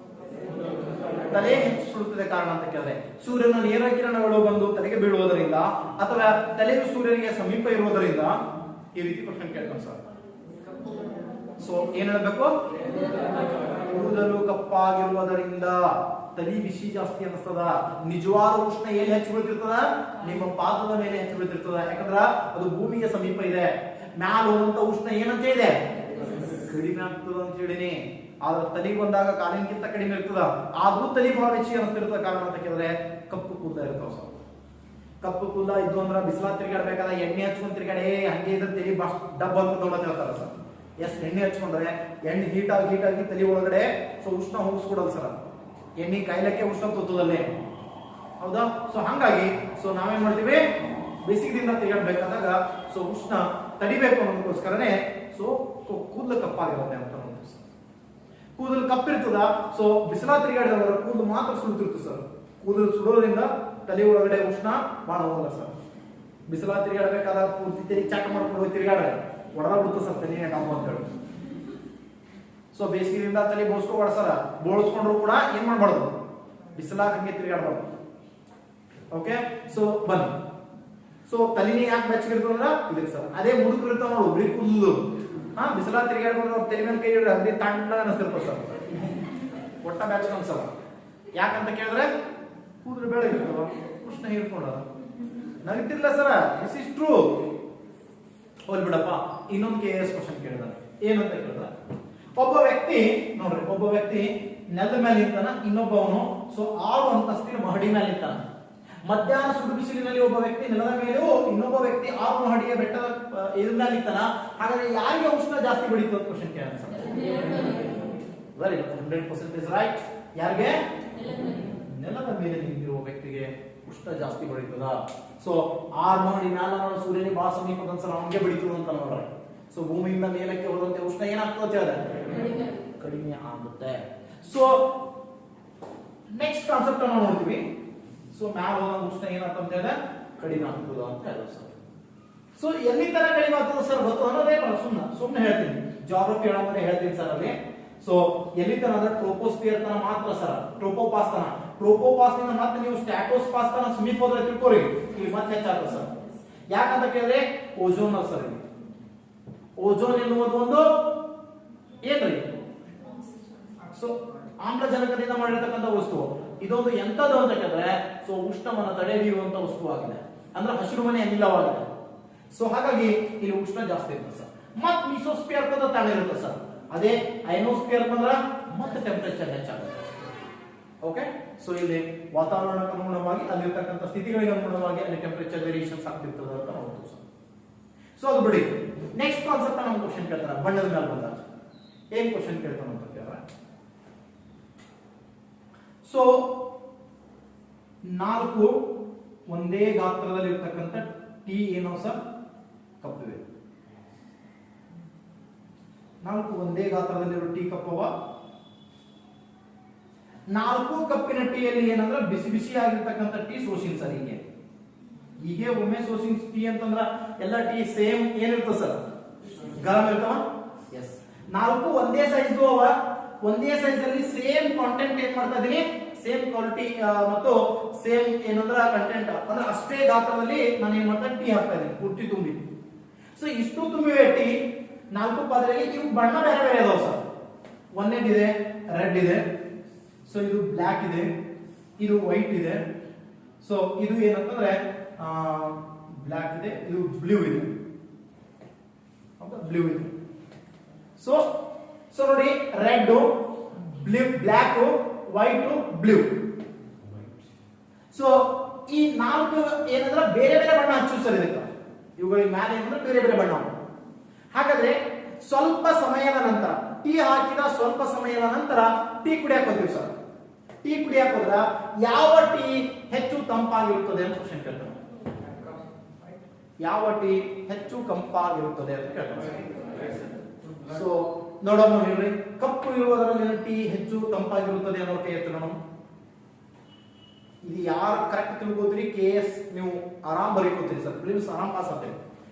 ತಲೆ ಹೆಚ್ಚು ಸುಡುತ್ತದೆ ಕಾರಣ ಅಂತ ಕೇಳಿದ್ರೆ ಸೂರ್ಯನ ನೇರ ಕಿರಣಗಳು ಬಂದು ತಲೆಗೆ ಬೀಳುವುದರಿಂದ ಅಥವಾ ತಲೆಯು ಸೂರ್ಯನಿಗೆ ಸಮೀಪ ಇರುವುದರಿಂದ ಈ ರೀತಿ ಕ್ವಶನ್ ಕೇಳ್ತಾನೆ ಸರ್. ಸೊ ಏನ್ ಹೇಳ್ಬೇಕು? ಕೂದಲು ಕಪ್ಪಾಗಿರುವುದರಿಂದ ತಲೆ ಬಿಸಿ ಜಾಸ್ತಿ ಅನಿಸ್ತದ. ನಿಜವಾದ ಉಷ್ಣ ಎಲ್ಲಿ ಹೆಚ್ಚು ಬೀಳ್ತಿರ್ತದ? ನಿಮ್ಮ ಪಾದದ ಮೇಲೆ ಹೆಚ್ಚು ಬೀಳ್ತಿರ್ತದ. ಯಾಕಂದ್ರ ಅದು ಭೂಮಿಗೆ ಸಮೀಪ ಇದೆ. ಮ್ಯಾಲ ಹೋದಂತ ಉಷ್ಣ ಏನಂತ ಇದೆ? ಕಡಿಮೆ ಆಗ್ತದ ಅಂತ ಹೇಳಿನಿ. ಆದ್ರೆ ತಲೆಗೆ ಬಂದಾಗ ಕಾಲಿನಕ್ಕಿಂತ ಕಡಿಮೆ ಇರ್ತದ, ಆದ್ರೂ ತಲೆ ಬಹಳ ಹೆಚ್ಚಿಗೆ ಅನಿಸ್ತಿರ್ತದ. ಕಾರಣ ಅಂತ ಕೇಳಿದ್ರೆ ಕಪ್ಪು ಕೂದಲ ಇರ್ತಾವ ಸರ್. ಕಪ್ಪು ಕೂದಲ ಇದ್ದು ಅಂದ್ರ ಬಿಸಿಲ ತಿರ್ಗಾಡ್ಬೇಕಾದ ಎಣ್ಣೆ ಹಚ್ಕೊಂಡ್ ತಿರ್ಗಾಡೆ ಹಂಗೆ ಇದ್ರೆ ತಲೆ ಡಬ್ಬ ಅಂತ ನೋಡೋದ್ ಹೇಳ್ತಾರ ಸರ್. ಎಸ್, ಎಣ್ಣೆ ಹಚ್ಕೊಂಡ್ರೆ ಎಣ್ಣೆ ಹೀಟ್ ಆಗಿ ತಲೆ ಒಳಗಡೆ ಸೊ ಉಷ್ಣ ಹೋಗಿಸ್ಕೊಡಲ್ಲ ಸರ್. ಎಣ್ಣೆ ಕಾಯಿಲಕ್ಕೆ ಉಷ್ಣ ತೂತದಲ್ಲೇ, ಹೌದಾ? ಸೊ ಹಂಗಾಗಿ ಸೊ ನಾವೇನ್ ಮಾಡ್ತೀವಿ, ಬೇಸಿಗೆದಿಂದ ತಿರ್ಗಾಡ್ಬೇಕಾದಾಗ ಸೊ ಉಷ್ಣ ತಡಿಬೇಕು ಅನ್ನೋದಕ್ಕೋಸ್ಕರನೇ ಸೊ ಕೂದಲು ಕಪ್ಪಾಗಿರುತ್ತೆ ಅಂತ ನೋಡ್ತೀವಿ ಸರ್. ಕೂದಲು ಕಪ್ಪಿರ್ತದ, ಸೊ ಬಿಸಿಲ ತಿರುಗಾಡಿದವರ ಕೂದಲು ಮಾತ್ರ ಸುಡುತ್ತಿರ್ತದೆ ಸರ್. ಕೂದಲು ಸುಡೋದ್ರಿಂದ ತಲೆ ಒಳಗಡೆ ಉಷ್ಣ ಬಹಳ ಹೋಗಲ್ಲ ಸರ್. ಬಿಸಿಲ ತಿರುಗಾಡಬೇಕಾದಾಗ ಪೂರ್ತಿ ತಲೆ ಚಾಟ್ ಮಾಡ್ಕೊಂಡು ಹೋಗಿ ತಿರುಗಾಡ್ರೆ ಒಡದ ಬಿಡುತ್ತೆ ಸರ್ ತಲೆನೇ ಡಬ್ಬು ಅಂತ ಹೇಳಿ. ಸೊ ಬೇಸಿಗೆಯಿಂದ ತಲೆ ಬೋಳ್ಸ್ಕೊಬಾರ್ದು ಸರ್. ಬೋಳ್ಸ್ಕೊಂಡ್ರು ಕೂಡ ಏನ್ ಮಾಡ್ಬಾರ್ದು, ಬಿಸಿಲಾಗ ಹಂಗೆ ತಿರುಗಾಡ್ಬಾರ್ದು. ಓಕೆ, ಸೊ ಬನ್ನಿ. ಸೊ ತಲೆನೇ ಯಾಕೆ ಬೆಚ್ಚಗಿರ್ತದಂದ್ರ ಇದಕ್ಕೆ ಸರ್. ಅದೇ ಮುದುಕರು ಇರ್ತಾವ ನೋಡು ಬಿಳಿ ಕೂದಲು, ಬಿಸಿಲ ತಿರುಗಾಡ್ಕೊಂಡು ಅವ್ರ ತಲೆ ಮೇಲೆ ಕೈ ಇಡ್ರಿ ಅದೇ ತಣ್ಣ ಅನಿಸ್ತಿರ್ತಾವ ಸರ್, ಒಟ್ಟ ಬೆಚ್ಚಗ ಅನ್ಸಲ್ಲ. ಯಾಕಂತ ಕೇಳಿದ್ರೆ ಕೂದಲು ಬೆಳಗಿರ್ತವ, ಉಷ್ಣ ಹೀರ್ಕೊಂಡ ನಗತಿರ್ಲ ಸರ. This is true. ಹೋಲ್ ಬಿಡಪ್ಪ. ಇನ್ನೊಂದು KS ಕ್ವಶನ್ ಕೇಳಿದಾರೆ. ಏನಂತ ಕೇಳಿದ್ರೆ ಒಬ್ಬ ವ್ಯಕ್ತಿ ನೆಲದ ಮೇಲೆ ಇರ್ತಾನ, ಇನ್ನೊಬ್ಬವನು ಸೊ 6 ಅಂತಸ್ತಿನ ಮಹಡಿ ಮೇಲೆ ಇರ್ತಾನ. ಮಧ್ಯಾಹ್ನ ಸುಡು ಬಿಸಿಲಿನಲ್ಲಿ ಒಬ್ಬ ವ್ಯಕ್ತಿ ನೆಲದ ಮೇಲೂ ಇನ್ನೊಬ್ಬ ವ್ಯಕ್ತಿ 6 ಮಹಡಿಯ ಬೆಟ್ಟದ ಇದ್ರ ಮೇಲೆ ಇರ್ತಾನ. ಹಾಗಾದ್ರೆ ಯಾರಿಗೆ ಉಷ್ಣ ಜಾಸ್ತಿ ಬಡಿತು ಅಂತ ಕ್ವಶನ್ ಕೇಳಿದ ಸರ್. Very 100% right. ಯಾರಿಗೆ? ನೆಲದ ಮೇಲೆ ನಿಂತಿರುವ ವ್ಯಕ್ತಿಗೆ ಉಷ್ಣ ಜಾಸ್ತಿ ಬಡಿತದ. ಸೊ 6 ಮಹಡಿ ಮ್ಯಾಲ ಸೂರ್ಯನಿಗೆ ಬಹಳ ಸಮೀಪದ ಅನ್ಸಲ್ಲ, ಅವನಿಗೆ ಬಡಿತದ ಅಂತ ನೋಡ್ರಿ. ಸೊ ಭೂಮಿಯಿಂದ ಮೇಲಕ್ಕೆ ಹೋದಂತೆ ಉಷ್ಣ ಏನಾಗ್ತದೆ ಅಂತ ಹೇಳಿದ್ರೆ ಕಡಿಮೆ ಆಗುತ್ತೆ. ಸೊ ನೆಕ್ಸ್ಟ್ ಕಾನ್ಸೆಪ್ಟ್ ಅನ್ನು ನೋಡ್ತೀವಿ. ಸೊ ಮ್ಯಾಲ ಹೋದ ಉಷ್ಣ ಏನಾಗ್ತದೆ ಅಂತ ಹೇಳಿದ್ರೆ ಕಡಿಮೆ ಆಗ್ತದ ಅಂತ ಹೇಳೋದು ಸರ್. ಸೊ ಎಲ್ಲಿ ತರ ಕಡಿಮೆ ಆಗ್ತದೆ ಸರ್ ಗೊತ್ತು ಅನ್ನೋದೇ ಸುಮ್ಮನೆ ಹೇಳ್ತೀನಿ. ಜಾಗ್ರಫಿ ಹೇಳೋದ್ರೆ ಹೇಳ್ತೀನಿ ಸರ್ ಅಲ್ಲಿ. ಸೊ ಎಲ್ಲಿ ತನ ಅಂದ್ರೆ ಟ್ರೋಪೋಸ್ಫಿಯರ್ ತನ ಮಾತ್ರ ಸರ್. ಟ್ರೋಪೋಪಾಸ್ ನಿಂದ ಮತ್ತೆ ನೀವು ಸ್ಟ್ಯಾಟೋಸ್ಪಾಸ್ ತನ ಸಮೀಪ ಹೋದ್ರೆ ತಿಳ್ಕೊರಿ, ಇಲ್ಲಿ ಮತ್ತೆ ಹೆಚ್ಚಾಗ್ತದೆ ಸರ್. ಯಾಕಂತ ಕೇಳಿದ್ರೆ ಓಜೋನ್ ಸರ್. ಓಜೋನ್ ಎನ್ನುವುದು ಒಂದು ಏನ್ರಿ, ಸೊ ಆಮ್ಲಜನಕದಿಂದ ಮಾಡಿರ್ತಕ್ಕಂಥ ವಸ್ತು. ಇದೊಂದು ಎಂತದ್ದು ಅಂತ ಕೇಳಿದ್ರೆ ಸೊ ಉಷ್ಣವನ್ನು ತಡೆಹಿಡಿಯುವಂತ ವಸ್ತು ಆಗಿದೆ. ಅಂದ್ರೆ ಹಸಿರು ಮನೆ ಅನಿಲವಾಗಿದೆ. ಸೊ ಹಾಗಾಗಿ ಇಲ್ಲಿ ಉಷ್ಣ ಜಾಸ್ತಿ ಇರ್ತದೆ ಸರ್. ಮತ್ ಮಿಸೋಸ್ಫಿಯರ್ ಪದ ತಾಳಿರುತ್ತೆ ಸರ್. ಅದೇ ಅಯನೋಸ್ಫಿಯರ್ ಬಂದ್ರ ಮತ್ತೆ ಟೆಂಪರೇಚರ್ ಹೆಚ್ಚಾಗುತ್ತೆ. ಓಕೆ, ಸೊ ಇಲ್ಲಿ ವಾತಾವರಣಕ್ಕೆ ಅನುಗುಣವಾಗಿ ಅಲ್ಲಿರ್ತಕ್ಕಂಥ ಸ್ಥಿತಿಗಳಿಗೆ ಅನುಗುಣವಾಗಿ ಅಲ್ಲಿ ಟೆಂಪರೇಚರ್ ವೇರಿಯೇಷನ್ಸ್ ಆಗ್ತಿರ್ತದೆ ಅಂತ ನೋಡ್ತೀವಿ ಸರ್. ಸೊ ಅದು ಬಿಡಿ. ನೆಕ್ಸ್ಟ್ ಕಾನ್ಸೆಪ್ಟ್ ನಮ್ಗೆ ಕ್ವಶನ್ ಕೇಳ್ತಾರ ಬಣ್ಣದ ಮೇಲೆ ಬಂದಾಗ ಏನ್ ಕ್ವಶನ್ ಕೇಳ್ತಾನ ಅಂತ ಕೇಳಿದ್ರೆ, ಸೊ 4 ಒಂದೇ ಗಾತ್ರದಲ್ಲಿ ಇರ್ತಕ್ಕಂಥ ಟಿ ಏನೋ ಸರ್ ಕಪ್ಪಿವೆ. 4 ಒಂದೇ ಗಾತ್ರದಲ್ಲಿರೋ ಟೀ ಕಪ್ಪವ. 4 ಕಪ್ಪಿನ ಟೀಯಲ್ಲಿ ಏನಂದ್ರೆ ಬಿಸಿ ಬಿಸಿ ಆಗಿರ್ತಕ್ಕಂಥ ಟೀ ಸೋಸಿನ್ ಸರ್. ಹೀಗೆ ಒಮ್ಮೆ ಸೋಸಿನ್ ಟೀ ಅಂತಂದ್ರ ಎಲ್ಲ ಟೀ ಸೇಮ್ ಏನಿರ್ತದೆ ಸರ್, ಗರಂ ಇರ್ತಾವ. ಎಸ್, 4 ಒಂದೇ ಸೈಜ್ ಅವ. ಒಂದೇ ಸೈಜ್ ಅಲ್ಲಿ ಸೇಮ್ ಕಾಂಟೆಂಟ್ ಏನ್ ಮಾಡ್ತಾ ಇದೀನಿ, ಸೇಮ್ ಕ್ವಾಲಿಟಿ ಮತ್ತು ಸೇಮ್ ಏನಂದ್ರ ಕಂಟೆಂಟ್ ಅಂದ್ರೆ ಅಷ್ಟೇ ಗಾತ್ರದಲ್ಲಿ ನಾನು ಏನ್ ಮಾಡ್ತಾ ಟೀ ಹಾಕ್ತಾ ಇದೀನಿ ಪೂರ್ತಿ ತುಂಬಿ. ಸೊ ಇಷ್ಟು ತುಂಬಿವೆ ಟೀ 4 ಪಾತ್ರೆಯಲ್ಲಿ. ಇವು ಬಣ್ಣ ಬೇರೆ ಬೇರೆ ಅದಾವ ಸರ್. ಒಂದೇದಿದೆ ರೆಡ್ ಇದೆ, ಸೊ ಇದು ಬ್ಲ್ಯಾಕ್ ಇದೆ, ಇದು ವೈಟ್ ಇದೆ, ಸೊ ಇದು ಏನಂತಂದ್ರೆ ಬ್ಲ್ಯಾಕ್ ಇದೆ, ಇದು ಬ್ಲೂ ಇದೆ, ಬ್ಲೂ ಇದೆ. ಸೊ ನೋಡಿ, red, blue, black, white, blue. So ಈ 4 ಏನಂದ್ರೆ ಬೇರೆ ಬೇರೆ ಬಣ್ಣ ಹಚ್ಚು ಸರ್. ಇದಕ್ಕೆ ಇವುಗಳಿಗೆ ಮೇಲೆ ಏನಂದ್ರೆ ಬೇರೆ ಬೇರೆ ಬಣ್ಣ. ಹಾಗಾದ್ರೆ ಸ್ವಲ್ಪ ಸಮಯದ ನಂತರ ಟೀ ಹಾಕಿದ ಸ್ವಲ್ಪ ಸಮಯದ ನಂತರ ಟೀ ಕುಡಿಯಕ್ಕೆ ಹೋಗ್ತೀವಿ ಸರ್. ಟೀ ಕುಡಿಯಕ್ಕೆ ಹೋದ್ರ ಯಾವ ಟೀ ಹೆಚ್ಚು ತಂಪಾಗಿರುತ್ತದೆ ಅಂತ ಕ್ವಶನ್ ಕೇಳ್ತಾರೆ. ಯಾವ ಟೀ ಹೆಚ್ಚು ತಂಪಾಗಿರುತ್ತದೆ ಅಂತ ಕೇಳ್ತಾರೆ. ಸೊ ನೋಡೋಣ, ಹೇಳ್ರಿ, ಕಪ್ಪು ಇರುವುದರಲ್ಲಿ ಟೀ ಹೆಚ್ಚು ತಂಪಾಗಿರುತ್ತದೆ ಅನ್ನೋ ಕೈ ಎತ್ತು ನೋಡೋಣ. ಇದು ಯಾರು ಕರೆಕ್ಟ್ ತಿಳ್ಕೋತೀರಿ KS ನೀವು ಆರಾಮ್ ಬರೀಕೋತೀರಿ ಸರ್. ಪ್ಲೀಸ್ ಆರಾಮ್ ಪಾಸ್ ಆಗ್ತೇವೆ.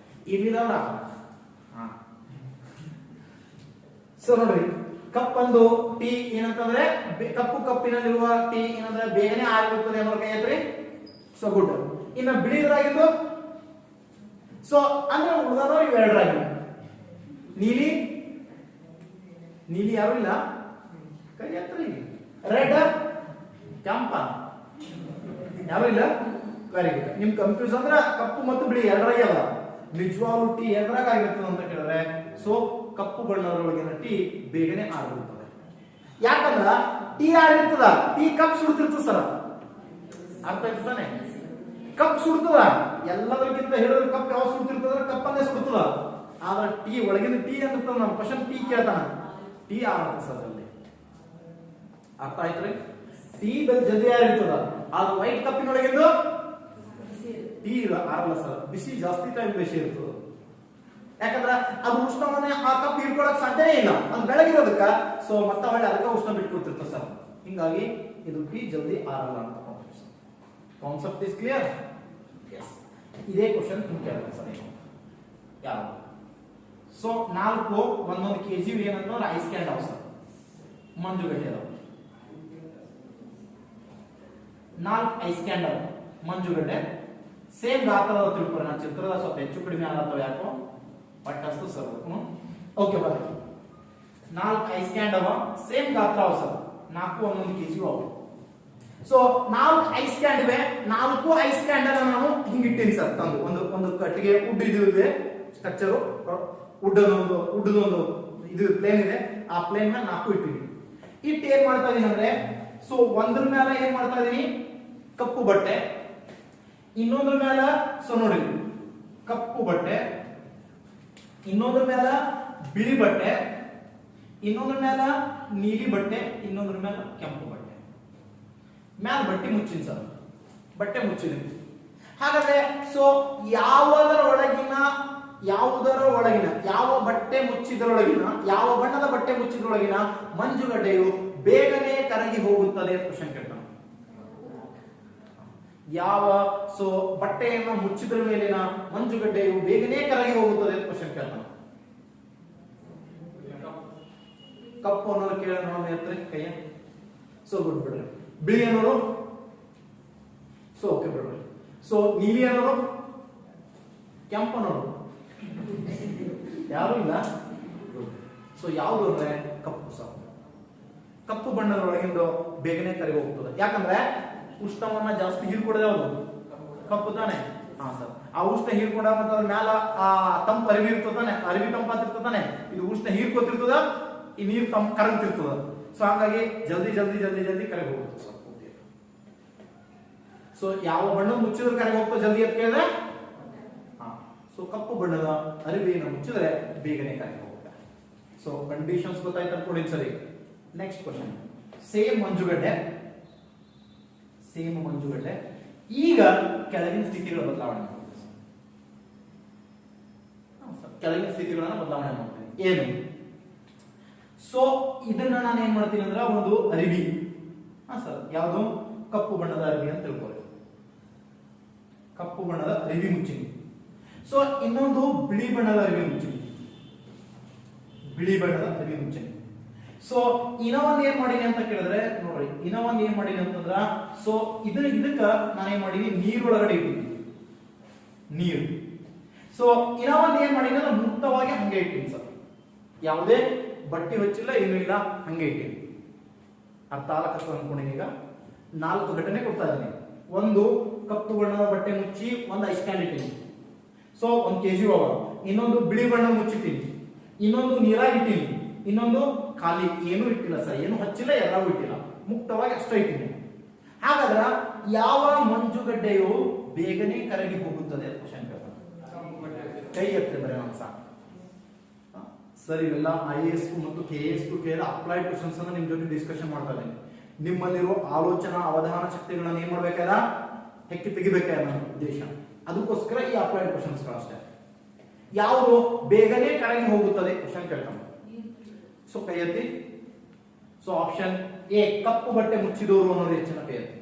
ಇಲ್ಲಿದಲ್ಲ. ಸೊ ನೋಡ್ರಿ, ಕಪ್ ಒಂದು ಟೀ ಏನಂತಂದ್ರೆ ಕಪ್ಪಿನಲ್ಲಿರುವ ಟೀ ಏನಂದ್ರೆ ಬೇಗನೆ ಆಗಿರುತ್ತದೆ ಅನ್ನೋ ಕೈ ಎತ್ರಿ. So good. ಇನ್ನು ಬಿಳಿದ್ರಾಗಿದ್ದು, ಸೊ ಅಂದ್ರೆ ಉಳಿದಾರೋ ಇವೆರಡರಾಗಿ. ನೀಲಿ ಯಾರು ಇಲ್ಲ, ಕೈ ಎತ್ರಿ. ರೆಡ್, ಕೆಂಪ ಯಾರು ಇಲ್ಲ, ವೆರಿ ಗುಡ್. ನಿಮ್ ಕನ್ಫ್ಯೂಸ್ ಅಂದ್ರೆ ಕಪ್ಪು ಮತ್ತು ಬಿಳಿ ಎರಡರಾಗಿ ಅದ. ನಿಜವಾಗ್ಲೂ ಟೀ ಎರಡರಾಗ ಆಗಿರ್ತದೆ ಅಂತ ಕೇಳಿದ್ರೆ, ಸೊ ಕಪ್ಪು ಬಣ್ಣದೊಳಗಿನ ಟೀ ಬೇಗನೆ ಆರಿರುತ್ತದೆ. ಯಾಕಂದ್ರ ಟೀ ಆರಿರ್ತದ, ಟೀ ಕಪ್ ಸುಡ್ತಿರ್ತದ ಸರ್. ಅರ್ಥ ಆಯ್ತಾನೆ? ಕಪ್ ಸುಡ್ತದ. ಎಲ್ಲದಕ್ಕಿಂತ ಹೇಳಿದ್ರೆ ಕಪ್ ಯಾವ ಸುಡ್ತಿರ್ತದ, ಕಪ್ಪನ್ನೇ ಸುಡ್ತದ. ಆದ್ರೆ ಟೀ ಒಳಗಿನ ಟೀ ಅಂತ ನಮ್ಮ ಕ್ವಶನ್ ಟೀ ಕೇಳ್ತಾನ, ಟೀ ಆರತ್ತ ಸರ್ ಅಲ್ಲಿ. ಅರ್ಥ ಆಯ್ತ್ರಿ? ಟೀ ಜಲ್ದಿ ಆರಿರ್ತದ. ಆದ್ರೆ ವೈಟ್ ಕಪ್ಪಿನೊಳಗಿಂದು ಟೀ ಆರಲ್ಲ ಸರ್. ಬಿಸಿ ಜಾಸ್ತಿ ಟೈಮ್ ಬಿಸಿ ಇರ್ತದ. ಯಾಕಂದ್ರ ಅದು ಉಷ್ಣವನ್ನೇ ಆ ಕಪ್ ಹಿಡ್ಕೊಳಕ್ ಸಾಧ್ಯನೇ ಇಲ್ಲ, ಅದು ಬೆಳಗಿರೋದಕ್ಕ. ಸೊ ಮತ್ತೆ ಹೊಳ್ಳಿ ಅದಕ್ಕೆ ಉಷ್ಣ ಬಿಟ್ಕೊಡ್ತಿರ್ತ ಸರ್. ಹಿಂಗಾಗಿ ಇದು ಟೀ ಜಲ್ದಿ ಆರಲ್ಲ ಅಂತ ಕಾನ್ಸೆಪ್ಟ್ ಇಸ್ ಕ್ಲಿಯರ್. ಎಸ್, ಇದೇ ಕ್ವಶನ್ ಕೇಳ್ತಾರೆ ಸರ್ ಯಾರು. ಸೊ 4 ಒಂದೊಂದು kg ಏನಂತಂದ್ರೆ ಐಸ್ ಕ್ಯಾಂಡ್ ಅವ ಸರ್, ಮಂಜುಗಡ್ಡೆ ಅದಾವ. 4 ಐಸ್ ಕ್ಯಾಂಡ್ ಅವ ಮಂಜುಗಡ್ಡೆ ಸೇಮ್ ಗಾತ್ರದ ತಿಳ್ಕೊರಿ. ನಾನು ಚಿತ್ರದ ಸ್ವಲ್ಪ ಹೆಚ್ಚು ಕಡಿಮೆ ಆಗತ್ತವ ಯಾಕೋ ಬಟ್ ಅಷ್ಟು ಸರ್. ಓಕೆ ಬರ್ರಿ. 4 ಐಸ್ ಕ್ಯಾಂಡ್ ಅವ ಸೇಮ್ ಗಾತ್ರ ಅವ ಸರ್. 4 ಒಂದೊಂದು kg ಅವ. ಸೊ 4 ಐಸ್ ಕ್ಯಾಂಡ್ ಇವೆ. 4 ಐಸ್ ಕ್ಯಾಂಡ್ ಅನ್ನ ನಾನು ಹಿಂಗಿಟ್ಟಿನಿ ಸರ್ ತಂದು. ಒಂದು ಕಟ್ಟಿಗೆ ವುಡ್ ಇದೆ ಸ್ಟ್ರಕ್ಚರ್, ವುಡ್ಡೊಂದು ಇದು ಪ್ಲೇನ್ ಇದೆ. ಆ ಪ್ಲೇನ್ ಮೇಲೆ 4 ಇಟ್ಟಿನಿ. ಇಟ್ಟು ಏನ್ ಮಾಡ್ತಾ ಇದೀನಿ ಅಂದ್ರೆ, ಸೊ ಒಂದ್ರ ಮೇಲೆ ಏನ್ ಮಾಡ್ತಾ ಇದೀನಿ, ಕಪ್ಪು ಬಟ್ಟೆ. ಇನ್ನೊಂದ್ರ ಮೇಲೆ ಸೊ ನೋಡಿ ಕಪ್ಪು ಬಟ್ಟೆ, ಇನ್ನೊಂದ್ರ ಮೇಲೆ ಬಿಳಿ ಬಟ್ಟೆ, ಇನ್ನೊಂದ್ರ ಮೇಲೆ ನೀಲಿ ಬಟ್ಟೆ, ಇನ್ನೊಂದ್ರ ಮೇಲೆ ಕೆಂಪು ಬಟ್ಟೆ. ಮ್ಯಾಲ ಬಟ್ಟೆ ಮುಚ್ಚಿನ ಸರ್, ಬಟ್ಟೆ ಮುಚ್ಚಿದ. ಹಾಗಾದ್ರೆ ಸೊ ಯಾವುದರ ಒಳಗಿನ ಯಾವ ಬಟ್ಟೆ ಮುಚ್ಚಿದ್ರೊಳಗಿನ, ಯಾವ ಬಣ್ಣದ ಬಟ್ಟೆ ಮುಚ್ಚಿದ್ರೊಳಗಿನ ಮಂಜುಗಡ್ಡೆಯು ಬೇಗನೆ ಕರಗಿ ಹೋಗುತ್ತದೆ ಕ್ವಶನ್ ಕೇಳ್ತಾನೆ. ಯಾವ ಸೊ ಬಟ್ಟೆಯನ್ನು ಮುಚ್ಚಿದ್ರ ಮೇಲಿನ ಮಂಜುಗಡ್ಡೆಯು ಬೇಗನೆ ಕರಗಿ ಹೋಗುತ್ತದೆ ಕ್ವಶನ್ ಕೇಳ್ತಾನೆ. ಕಪ್ಪು ಅನ್ನೋರು ಕೇಳ ನೋಡೋಣ ಎತ್ತರ ಕೈಯ. ಸೊ ಗುಡ್ ಬಿಡ್ರಿ. ಬಿಳಿ ಅನ್ನೋರು ಸೊ ಓಕೆ ಬಿಡ್ರಿ. ಸೊ ನೀಲಿ ಅನ್ನೋರು, ಕೆಂಪು ಅನ್ನೋರು ಯಾರು ಇಲ್ಲ. ಸೊ ಯಾವುದು ಅಂದ್ರೆ ಕಪ್ಪು ಸರ್. ಕಪ್ಪು ಬಣ್ಣದೊಳಗಿಂದು ಬೇಗನೆ ಕರಗಿ ಹೋಗ್ತದೆ. ಯಾಕಂದ್ರೆ ಉಷ್ಣವನ್ನ ಜಾಸ್ತಿ ಹೀರ್ಕೊಡೋದು ಯಾವುದು, ಕಪ್ಪು ತಾನೆ. ಹಾ ಸರ್, ಆ ಉಷ್ಣ ಹೀರ್ಕೊಂಡ ಮತ್ತೆ ಅದ್ರ ಮ್ಯಾಲ ಆ ತಂಪು ಅರಿವಿ ಇರ್ತದಾನೆ, ಅರಿವಿ ತಂಪಾತಿರ್ತದಾನೆ. ಇದು ಉಷ್ಣ ಹೀರ್ಕೊತಿರ್ತದ, ಈ ನೀರು ತಮ್ಮ ಕರಗ್ತಿರ್ತದ. ಸೊ ಹಾಗಾಗಿ ಜಲ್ದಿ ಜಲ್ದಿ ಜಲ್ದಿ ಜಲ್ದಿ ಕರಗಿ ಹೋಗುತ್ತೆ ಸರ್. ಸೊ ಯಾವ ಬಣ್ಣ ಮುಚ್ಚಿದ್ರೆ ಕರಗಿ ಹೋಗ್ತದೆ ಜಲ್ದಿ ಅಂತ ಕೇಳಿದ್ರೆ, ಸೊ ಕಪ್ಪು ಬಣ್ಣದ ಅರಿವೆಯನ್ನು ಮುಚ್ಚಿದ್ರೆ ಬೇಗನೆ ಕರಗಿ ಹೋಗುತ್ತೆ. ಸೊ ಕಂಡೀಷನ್ಸ್ ಗೊತ್ತಾಯ್ತು ಅನ್ಕೊಳ್ಳಿ ಸರಿ. ನೆಕ್ಸ್ಟ್ ಕ್ವಶನ್, ಸೇಮ್ ಮಂಜುಗಡ್ಡೆ ಈಗ ಕೆಳಗಿನ ಸ್ಥಿತಿಗಳ ಬದಲಾವಣೆ ಮಾಡ್ತೀವಿ. ಕೆಳಗಿನ ಸ್ಥಿತಿಗಳನ್ನ ಬದಲಾವಣೆ ಮಾಡ್ತೀನಿ ಏನು. ಸೊ ಇದನ್ನ ನಾನು ಏನ್ ಮಾಡ್ತೀನಿ ಅಂದ್ರೆ ಒಂದು ಅರಿವಿ, ಸರ್ ಯಾವುದು ಕಪ್ಪು ಬಣ್ಣದ ಅರಿವಿ ಅಂತ ತಿಳ್ಕೊಳ್ಳಿ. ಕಪ್ಪು ಬಣ್ಣದ ಅರಿವಿ ಮುಚ್ಚಿನಿ. ಸೊ ಇನ್ನೊಂದು ಬಿಳಿ ಬಣ್ಣದ ಅರಿವಿ ಮುಚ್ಚಿನಿ. ಸೊ ಇನ್ನೊಂದು ಏನ್ ಮಾಡೀನಿ ಅಂತ ಕೇಳಿದ್ರೆ ನೋಡ್ರಿ, ಇನ್ನೊಂದು ಏನ್ ಮಾಡೀನಿ ಅಂತಂದ್ರ, ಸೊ ಇದಕ್ಕ ನಾನು ಏನ್ ಮಾಡೀನಿ, ನೀರೊಳಗಡೆ ಇಟ್ಟಿದ್ದೀನಿ ನೀರು. ಸೊ ಇನ್ನೊಂದು ಏನ್ ಮಾಡೀನಿ ಅಂದ್ರೆ ಮುಕ್ತವಾಗಿ ಹಂಗೆ ಇಟ್ಟಿನಿ ಸರ್, ಯಾವುದೇ ಬಟ್ಟೆ ಹಚ್ಚಿಲ್ಲ ಏನೂ ಇಲ್ಲ, ಹಂಗೆ ಇಟ್ಟಿನಿ. ಅರ್ಥ ಆಗಕ್ಕೆ ಅನ್ಕೊಂಡಿನಿ. ಈಗ 4 ಘಟನೆ ಕೊಡ್ತಾ ಇದ್ದೀನಿ. ಒಂದು ಕಪ್ಪು ಬಣ್ಣದ ಬಟ್ಟೆ ಮುಚ್ಚಿ ಒಂದು ಐಸ್ ಕ್ಯಾನ್ ಇಟ್ಟಿನಿ, ಸೊ 1 kg ಅವ. ಇನ್ನೊಂದು ಬಿಳಿ ಬಣ್ಣ ಮುಚ್ಚಿಟ್ಟಿನಿ, ಇನ್ನೊಂದು ನೀರಾಗಿಟ್ಟಿನಿ, ಇನ್ನೊಂದು ಖಾಲಿ ಏನೂ ಇಟ್ಟಿಲ್ಲ ಸರ್, ಏನು ಹಚ್ಚಿಲ್ಲ, ಎಲ್ಲವೂ ಇಟ್ಟಿಲ್ಲ, ಮುಕ್ತವಾಗಿ ಅಷ್ಟೇ ಇಟ್ಟಿನಿ. ಹಾಗಾದ್ರೆ ಯಾವ ಮಂಜುಗಡ್ಡೆಯು ಬೇಗನೆ ಕರಗಿ ಹೋಗುತ್ತದೆ ಕ್ವಶನ್ ಪೇಪರ್? ಕೈ ಎತ್ತಿದ್ರೆ ನಾನು ಸಾಕು ಸರ್. ಇವೆಲ್ಲ IAS ಮತ್ತು KAS ಕೇಳಿದ ಅಪ್ಲೈಡ್ ಕ್ವಶನ್ಸ್ ಅನ್ನ ನಿಮ್ ಜೊತೆ ಡಿಸ್ಕಷನ್ ಮಾಡ್ತಾ ಇದ್ದೀನಿ. ನಿಮ್ಮಲ್ಲಿರೋ ಆಲೋಚನಾ ಅವಧಾನ ಶಕ್ತಿಗಳನ್ನ ಏನ್ ಮಾಡ್ಬೇಕಾದ, ಹೆಕ್ಕಿ ತೆಗಿಬೇಕಾದ ನನ್ನ ಉದ್ದೇಶ. ಅದಕ್ಕೋಸ್ಕರ ಈ ಅಪ್ಲೈಡ್ ಕ್ವಶನ್ಸ್ ಅಷ್ಟೇ. ಯಾವುದು ಬೇಗನೆ ಕರಗಿ ಹೋಗುತ್ತದೆ ಕ್ವಶನ್ ಕೇಳ್ತಾನೆ. ಸೊ ಕೈ ಎತ್ತಿ. ಸೊ ಆಪ್ಷನ್ ಎ ಕಪ್ಪು ಬಟ್ಟೆ ಮುಚ್ಚಿದವರು ಅನ್ನೋದು ಹೆಚ್ಚಿನ ಕೈ ಎತ್ತಿ,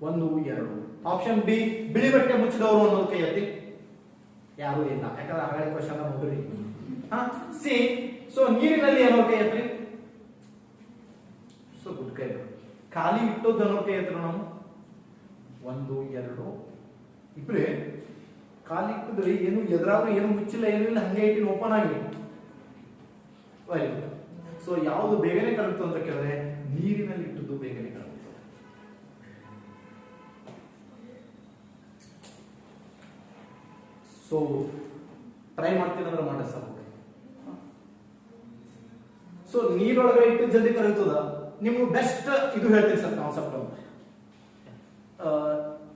1 2. ಆಪ್ಷನ್ ಬಿ ಬಿಳಿ ಬಟ್ಟೆ ಮುಚ್ಚಿದವರು ಅನ್ನೋದು ಕೈ ಎತ್ತಿ, ಯಾರು ಇಲ್ಲ, ಯಾಕಂದ್ರೆ ಹಾಗಾದ್ರೆ ಕ್ವಶನ್ ನೋಡ್ರಿ. ಸಿ ಸೊ ನೀರಿನಲ್ಲಿ ಅನ್ನೋ ಕೈ ಎತ್ತಿ. ಸೊ ಗುಡ್ ಕೈ. ಖಾಲಿ ಇಟ್ಟದ್ದು ಅನ್ನೋ ಕೈ ಎತ್ತರ ನಾವು 1 2 ಇಬ್ರೆ. ಖಾಲಿ ಇಟ್ಟಿದ್ರೆ ಏನು ಎದುರಾದ್ರೂ ಏನು ಮುಚ್ಚಿಲ್ಲ, ಏನೂ ಇಲ್ಲ, ಹಂಗೆ ಇಟ್ಟಿನ ಓಪನ್ ಆಗಿ. ಸೊ ಯಾವುದು ಬೇಗನೆ ಕರಗ್ತು ಅಂತ ಕೇಳಿದ್ರೆ ನೀರಿನಲ್ಲಿ ಇಟ್ಟದ್ದು ಬೇಗನೆ ಕರಗ್ತು. ಸೊ ಟ್ರೈ ಮಾಡ್ತೀನಿ ಅಂದ್ರೆ ಮಾಡಿ ಸರ್. ಸೊ ನೀರೊಳಗೆ ಇಟ್ಟು ಜಲ್ದಿ ಕರಗ್ತದ. ನಿಮ್ಗೆ ಬೆಸ್ಟ್ ಇದು ಹೇಳ್ತೀನಿ ಸರ್ ಕಾನ್ಸೆಪ್ಟ್.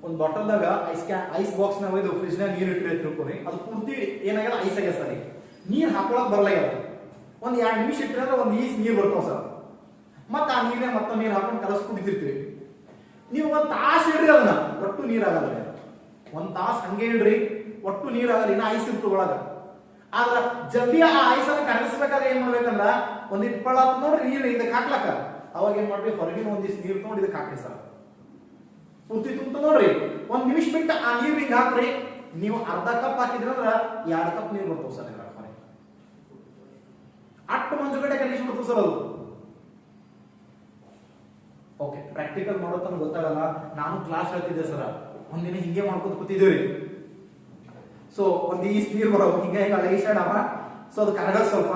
ಒಂದು ಬಾಟಲ್ದಾಗ ಐಸ್ ಬಾಕ್ಸ್ ನಾಗ ಇದು ಫ್ರಿಜ್ ನಾಗ ನೀರು ಇಟ್ಟರೆ ತಿಳ್ಕೊರಿ, ಅದು ಪೂರ್ತಿ ಏನಾಗ್ಯದ ಐಸ್ ಆಗ್ಯದ ಸರ್. ನೀರ್ ಹಾಕೊಳಕ್ ಬರ್ಲಾಗ್ಯದ. ಒಂದ್ 2 ನಿಮಿಷ ಇಟ್ಟರೆ ಒಂದು ಈಸ್ ನೀರು ಬರ್ತಾವ ಸರ್. ಮತ್ತೆ ಆ ನೀರೇ ಮತ್ತೆ ನೀರು ಹಾಕೊಂಡು ಕಲಸಿ ಕುಡಿತಿರ್ತೀವಿ. ನೀವು 1 ತಾಸು ಇಡ್ರಿ ಅದನ್ನ, ಒಟ್ಟು ನೀರಾಗಲ್ಲ. 1 ತಾಸು ಹಂಗೆ ಇಡ್ರಿ, ಒಟ್ಟು ನೀರಾಗಲ್ಲ, ಇನ್ನ ಐಸ್ ಇರ್ತು ಒಳಗ. ಆದ್ರ ಜಲ್ದಿ ಆ ಐಸ್ ಅನ್ನ ಕರಗಿಸ್ಬೇಕಾದ್ರೆ ಏನ್ ಮಾಡ್ಬೇಕಂದ್ರ, ಒಂದಿಟ್ಟು ಪಳ ನೋಡ್ರಿ ನೀರು ಇದಕ್ಕೆ ಹಾಕ್ಲಕ್ಕ, ಅವಾಗ ಏನ್ ಮಾಡ್ರಿ, ಹೊರಗಿನ ಒಂದಿಷ್ಟು ನೀರು ತಗೊಂಡು ಇದಕ್ಕೆ ಹಾಕ್ರಿ ಸರ್. ಪೂರ್ತಿ ತುಂಬ ನೋಡ್ರಿ, 1 ನಿಮಿಷ ಬಿಟ್ಟು ಆ ನೀರು ಹಿಂಗ ಹಾಕ್ರಿ. ನೀವು ಅರ್ಧ ಕಪ್ ಹಾಕಿದ್ರಂದ್ರ 2 ಕಪ್ ನೀರು ಬರ್ತಾವ ಸರ್. ಅಟ್ಟು ಮಂಜುಗಡ್ಡೆ ಕರಗಿಸಿ ಬಿಡ್ತು ಸರ್ ಅದು. ಓಕೆ, ಪ್ರಾಕ್ಟಿಕಲ್ ಮಾಡೋ ತನಕ ಗೊತ್ತಾಗಲ್ಲ. ನಾನು ಕ್ಲಾಸ್ ಹೇಳ್ತಿದ್ದೆ ಸರ್, ಒಂದಿನ ಹಿಂಗೆ ಮಾಡ್ಕೊತ ಕೂತಿದ್ದೀವಿ. ಸೊ ಒಂದ್ ಈಸ್ ನೀರು ಬರೋದು ಹಿಂಗೆ ಹಿಂಗ ಅಳಗಿಸಾಡವ. ಸೊ ಅದು ಕರಗಲ್ ಸ್ವಲ್ಪ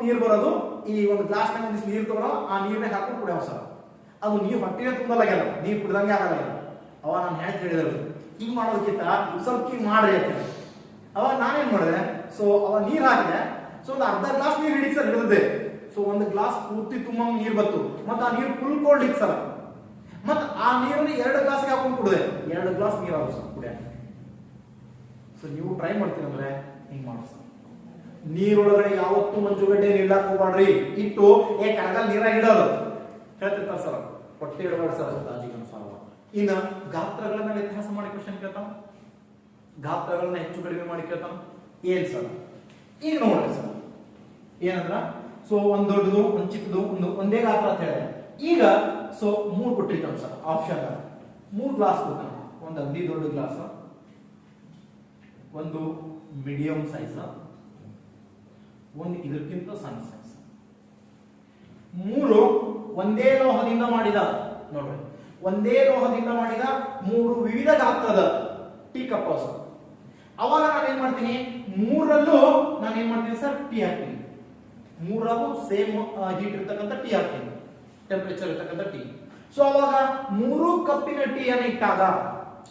ನೀರು ಬರೋದು. ಈ ಒಂದು ಗ್ಲಾಸ್ ನಾಗ ಒಂದಿಷ್ಟು ನೀರು ತಗೊಳ್ಳೋ, ಆ ನೀರ್ನಾಗ ಹಾಕೊಂಡು ಕುಡಿಯೋ ಸರ್. ಅದು ನೀರು ಹೊಟ್ಟಿಗೆ ತುಂಬಲಾಗ್ಯಲ್ಲ, ನೀರು ಕುಡ್ದಂಗೆ ಆಗಲ್ಲ. ಅವ ನಾನು ಹೇಳಿ ಹೇಳಿದ್ರು, ಹಿಂಗ್ ಮಾಡೋದಕ್ಕಿಂತ ಸ್ವಲ್ಪ ಹಿಂಗ್ ಮಾಡ್ರಿ ಅಂತ. ಅವಾಗ ನಾನೇನ್ ಮಾಡಿದೆ, ಸೊ ಅವ ನೀರ್ ಹಾಕಿದೆ. ಸೊ ಒಂದು ಅರ್ಧ ಗ್ಲಾಸ್ ನೀರು ಹಿಡಿದು ಸರ್ ಹಿಡಿದಿದೆ. ಸೊ 1 ಗ್ಲಾಸ್ ಪೂರ್ತಿ ತುಂಬ ನೀರು ಬಂತು. ಮತ್ತೆ ಆ ನೀರು ಫುಲ್ ಕೋಲ್ಡ್ ಇತ್ತು ಸರ್. ಮತ್ತೆ ಆ ನೀರನ್ನು 2 ಗ್ಲಾಸ್ಗೆ ಹಾಕೊಂಡು ಕುಡಿದೆ. 2 ಗ್ಲಾಸ್ ನೀರು ಆಗ ಸರ್ ಕುಡಿಯ. ಸೊ ನೀವು ಟ್ರೈ ಮಾಡ್ತೀನಂದ್ರೆ ಹಿಂಗ್ ಮಾಡಿ ಸರ್. ನೀರೊಳಗಡೆ ಯಾವತ್ತೂ ಮಂಜುಗಡ್ಡೆ ನೀರ್ಲಾಕ್ ಹೋಗ್ಬಾಡ್ರಿ. ಇಟ್ಟು ಕರಗಲ್ ನೀರಾಗ ಇಡೋದು ಹೇಳ್ತಿರ್ತಾರ ಸರ್. ಹೊಟ್ಟೆ ಇಡಬಾರ್ದು ಸರ್. ಇನ್ನು ಗಾತ್ರಗಳನ್ನ ವ್ಯತ್ಯಾಸ ಮಾಡಿ ಕ್ವಶನ್ ಕೇಳ್ತಾನ. ಗಾತ್ರಗಳನ್ನ ಹೆಚ್ಚು ಕಡಿಮೆ ಮಾಡಿ ಕೇಳ್ತಾನ. ಏನ್ ಸರ್ ಈಗ ನೋಡ್ರಿ ಸರ್, ಏನಂದ್ರ ಸೊ ಒಂದ್ ದೊಡ್ಡದು, ಒಂದ್ ಚಿಕ್ಕದು, ಒಂದೇ ಗಾತ್ರ ಅಂತ ಹೇಳಿದೆ. ಈಗ ಸೊ 3 ಕೊಟ್ಟಿರ್ತಾನ ಸರ್ ಆಪ್ಷನ್. 3 ಗ್ಲಾಸ್ ಕೊಡ್ತಾನ. ಒಂದು ಅಗ್ದಿ ದೊಡ್ಡ ಗ್ಲಾಸ್, ಒಂದು ಮೀಡಿಯಂ ಸೈಜ್, ಒಂದು ಇದಕ್ಕಿಂತ ಸಣ್ಣ ಸೈಜ್. 3 ಒಂದೇ ಲೋಹದಿಂದ ಮಾಡಿದ, ನೋಡ್ರಿ ಒಂದೇ ಲೋಹದಿಂದ ಮಾಡಿದ 3 ವಿವಿಧ ಗಾತ್ರದ ಟೀ ಕಪ್ ಸರ್. ಅವಾಗ ನಾನೇನ್ ಮಾಡ್ತೀನಿ, 3ರಲ್ಲೂ ನಾನೇನ್ ಮಾಡ್ತೀನಿ ಸರ್, ಟೀ ಹಾಕ್ತೀನಿ. 3ರಾಗೂ ಸೇಮ್ ಹೀಟ್ ಇರ್ತಕ್ಕಂಥ ಟೀ ಹಾಕ್ತೀನಿ, ಟೆಂಪರೇಚರ್ ಇರ್ತಕ್ಕಂಥ ಟೀ. ಸೊ ಅವಾಗ 3 ಕಪ್ಪಿನ ಟೀಯನ್ನು ಇಟ್ಟಾಗ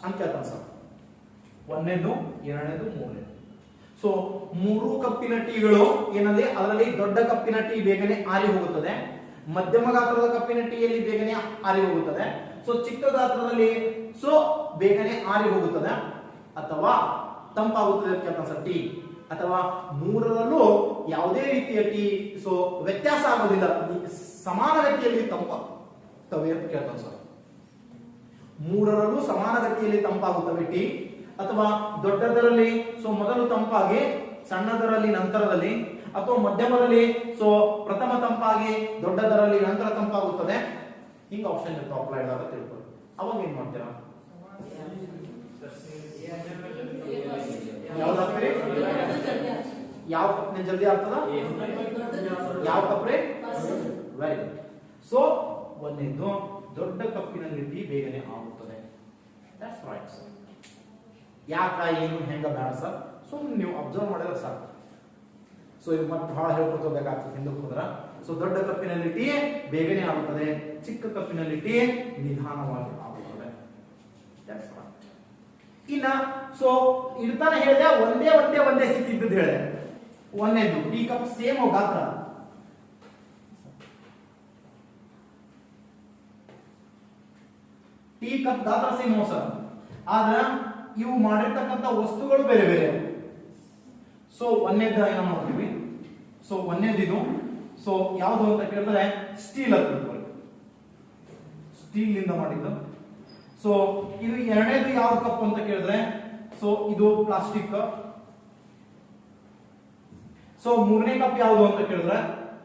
ಅಂತ ಹೇಳ್ತಾನೆ ಸರ್. 1ನೇದು, 2ನೇದು, 3ನೇದು. ಸೊ 3 ಕಪ್ಪಿನ ಟೀಗಳು ಏನಲ್ಲಿ ಅದರಲ್ಲಿ ದೊಡ್ಡ ಕಪ್ಪಿನ ಟೀ ಬೇಗನೆ ಆರಿ ಹೋಗುತ್ತದೆ, ಮಧ್ಯಮ ಗಾತ್ರದ ಕಪ್ಪಿನ ಟೀಯಲ್ಲಿ ಬೇಗನೆ ಆರಿ ಹೋಗುತ್ತದೆ, ಸೊ ಚಿಕ್ಕ ಗಾತ್ರದಲ್ಲಿ ಸೊ ಬೇಗನೆ ಆರಿ ಹೋಗುತ್ತದೆ ಅಥವಾ ತಂಪಾಗುತ್ತದೆ ಸರ್ ಟೀ, ಅಥವಾ ಮೂರರಲ್ಲೂ ಯಾವುದೇ ರೀತಿಯ ಟೀ ಸೊ ವ್ಯತ್ಯಾಸ ಆಗೋದಿಲ್ಲ, ಸಮಾನ ಗತಿಯಲ್ಲಿ ತಂಪಾಗುತ್ತವೆ ಅಂತ ಕೇಳ್ತಾನೆ ಸರ್. ಮೂರರಲ್ಲೂ ಸಮಾನ ಗತಿಯಲ್ಲಿ ತಂಪಾಗುತ್ತವೆ ಟೀ, ಅಥವಾ ದೊಡ್ಡದರಲ್ಲಿ ಸೊ ಮೊದಲು ತಂಪಾಗಿ, ಸಣ್ಣದರಲ್ಲಿ ನಂತರದಲ್ಲಿ, ಅಥವಾ ಮಧ್ಯಮದಲ್ಲಿ ಸೊ ಪ್ರಥಮ ತಂಪಾಗಿ, ದೊಡ್ಡದರಲ್ಲಿ ನಂತರ ತಂಪಾಗುತ್ತದೆ. ಹಿಂಗ ಆಪ್ಷನ್ ಇರ್ತಾವ ಅಪ್ಲೈಡ್ ಆಗ ತಿಳ್ಕೊಳ್ಳಿ. ಅವಾಗ ಏನ್ ಮಾಡ್ತೀರಾ? ಯಾವ್ದಾಗ್ತೀರಿ? ಯಾವ ಕಪ್ನೆ ಜಲ್ದಿ ಆಗ್ತದ? ಯಾವ ಕಪ್ರೆ? Very good. ಸೊ ಒಂದೇದು ದೊಡ್ಡ ಕಪ್ಪಿನಲ್ಲಿ ಟೀ ಬೇಗನೆ ಆಗುತ್ತದೆ. That's right sir. ಯಾಕ ಏನು ಹೆಂಗ ಬೇಡ ಸರ್, ಸುಮ್ಮನೆ ನೀವು ಅಬ್ಸರ್ವ್ ಮಾಡಿದ್ರೆ ಸಾಕು. ಸೊ ಇದು ಮತ್ತೆ ಬಹಳ ಹೇಳ್ಕೊಳ್ಬೇಕಾಗ್ತದೆ ಹಿಂದಕ್ಕೆ ಹೋದ್ರ. ಸೊ ದೊಡ್ಡ ಕಪ್ಪಿನಲ್ಲಿ ಟೀ ಬೇಗನೆ ಆಗುತ್ತದೆ, ಚಿಕ್ಕ ಕಪ್ಪಿನಲ್ಲಿ ಟೀ ನಿಧಾನವಾಗಿ ಆಗುತ್ತದೆ. That's right. ಇನ್ನ ಸೊ ಇಡ್ತಾನೆ ಹೇಳಿದೆ ಒಂದೇ ಸ್ಥಿತಿ ಇದ್ದದ್ದು ಹೇಳಿದೆ. ಒಂದೇದು ಟೀ ಕಪ್ ಸೇಮ್ ಗಾತ್ರ, ಟೀ ಕಪ್ ಗಾತ್ರ ಸೇಮ್ ಸರ್, ಆದ್ರೆ ಇವು ಮಾಡಿರ್ತಕ್ಕಂಥ ವಸ್ತುಗಳು ಬೇರೆ ಬೇರೆ. ಸೊ ಒಂದೇದ ಏನೋ ನೋಡ್ತೀವಿ. ಸೊ ಒಂದೇದು ಇದು ಸೊ ಯಾವುದು ಅಂತ ಕೇಳಿದ್ರೆ ಸ್ಟೀಲ್ ಅಂತ ತಿಳ್ಕೊಳ್ಳಿ, ಸ್ಟೀಲ್ ನಿಂದ ಮಾಡಿದ್ದು. ಸೊ ಇದು ಎರಡನೇದು ಯಾವ ಕಪ್ ಅಂತ ಕೇಳಿದ್ರೆ ಸೊ ಇದು ಪ್ಲಾಸ್ಟಿಕ್. ಸೊ ಮೂರನೇ ಕಪ್ ಯಾವುದು ಅಂತ ಕೇಳಿದ್ರೆ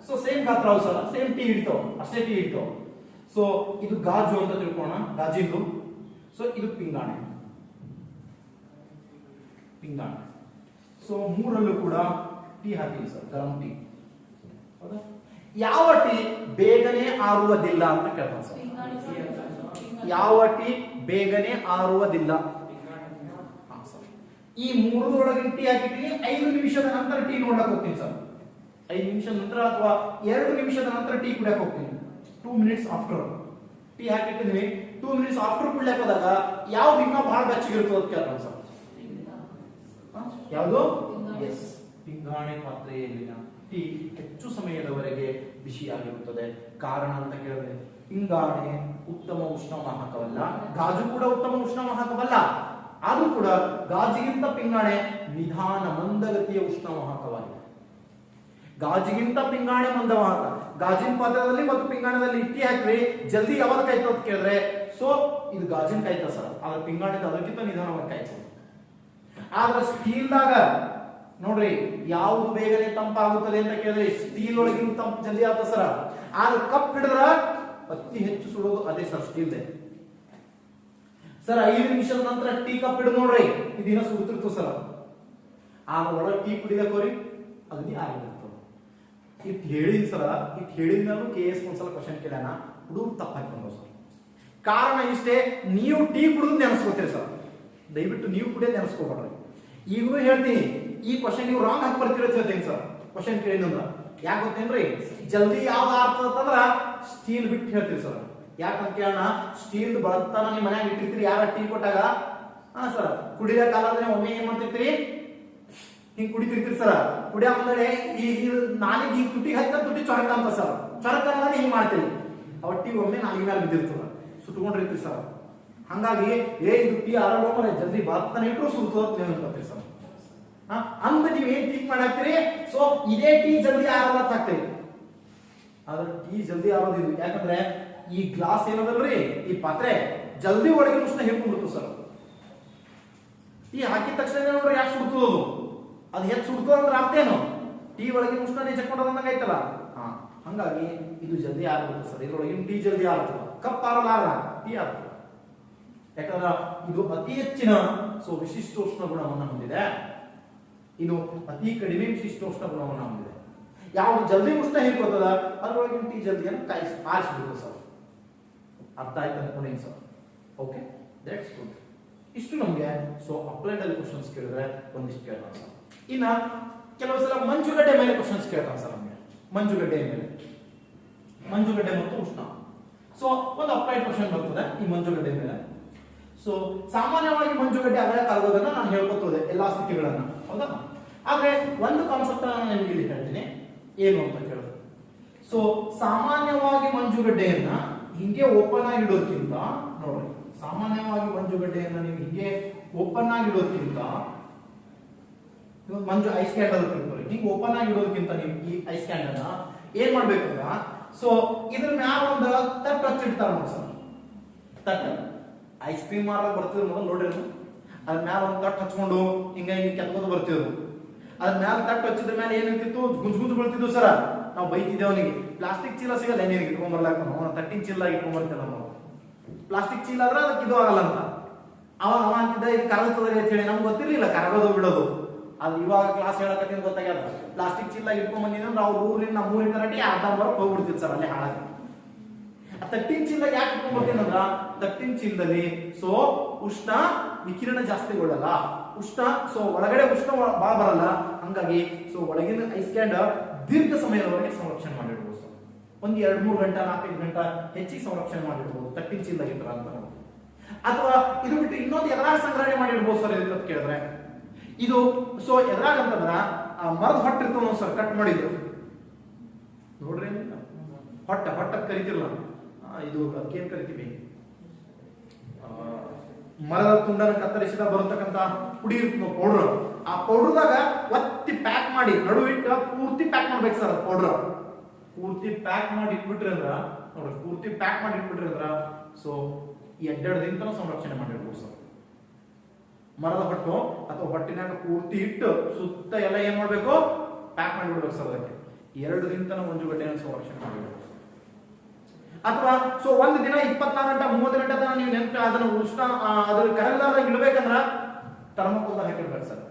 ಸೊ ಸೇಮ್ ಗಾತ್ರ ಸರ್, ಸೇಮ್ ಟೀ ಇಡ್ತಾವ, ಅಷ್ಟೇ ಟೀ ಇಡ್ತಾವ. ಸೊ ಇದು ಗಾಜು ಅಂತ ತಿಳ್ಕೋಣ, ಗಾಜಿಂದು. ಸೊ ಇದು ಪಿಂಗಾಣೆ. ಸೊ ಮೂರಲ್ಲೂ ಕೂಡ ಟೀ ಹಾಕಿವಿ ಸರ್, ಗರಂ ಟೀ. ಹೌದಾ? ಯಾವ ಟೀ ಬೇಗನೆ ಆರುವುದಿಲ್ಲ ಅಂತ ಕೇಳ್ತಾನೆ ಸರ್. ಯಾವ ಟೀ ಬೇಗನೆ ಆರುವುದಿಲ್ಲ? ಈ ಮೂರರೊಳಗಿನ ಟೀ ಹಾಕಿದ್ದೀನಿ, 5 ನಿಮಿಷದ ನಂತರ ಟೀ ನೋಡಕ್ ಹೋಗ್ತೀನಿ ಸರ್. 5 ನಿಮಿಷದ ನಂತರ ಅಥವಾ 2 ನಿಮಿಷದ ನಂತರ ಟೀ ಕುಡಿಯಕ್ ಹೋಗ್ತೀನಿ. 2 ಮಿನಿಟ್ಸ್ ಆಫ್ಟರ್ ಟೀ ಹಾಕಿಟ್ಟಿದ್ವಿ, 2 ಮಿನಿಟ್ಸ್ ಆಫ್ಟರ್ ಕುಡಿಯಕ್ ಹೋದಾಗ ಯಾವ್ದು ಇನ್ನೂ ಬಹಳ ಬೆಚ್ಚಗಿರ್ತದೆ ಅಂತ ಕೇಳ್ತಾನೆ ಸರ್. ಯಾವುದು? ಎಸ್, ಪಿಂಗಾಣಿ ಪಾತ್ರೆಯಲ್ಲಿನ ಟೀ ಹೆಚ್ಚು ಸಮಯದವರೆಗೆ ಬಿಸಿಯಾಗಿರುತ್ತದೆ. ಕಾರಣ ಅಂತ ಕೇಳಿದ್ರೆ ಪಿಂಗಾಣಿ ಉತ್ತಮ ಉಷ್ಣವಾಹಕವಲ್ಲ, ಗಾಜು ಕೂಡ ಉತ್ತಮ ಉಷ್ಣವಾಹಕವಲ್ಲ, ಆದ್ರೂ ಕೂಡ ಗಾಜಿಗಿಂತ ಪಿಂಗಾಣೆ ನಿಧಾನ ಮಂದಗತಿಯ ಉಷ್ಣವಾಹಕವಾಗಿದೆ. ಗಾಜಿಗಿಂತ ಪಿಂಗಾಣೆ ಮಂದವಾಹಕ. ಗಾಜಿನ ಪಾತ್ರದಲ್ಲಿ ಮತ್ತು ಪಿಂಗಾಣದಲ್ಲಿ ಟೀ ಹಾಕ್ರಿ, ಜಲ್ದಿ ಯಾವಾಗ ಕಾಯ್ತು ಅಂತ ಕೇಳಿದ್ರೆ ಸೊ ಇದು ಗಾಜಿನ ಕಾಯ್ತ ಸರ್, ಆದ್ರೆ ಪಿಂಗಾಣಿದ ಅದಕ್ಕಿಂತ ನಿಧಾನವಾಗಿ ಕಾಯ್ತದೆ. ಆದ್ರೆ ಸ್ಟೀಲ್ದಾಗ ನೋಡ್ರಿ ಯಾವುದು ಬೇಗನೆ ತಂಪಾಗುತ್ತದೆ ಅಂತ ಕೇಳಿದ್ರೆ ಸ್ಟೀಲ್ ಒಳಗಿನ ತಂಪು ಜಲ್ದಿ ಆಗ್ತದೆ ಸರ್. ಆದ್ರೆ ಕಪ್ ಹಿಡಿದ್ರ ಅತಿ ಹೆಚ್ಚು ಸುಡೋದು ಅದೇ ಸರ್ ಸ್ಟೀಲ್ದೆ. ಸರ್ 5 ನಿಮಿಷದ ನಂತರ ಟೀ ಕಪ್ ಹಿಡಿದು ನೋಡ್ರಿ, ಇದಿನ ಸುಡ್ತಿರ್ತು ಸರ್. ಆಗ ಒಳಗೆ ಟೀ ಕುಡಿದಕೋರಿ ಅಗ್ನಿ ಆಗಿರ್ತದೆ. ಇಟ್ ಹೇಳಿದ್ ಸರ, ಇಟ್ ಹೇಳಿದ್ಮೇಲೂ KS ಒಂದ್ಸಲ ಕ್ವಶನ್ ಕೇಳೋಣ, ಹುಡುಗರು ತಪ್ಪ ಹಾಕೊಂಡ್ರು ಸರ್. ಕಾರಣ ಇಷ್ಟೇ, ನೀವು ಟೀ ಕುಡಿದು ನೆನೆಸ್ಕೋತೀರಿ ಸರ್, ದಯವಿಟ್ಟು ನೀವು ಕುಡಿಯೋದು ನೆನೆಸ್ಕೋಬೇಡ್ರಿ. ಈಗಲೂ ಹೇಳ್ತೀನಿ, ಈ ಕ್ವಶನ್ ನೀವು ರಾಂಗ್ ಹಾಕಿ ಬರ್ತಿರೋದು ಹೇಳ್ತೀನಿ ಸರ್. ಕ್ವಶನ್ ಕೇಳಿದಂದ್ರ ಯಾಕೆ ಗೊತ್ತೇನ್ರಿ, ಜಲ್ದಿ ಯಾವ್ದು ಆಗ್ತದಂದ್ರ ಸ್ಟೀಲ್ ಬಿಟ್ಟು ಹೇಳ್ತೀವಿ ಸರ್. ಯಾಕಂತ ಕೇಳೋಣ, ಸ್ಟೀಲ್ ಬಳತಾನ ನಿಮ್ಮ ಮನ್ಯಾಗ ಇಟ್ಟಿರ್ತೀರಿ, ಯಾರ ಟೀ ಕೊಟ್ಟಾಗ ಸರ್ ಕುಡಿದ ಕಾಲದ್ರೆ ಒಮ್ಮೆ ಏನ್ ಮಾಡ್ತಿರ್ತೀರಿ, ಹಿಂಗ್ ಕುಡಿತಿರ್ತೀರಿ ಸರ್. ಕುಡಿಯ ಮುಂದೆ ಈ ನಾಲಿಗೆ ಹಿಂಗ್ ತುಟಿ ಹತ್ತ ತುಟಿ ಚೊರಕ ಅಂತ ಸರ್, ಚೊರಕ ಅಂದ್ರೆ ಹಿಂಗ್ ಮಾಡ್ತೀವಿ, ಅವ ಟೀ ಒಮ್ಮೆ ನಾಲಿಗೆ ಮೇಲೆ ಬಿದ್ದಿರ್ತದ, ಸುಟ್ಕೊಂಡಿರ್ತೀವಿ ಸರ್. ಹಂಗಾಗಿ ಇದು ಟೀ ಆರೋಗ್ಯ ಜಲ್ದಿ ಬರ್ತಾನೆ ಇಟ್ಟರು ಸುಡ್ತೀವಿ ಸರ್. ಅಂದ ನೀವ್ ಏನ್ ಥಿಂಕ್ ಮಾಡಾಕ್ತೀರಿ, ಸೊ ಇದೇ ಟೀ ಜಲ್ದಿ ಆರೋಗ್ಯ ಹಾಕ್ತೀರಿ. ಆದ್ರೆ ಟೀ ಜಲ್ದಿ ಆರೋದಿಲ್ಲ, ಯಾಕಂದ್ರೆ ಈ ಗ್ಲಾಸ್ ಏನದಲ್ರಿ, ಈ ಪಾತ್ರೆ ಜಲ್ದಿ ಒಳಗಿನ ಉಷ್ಣ ಹೇಳ್ಕೊಂಡ್ಬಿಡ್ತು ಸರ್. ಟೀ ಹಾಕಿದ ತಕ್ಷಣ ನೋಡ್ರಿ ಯಾಕೆ ಸುಡ್ತದ ಅದು ಹೆಚ್ಚು ಸುಡ್ತದ ಅಂದ್ರೆ ಅರ್ಥೇನು, ಟೀ ಒಳಗಿನ ಉಷ್ಣ ಚೆಕ್ಕೊಂಡಂಗ ಐತಲ್ಲ. ಹಂಗಾಗಿ ಇದು ಜಲ್ದಿ ಆಗುತ್ತೆ ಸರ್. ಇದ್ರೊಳಗಿನ ಟೀ ಜಲ್ದಿ ಆಗುತ್ತಲ್ಲ, ಕಪ್ ಆರಲಾರ ಟೀ ಆಗುತ್ತೆ. ಯಾಕಂದ್ರೆ ಇದು ಅತಿ ಹೆಚ್ಚಿನ ಸೊ ವಿಶಿಷ್ಟೋಷ್ಣ ಗುಣವನ್ನು ಹೊಂದಿದೆ, ಇದು ಅತಿ ಕಡಿಮೆ ವಿಶಿಷ್ಟೋಷ್ಣ ಗುಣವನ್ನು ಹೊಂದಿದೆ. ಯಾವ್ದು ಜಲ್ದಿ ಉಷ್ಣ ಹೇಳ್ಕೊತದ ಅದ್ರೊಳಗಿನ ಟೀ ಜಲ್ದಿಯನ್ನು ಆರಿಸ್ಬಿಡ್ತು ಸರ್. ಅರ್ಥ ಆಯ್ತು ಅನ್ಕೊಂಡೇನು ಸರ್? Okay, that's good. ಇಷ್ಟು ನಮ್ಗೆ ಸೊ ಅಪ್ಲೈಡ್ ಅಲ್ಲಿ ಕ್ವಶನ್ಸ್ ಕೇಳಿದ್ರೆ ಒಂದಿಷ್ಟು ಕೇಳ್ತಾನೆ ಸರ್. ಇನ್ನ ಕೆಲವು ಸಲ ಮಂಜುಗಡ್ಡೆ ಮೇಲೆ ಕ್ವಶನ್ಸ್ ಕೇಳ್ತಾನೆ ಸರ್ ನಮ್ಗೆ. ಮಂಜುಗಡ್ಡೆ ಮೇಲೆ, ಮಂಜುಗಡ್ಡೆ ಮತ್ತು ಉಷ್ಣ. ಸೊ ಒಂದು ಅಪ್ಲೈಡ್ ಕ್ವಶನ್ ಬರ್ತದೆ ಈ ಮಂಜುಗಡ್ಡೆ ಮೇಲೆ. ಸೊ ಸಾಮಾನ್ಯವಾಗಿ ಮಂಜುಗಡ್ಡೆ ಆಗಕ್ಕಾಗೋದನ್ನ ನಾನು ಹೇಳ್ಕೊತೋದೆ ಎಲ್ಲಾ ಸ್ಥಿತಿಗಳನ್ನ, ಹೌದಾ? ಆದ್ರೆ ಒಂದು ಕಾನ್ಸೆಪ್ಟ್ ನಾನು ನಿಮಗೆ ಇಲ್ಲಿ ಹೇಳ್ತೀನಿ, ಏನು ಅಂತ ಕೇಳಿದ್ರೆ, ಸೊ ಸಾಮಾನ್ಯವಾಗಿ ಮಂಜುಗಡ್ಡೆಯನ್ನ ಹಿಂಗೆ ಓಪನ್ ಆಗಿ ಇಡೋದಕ್ಕಿಂತ, ನೋಡ್ರಿ, ಸಾಮಾನ್ಯವಾಗಿ ಮಂಜುಗಡ್ಡೆಯನ್ನ ನೀವು ಹಿಂಗೆ ಓಪನ್ ಆಗಿ ಇಡೋದಕ್ಕಿಂತ, ಮಂಜು ಐಸ್ ಕ್ಯಾಂಡಲ್ ತಿಳ್ಕೊಳ್ಳಿ, ಹಿಂಗೆ ಓಪನ್ ಆಗಿ ಇಡೋದಕ್ಕಿಂತ ನೀವು ಈ ಐಸ್ ಕ್ಯಾಂಡಲ್ ಏನ್ ಮಾಡ್ಬೇಕಂದ್ರ, ಸೊ ಇದ್ರ ಮ್ಯಾಲ ಒಂದು ತಟ್ಟು ಹಚ್ಚಿಡ್ತಾರ ನೋಡಿ ಸರ್, ತಟ್ಟು ಐಸ್ ಕ್ರೀಮ್ ಮಾರಕ್ ಬರ್ತಿದ್ರು ಮೊದಲು ನೋಡ್ರಿ, ಅದ್ರ ಮ್ಯಾಲ ಒಂದು ತಟ್ಟು ಹಚ್ಕೊಂಡು ಹಿಂಗ ಹಿಂಗೆ ಕೆತ್ಕೊಂಡು ಬರ್ತಿದ್ರು. ಅದ್ರ ಮ್ಯಾಲ ತಟ್ಟು ಹಚ್ಚಿದ್ರ ಮೇಲೆ ಏನಿರ್ತಿತ್ತು, ಗುಂಜು ಗುಂಜು ಬೀಳ್ತಿದ್ವು ಸರ. ನಾವು ಬೈತಿದ್ದೇವೆ ಅವನಿಗೆ, ಪ್ಲಾಸ್ಟಿಕ್ ಚೀಲ ಸಿಗಲ್ಲ ನೀರಿಗೆ ಇಟ್ಕೊಂಡ್ಬರ್ಲಾಕ, ನಾವು ತಟ್ಟಿನ ಚೀಲ ಇಟ್ಕೊಂಡ್ಬರ್ತೇವೆ ನಾವು. ಪ್ಲಾಸ್ಟಿಕ್ ಚೀಲ ಆದ್ರೆ ಅದಕ್ಕೆ ಇದು ಆಗಲ್ಲ ಅಂತ ಅವ ಅಂತಿದ್ದ, ಇದು ಕರಗುತ್ತದೆ ಅಂತ ಹೇಳಿ. ನಮ್ಗೆ ಗೊತ್ತಿರ್ಲಿಲ್ಲ ಕರಗೋದು ಬಿಡೋದು. ಅದು ಇವಾಗ ಕ್ಲಾಸ್ ಹೇಳಕತ್ತೀನಿ ಗೊತ್ತಾಗ್ಯದ. ಪ್ಲಾಸ್ಟಿಕ್ ಚೀಲ ಇಟ್ಕೊಂಡ್ ಬಂದಿದ್ರೆ ಅವ್ರ ಊರಿನ ನಮ್ಮೂರಿನ ತರಟಿ ಅರ್ಧ ಬರೋಕ್ ಹೋಗ್ಬಿಡ್ತಿತ್ತು ಸರ್ ಅಲ್ಲಿ ಹಾಳಾಗಿ. ತಟ್ಟಿನ ಚೀಲ ಯಾಕೆ ಇಟ್ಕೊಂಡ್ ಬರ್ತೀನಿ ಅಂದ್ರ, ತಟ್ಟಿನ ಚೀಲದಲ್ಲಿ ಸೊ ಉಷ್ಣ ವಿಕಿರಣ ಜಾಸ್ತಿಗೊಳ್ಳಲ್ಲ, ಉಷ್ಣ ಸೊ ಒಳಗಡೆ ಉಷ್ಣ ಬಾಳ ಬರಲ್ಲ. ಹಂಗಾಗಿ ಸೊ ಒಳಗಿನ ಐಸ್ ಕ್ಯಾಂಡ್ ದೀರ್ಘ ಸಮಯದವರೆಗೆ ಸಂರಕ್ಷಣೆ ಮಾಡಿಡ್ಬೋದು ಸರ್. ಒಂದ್ 2-3 ಗಂಟೆ 4-5 ಗಂಟೆ ಹೆಚ್ಚಿಗೆ ಸಂರಕ್ಷಣೆ ಮಾಡಿಡ್ಬೋದು ತಟ್ಟಿನ ಚೀಲ ಇಟ್ರ ಅಂತ. ಅಥವಾ ಇದು ಬಿಟ್ಟು ಇನ್ನೊಂದು ಎದ್ರಾಗ ಸಂಗ್ರಹಣೆ ಮಾಡಿಡ್ಬೋದು ಸರ್ ಇದಕ್ಕೆ ಕೇಳಿದ್ರೆ. ಇದು ಸೊ ಎದ್ರಾಗ ಅಂತಂದ್ರ ಮರದ ಹೊಟ್ಟಿರ್ತಾವ ಸರ್, ಕಟ್ ಮಾಡಿದ್ದು ನೋಡ್ರಿ, ಹೊಟ್ಟ ಕರಿತಿರಲ್ಲ, ಇದು ಅದಕ್ಕೇನ್ ಕರಿತೀವಿ, ಮರದ ತುಂಡನ ಕತ್ತರಿಸಿದ ಬರತಕ್ಕಂತ ಪುಡಿ ಇರುತ್ತೆ ಪೌಡರ್. ಆ ಪೌಡರ್ದಾಗ ಒತ್ತಿ ಪ್ಯಾಕ್ ಮಾಡಿ ನಡು ಇಟ್ಟು ಪೂರ್ತಿ ಪ್ಯಾಕ್ ಮಾಡ್ಬೇಕು ಸರ್. ಪೌಡರ್ ಪೂರ್ತಿ ಪ್ಯಾಕ್ ಮಾಡಿ ಇಟ್ಬಿಟ್ರಿ ಅಂದ್ರ, ನೋಡ್ರಿ, ಪೂರ್ತಿ ಪ್ಯಾಕ್ ಮಾಡಿ ಇಟ್ಬಿಟ್ರಿ ಅಂದ್ರ ಸೊ 2 ದಿನ ಸಂರಕ್ಷಣೆ ಮಾಡಿರ್ಬೋದು ಸರ್. ಮರದ ಹೊಟ್ಟು ಅಥವಾ ಹೊಟ್ಟಿನಾಗ ಪೂರ್ತಿ ಇಟ್ಟು ಸುತ್ತ ಎಲ್ಲ ಏನ್ ಮಾಡ್ಬೇಕು, ಪ್ಯಾಕ್ ಮಾಡಿಬಿಡ್ಬೇಕು ಸರ್. ಅದಕ್ಕೆ 2 ದಿನ ಮಂಜುಗಡ್ಡೆಯನ್ನು ಸಂರಕ್ಷಣೆ ಮಾಡಬೇಕು. ಅಥವಾ ಸೊ 1 ದಿನ 24 ಗಂಟೆ 30 ಗಂಟೆ ತನಕ ನೀವು ನೆನಪು ಅದನ್ನ ಉಷ್ಣ ಅದ್ರ ಕರಗಲಾರ್ದಾಗ ಇಡ್ಬೇಕಂದ್ರ ಥರ್ಮೋಕೋಲ್ ಹಾಕಿಡ್ಬೇಕು ಸರ್.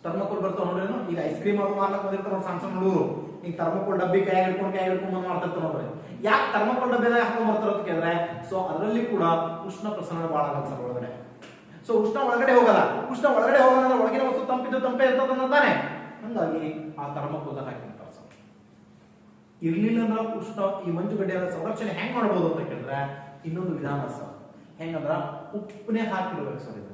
ಥರ್ಮೋಕೋಲ್ ಬರ್ತಾವ ನೋಡ್ರಿ, ಈಗ ಐಸ್ ಕ್ರೀಮ್ ಅದು ಮಾಡ್ಲಕ್ ಬಂದಿರ್ತಾರ ಸಣ್ಣ ಸಣ್ಣ ಹುಡುಗರು, ಈಗ ಥರ್ಮೋಕೋಲ್ ಡಬ್ಬಿ ಕೈ ಹಿಡ್ಕೊಂಡು ಮಾಡ್ತಿರ್ತಾರ ನೋಡ್ರಿ. ಯಾಕೆ ಥರ್ಮೋಕೋಲ್ ಡಬ್ಬಿದಾಗ ಹಾಕೊಂಡ್ ಬರ್ತಾರ ಅಂತ ಕೇಳಿದ್ರೆ, ಸೊ ಅದರಲ್ಲಿ ಕೂಡ ಉಷ್ಣ ಪ್ರಸರಣ ಬಹಳ ಆಗಲ್ಲ ಸರ್ ಒಳಗಡೆ. ಸೊ ಉಷ್ಣ ಒಳಗಡೆ ಹೋಗಲ್ಲ ಅಂದ್ರೆ ಒಳಗಿನ ವಸ್ತು ತಂಪೆ ಇರ್ತದ ತಾನೆ. ಹಂಗಾಗಿ ಆ ಥರ್ಮೋಕೋಲ್ ಹಾಕಿರ್ತಾರೆ ಸರ್. ಇರ್ಲಿಲ್ಲ ಅಂದ್ರೆ ಉಷ್ಣ ಈ ಮಂಜುಗಡ್ಡೆಯ ಸಂರಕ್ಷಣೆ ಹೆಂಗ್ ಮಾಡಬಹುದು ಅಂತ ಕೇಳಿದ್ರೆ, ಇನ್ನೊಂದು ವಿಧಾನ ಸರ್. ಹೆಂಗಂದ್ರ ಉಪ್ಪನ್ನೇ ಹಾಕಿಡ್ಬೇಕು ಸರ್. ಇದು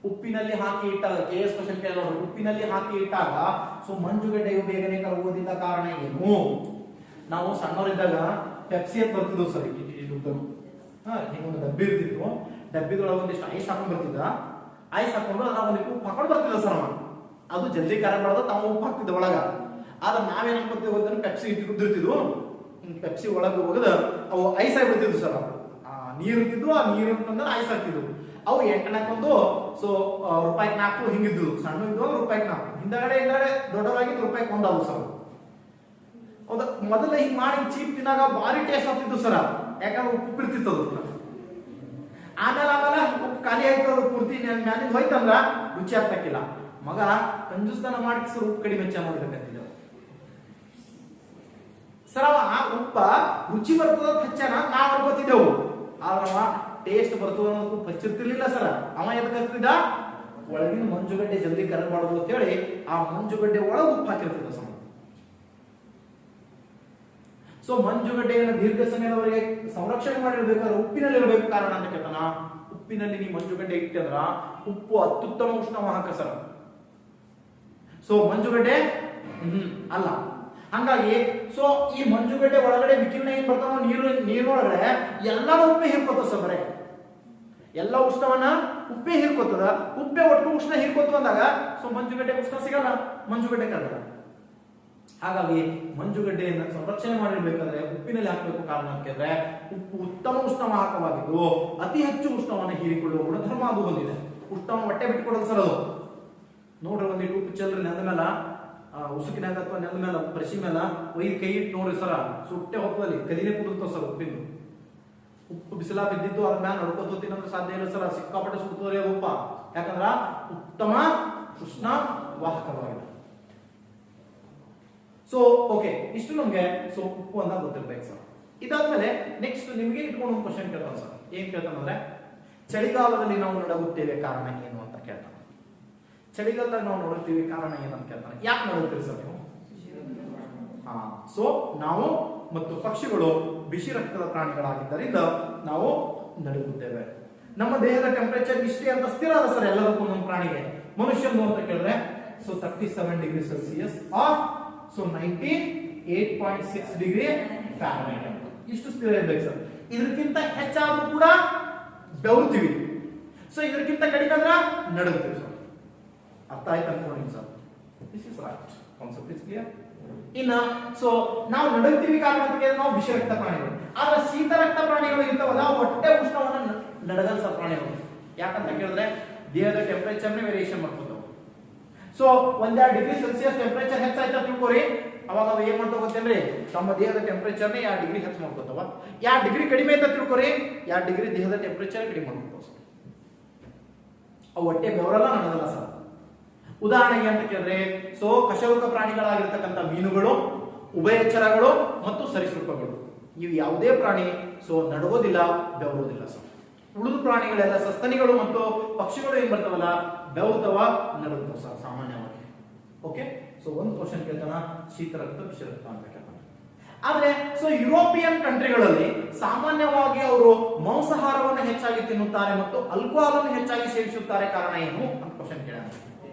ಉಪ್ಪಿನಲ್ಲಿ ಹಾಕಿ ಇಟ್ಟಾಗ, KS ಕ್ವಶನ್ ಕೇಳೋರು, ಉಪ್ಪಿನಲ್ಲಿ ಹಾಕಿ ಇಟ್ಟಾಗ ಸೊ ಮಂಜುಗಡ್ಡೆಯು ಬೇಗನೆ ಕರಗುವುದಿಲ್ಲ. ಕಾರಣ ಏನು? ನಾವು ಸಣ್ಣವರಿದ್ದಾಗ ಪೆಪ್ಸಿ ಅಂತ ಬರ್ತಿದ್ವು ಸರ್, ಹಿಂಗೊಂದು ಡಬ್ಬಿ ಇರ್ತಿತ್ತು, ಡಬ್ಬಿದೊಳಗೆ ಒಂದಿಷ್ಟು ಐಸ್ ಹಾಕೊಂಡ್ ಬರ್ತಿದ್ದ, ಐಸ್ ಹಾಕೊಂಡು ಅದ್ರ ಒಂದಿಟ್ಟು ಉಪ್ಪು ಹಾಕೊಂಡು ಬರ್ತಿದ್ದ ಸರ್. ಅದು ಜಲ್ದಿ ಖಾರ ಮಾಡೋದು, ತಾವು ಉಪ್ಪು ಹಾಕ್ತಿದ್ದ ಒಳಗ. ಆದ್ರೆ ನಾವೇನ್ ಅನ್ಕೊತೀವಿ ಗೊತ್ತಂದ್ರೆ ಪೆಪ್ಸಿ ಇಟ್ಟಿರ್ತಿದ್ವು, ಪೆಪ್ಸಿ ಒಳಗೆ ಹೋಗದ ಅವು ಐಸ್ ಆಗಿಬಿಡ್ತಿದ್ವು ಸರ್. ನೀರು ಇರ್ತಿದ್ವು, ಆ ನೀರು ಅಂತಂದ್ರೆ ಐಸ್ ಹಾಕ್ತಿದ್ವು. ಅವು 8 ಸೊ ₹4 ಹಿಂಗಿದ್ದು, ಸಣ್ಣ ಇದ್ದು ₹4. ಹಿಂದಗಡೆ ದೊಡ್ಡದಾಗಿ ₹1 ಆದವು ಸರ್. ಹೌದಾ, ಮೊದಲ ಹಿಂಗ್ ಮಾಡಿ ಚೀಪ್ ತಿನ್ನಾಗ ಭಾರಿ ಟೇಸ್ಟ್ ಆಗ್ತಿತ್ತು ಸರ, ಯಾಕಂದ್ರೆ ಉಪ್ಪು ಇರ್ತಿತ್ತು ಅದು. ಆಮೇಲೆ ಉಪ್ಪು ಖಾಲಿ ಆಯ್ತು, ಅದು ಪೂರ್ತಿ ಮ್ಯಾಲಿಂದ ಹೋಯ್ತಂದ್ರ ರುಚಿ ಆಗ್ತಕ್ಕಿಲ್ಲ. ಮಗ ಕಂಜುಸ್ತಾನ ಮಾಡಿ ಸರ್ ಉಪ್ಪು ಕಡಿಮೆ ಹೆಚ್ಚ ಮಾಡ್ಬೇಕಂತಿದ್ದ ಸರ್. ಅವ ಉಪ್ಪ ರುಚಿ ಬರ್ತದ ಹಚ್ಚನ ನಾವ್ ಅನ್ಕೋತಿದ್ದೆವು, ಆದ್ರ ಟೇಸ್ಟ್ ಬರ್ತದ ಅನ್ನೋದು ಉಪ್ಪು ಹಚ್ಚಿರ್ತಿರ್ಲಿಲ್ಲ ಸರ. ಅವ ಎದಕ್ಕೆ ಹಚ್ತಿದ್ದ, ಒಳಗಿನ ಮಂಜುಗಡ್ಡೆ ಜಲ್ದಿ ಕರಗಬಾರ್ದು ಅಂತ ಹೇಳಿ ಆ ಮಂಜುಗಡ್ಡೆ ಒಳಗೆ ಉಪ್ಪು ಹಾಕಿರ್ತಿದ್ದ ಸರ್. ಸೊ ಮಂಜುಗಡ್ಡೆಯನ್ನು ದೀರ್ಘ ಸಮಯದವರೆಗೆ ಸಂರಕ್ಷಣೆ ಮಾಡಿರ್ಬೇಕಾದ್ರೆ ಉಪ್ಪಿನಲ್ಲಿ ಇರಬೇಕು. ಕಾರಣ ಅಂತ ಕೇಳ್ತಾನ, ಉಪ್ಪಿನಲ್ಲಿ ನೀವು ಮಂಜುಗಡ್ಡೆ ಇಟ್ಟಂದ್ರ ಉಪ್ಪು ಅತ್ಯುತ್ತಮ ಉಷ್ಣವಾಹಕ ಸರ್. ಸೊ ಮಂಜುಗಡ್ಡೆ ಅಲ್ಲ. ಹಂಗಾಗಿ ಸೊ ಈ ಮಂಜುಗಡ್ಡೆ ಒಳಗಡೆ ವಿಕಿರಣ ಏನ್ ಬರ್ತಾವ, ನೀರೊಳಗಡೆ ಎಲ್ಲಾನು ಉಪ್ಪೆ ಹೀರ್ಕೋತ ಸರ್. ಬರೇ ಎಲ್ಲ ಉಷ್ಣವನ್ನ ಉಪ್ಪೆ ಹೀರ್ಕೋತದ. ಉಪ್ಪೆ ಒಟ್ಟು ಉಷ್ಣ ಹೀರ್ಕೋತ ಬಂದಾಗ ಸೊ ಮಂಜುಗಡ್ಡೆ ಉಷ್ಣ ಸಿಗಲ್ಲ, ಮಂಜುಗಡ್ಡೆ ಕರಗಲ್ಲ. ಹಾಗಾಗಿ ಮಂಜುಗಡ್ಡೆಯನ್ನು ಸಂರಕ್ಷಣೆ ಮಾಡಿರ್ಬೇಕಾದ್ರೆ ಉಪ್ಪಿನಲ್ಲಿ ಹಾಕಬೇಕು. ಕಾರಣ ಅಂತಂದ್ರೆ ಉಪ್ಪು ಉತ್ತಮ ಉಷ್ಣವಾಹಕವಾಗಿದ್ದು ಅತಿ ಹೆಚ್ಚು ಉಷ್ಣವನ್ನು ಹೀರಿಕೊಳ್ಳುವ ಗುಣಧರ್ಮ ಅದು ಹೊಂದಿದೆ. ಉಷ್ಣವನ್ನು ಹೊಟ್ಟೆ ಬಿಟ್ಕೊಡೋದು ಸರ್ ಅದು. ನೋಡ್ರಿ, ಒಂದಿಟ್ಟು ಉಪ್ಪು ಚೆಲ್ರಿ ನೆಲದ ಮೇಲೆ, ಉಸುಕಿನಾಗ ಅಥವಾ ನೆಲದ ಮೇಲೆ, ಬ್ರಷಿ ಮೇಲೆ ಒಯ್ದು ಕೈ ಇಟ್ಟು ನೋಡ್ರಿ ಸರ, ಸುಟ್ಟೆ ಹೊತ್ತಲ್ಲಿ ಕದಿನೇ ಕುದುರ್ತಾವ ಸರ್. ಉಪ್ಪಿಂದು ಉಪ್ಪು ಬಿಸಿಲ ಬಿದ್ದಿದ್ದು ಅದ್ರ ಮ್ಯಾಲ ನಡ್ಕೋತ ತಿನ್ನೋದು ಸಾಧ್ಯ ಇಲ್ಲ ಸರ್. ಸಿಕ್ಕಾಪಟ್ಟೆ ಸುಡ್ತದ್ರಿ ಅದು ಉಪ್ಪ, ಯಾಕಂದ್ರ ಉತ್ತಮ ಉಷ್ಣ ವಾಹಕವಾಗಿದೆ. ಸೊ ಓಕೆ, ಇಷ್ಟು ನಮ್ಗೆ ಸೊ ಉಪ್ಪು ಅಂತ ಗೊತ್ತಿರ್ಬೇಕು ಸರ್. ಇದಾದ್ಮೇಲೆ ನೆಕ್ಸ್ಟ್ ನಿಮ್ಗೆ ಇಟ್ಕೊಂಡು ಒಂದು ಕ್ವಶನ್ ಕೇಳ್ತಾನೆ ಸರ್. ಏನ್ ಕೇಳ್ತಾನಂದ್ರೆ, ಚಳಿಗಾಲದಲ್ಲಿ ನಾವು ನಡುಗುತ್ತೇವೆ ಕಾರಣ ಏನು ಅಂತ ಕೇಳ್ತಾನೆ. ಚಳಿಗಾಲದಲ್ಲಿ ನಾವು ನೋಡುತ್ತೀವಿ ಕಾರಣ ಏನಂತ ಕೇಳ್ತಾನೆ. ಯಾಕೆ ನೋಡುತ್ತೀವಿ ಸರ್ ನೀವು? ಸೊ ನಾವು ಮತ್ತು ಪಕ್ಷಿಗಳು ಬಿಸಿ ರಕ್ತದ ಪ್ರಾಣಿಗಳಾಗಿದ್ದರಿಂದ ನಾವು ನಡುಗುತ್ತೇವೆ. ನಮ್ಮ ದೇಹದ ಟೆಂಪರೇಚರ್ ಇಷ್ಟೇ ಅಂತ ಸ್ಥಿರ ಅದ ಸರ್ ಎಲ್ಲದಕ್ಕೂ ನಮ್ಮ ಪ್ರಾಣಿಗೆ. ಮನುಷ್ಯನು ಅಂತ ಕೇಳಿದ್ರೆ so 37 degree Celsius or so 98.6 degree Fahrenheit ಅಂತ ಇಷ್ಟು ಸ್ಥಿರ ಇರಬೇಕು ಸರ್. ಇದಕ್ಕಿಂತ ಹೆಚ್ಚಾದ್ರೂ ಕೂಡ ಬೆವರ್ತೀವಿ, ಸೊ ಇದಕ್ಕಿಂತ ಕಡಿಮೆ ಆದ್ರೆ ನಡುಗ್ತೀವಿ ಸರ್. ಅರ್ಥ ಆಯ್ತು ಅನ್ಕೊಂಡಿನಿ sir. This is right concept is clear. ಇನ್ನ ಸೊ ನಾವು ನಡುಗ್ತೀವಿ ಕಾರಣ ನಾವು ವಿಷ ರಕ್ತ ಪ್ರಾಣಿಗಳು, ಆದ್ರೆ ಶೀತ ರಕ್ತ ಪ್ರಾಣಿಗಳು ಇರ್ತಾವಲ್ಲ ಹೊಟ್ಟೆ ಉಷ್ಣವನ್ನ ನಡಗಲ್ ಸರ್ ಪ್ರಾಣಿಗಳು. ಯಾಕಂತ ಕೇಳಿದ್ರೆ ದೇಹದ ಟೆಂಪರೇಚರ್ನೇ ವೇರಿಯೇಷನ್ ಮಾಡ್ಕೋತಾವ. ಸೊ 1-2 ಡಿಗ್ರಿ ಸೆಲ್ಸಿಯಸ್ ಟೆಂಪರೇಚರ್ ಹೆಚ್ಚಾಯ್ತಾ ತಿಳ್ಕೊರಿ, ಅವಾಗ ಅವ ಏನ್ ಮಾಡ್ತಾ ಗೊತ್ತೇನ್ರಿ, ತಮ್ಮ ದೇಹದ ಟೆಂಪರೇಚರ್ನೇ 2 ಡಿಗ್ರಿ ಹೆಚ್ಚು ಮಾಡ್ಕೋತಾವ. 2 ಡಿಗ್ರಿ ಕಡಿಮೆ ಆಯ್ತಾ ತಿಳ್ಕೊರಿ, 2 ಡಿಗ್ರಿ ದೇಹದ ಟೆಂಪರೇಚರ್ ಕಡಿಮೆ ಮಾಡ್ಕೋತಾವ ಸರ್. ಅವು ಹೊಟ್ಟೆ ಬೆವರಲ್ಲ ನಡಗಲ್ಲ ಸರ್. ಉದಾಹರಣೆಗೆ ಅಂತ ಕೇಳಿದ್ರೆ ಸೊ ಕಶೇರುಕ ಪ್ರಾಣಿಗಳಾಗಿರ್ತಕ್ಕಂಥ ಮೀನುಗಳು, ಉಭಯಚರಗಳು ಮತ್ತು ಸರೀಸೃಪಗಳು, ಇವು ಯಾವುದೇ ಪ್ರಾಣಿ ಸೊ ನಡುಗೋದಿಲ್ಲ, ಬೆವರೋದಿಲ್ಲ ಸರ್. ಉಳಿದ ಪ್ರಾಣಿಗಳೆಲ್ಲ ಸಸ್ತನಿಗಳು ಮತ್ತು ಪಕ್ಷಿಗಳು ಏನ್ ಬರ್ತಾವಲ್ಲ ಬೆವರ್ತವ, ನಡುಗ್ತಾವ ಸರ್ ಸಾಮಾನ್ಯವಾಗಿ. ಓಕೆ, ಸೊ ಒಂದು ಕ್ವಶನ್ ಕೇಳ್ತಾನ, ಶೀತ ರಕ್ತ ವಿಷ ರಕ್ತ ಅಂತ ಕೇಳ್ತಾನೆ. ಆದ್ರೆ ಸೊ ಯುರೋಪಿಯನ್ ಕಂಟ್ರಿಗಳಲ್ಲಿ ಸಾಮಾನ್ಯವಾಗಿ ಅವರು ಮಾಂಸಾಹಾರವನ್ನು ಹೆಚ್ಚಾಗಿ ತಿನ್ನುತ್ತಾರೆ ಮತ್ತು ಆಲ್ಕೋಹಾಲ್ ಅನ್ನು ಹೆಚ್ಚಾಗಿ ಸೇವಿಸುತ್ತಾರೆ. ಕಾರಣ ಏನು ಅಂತ ಕ್ವಶನ್ ಕೇಳ.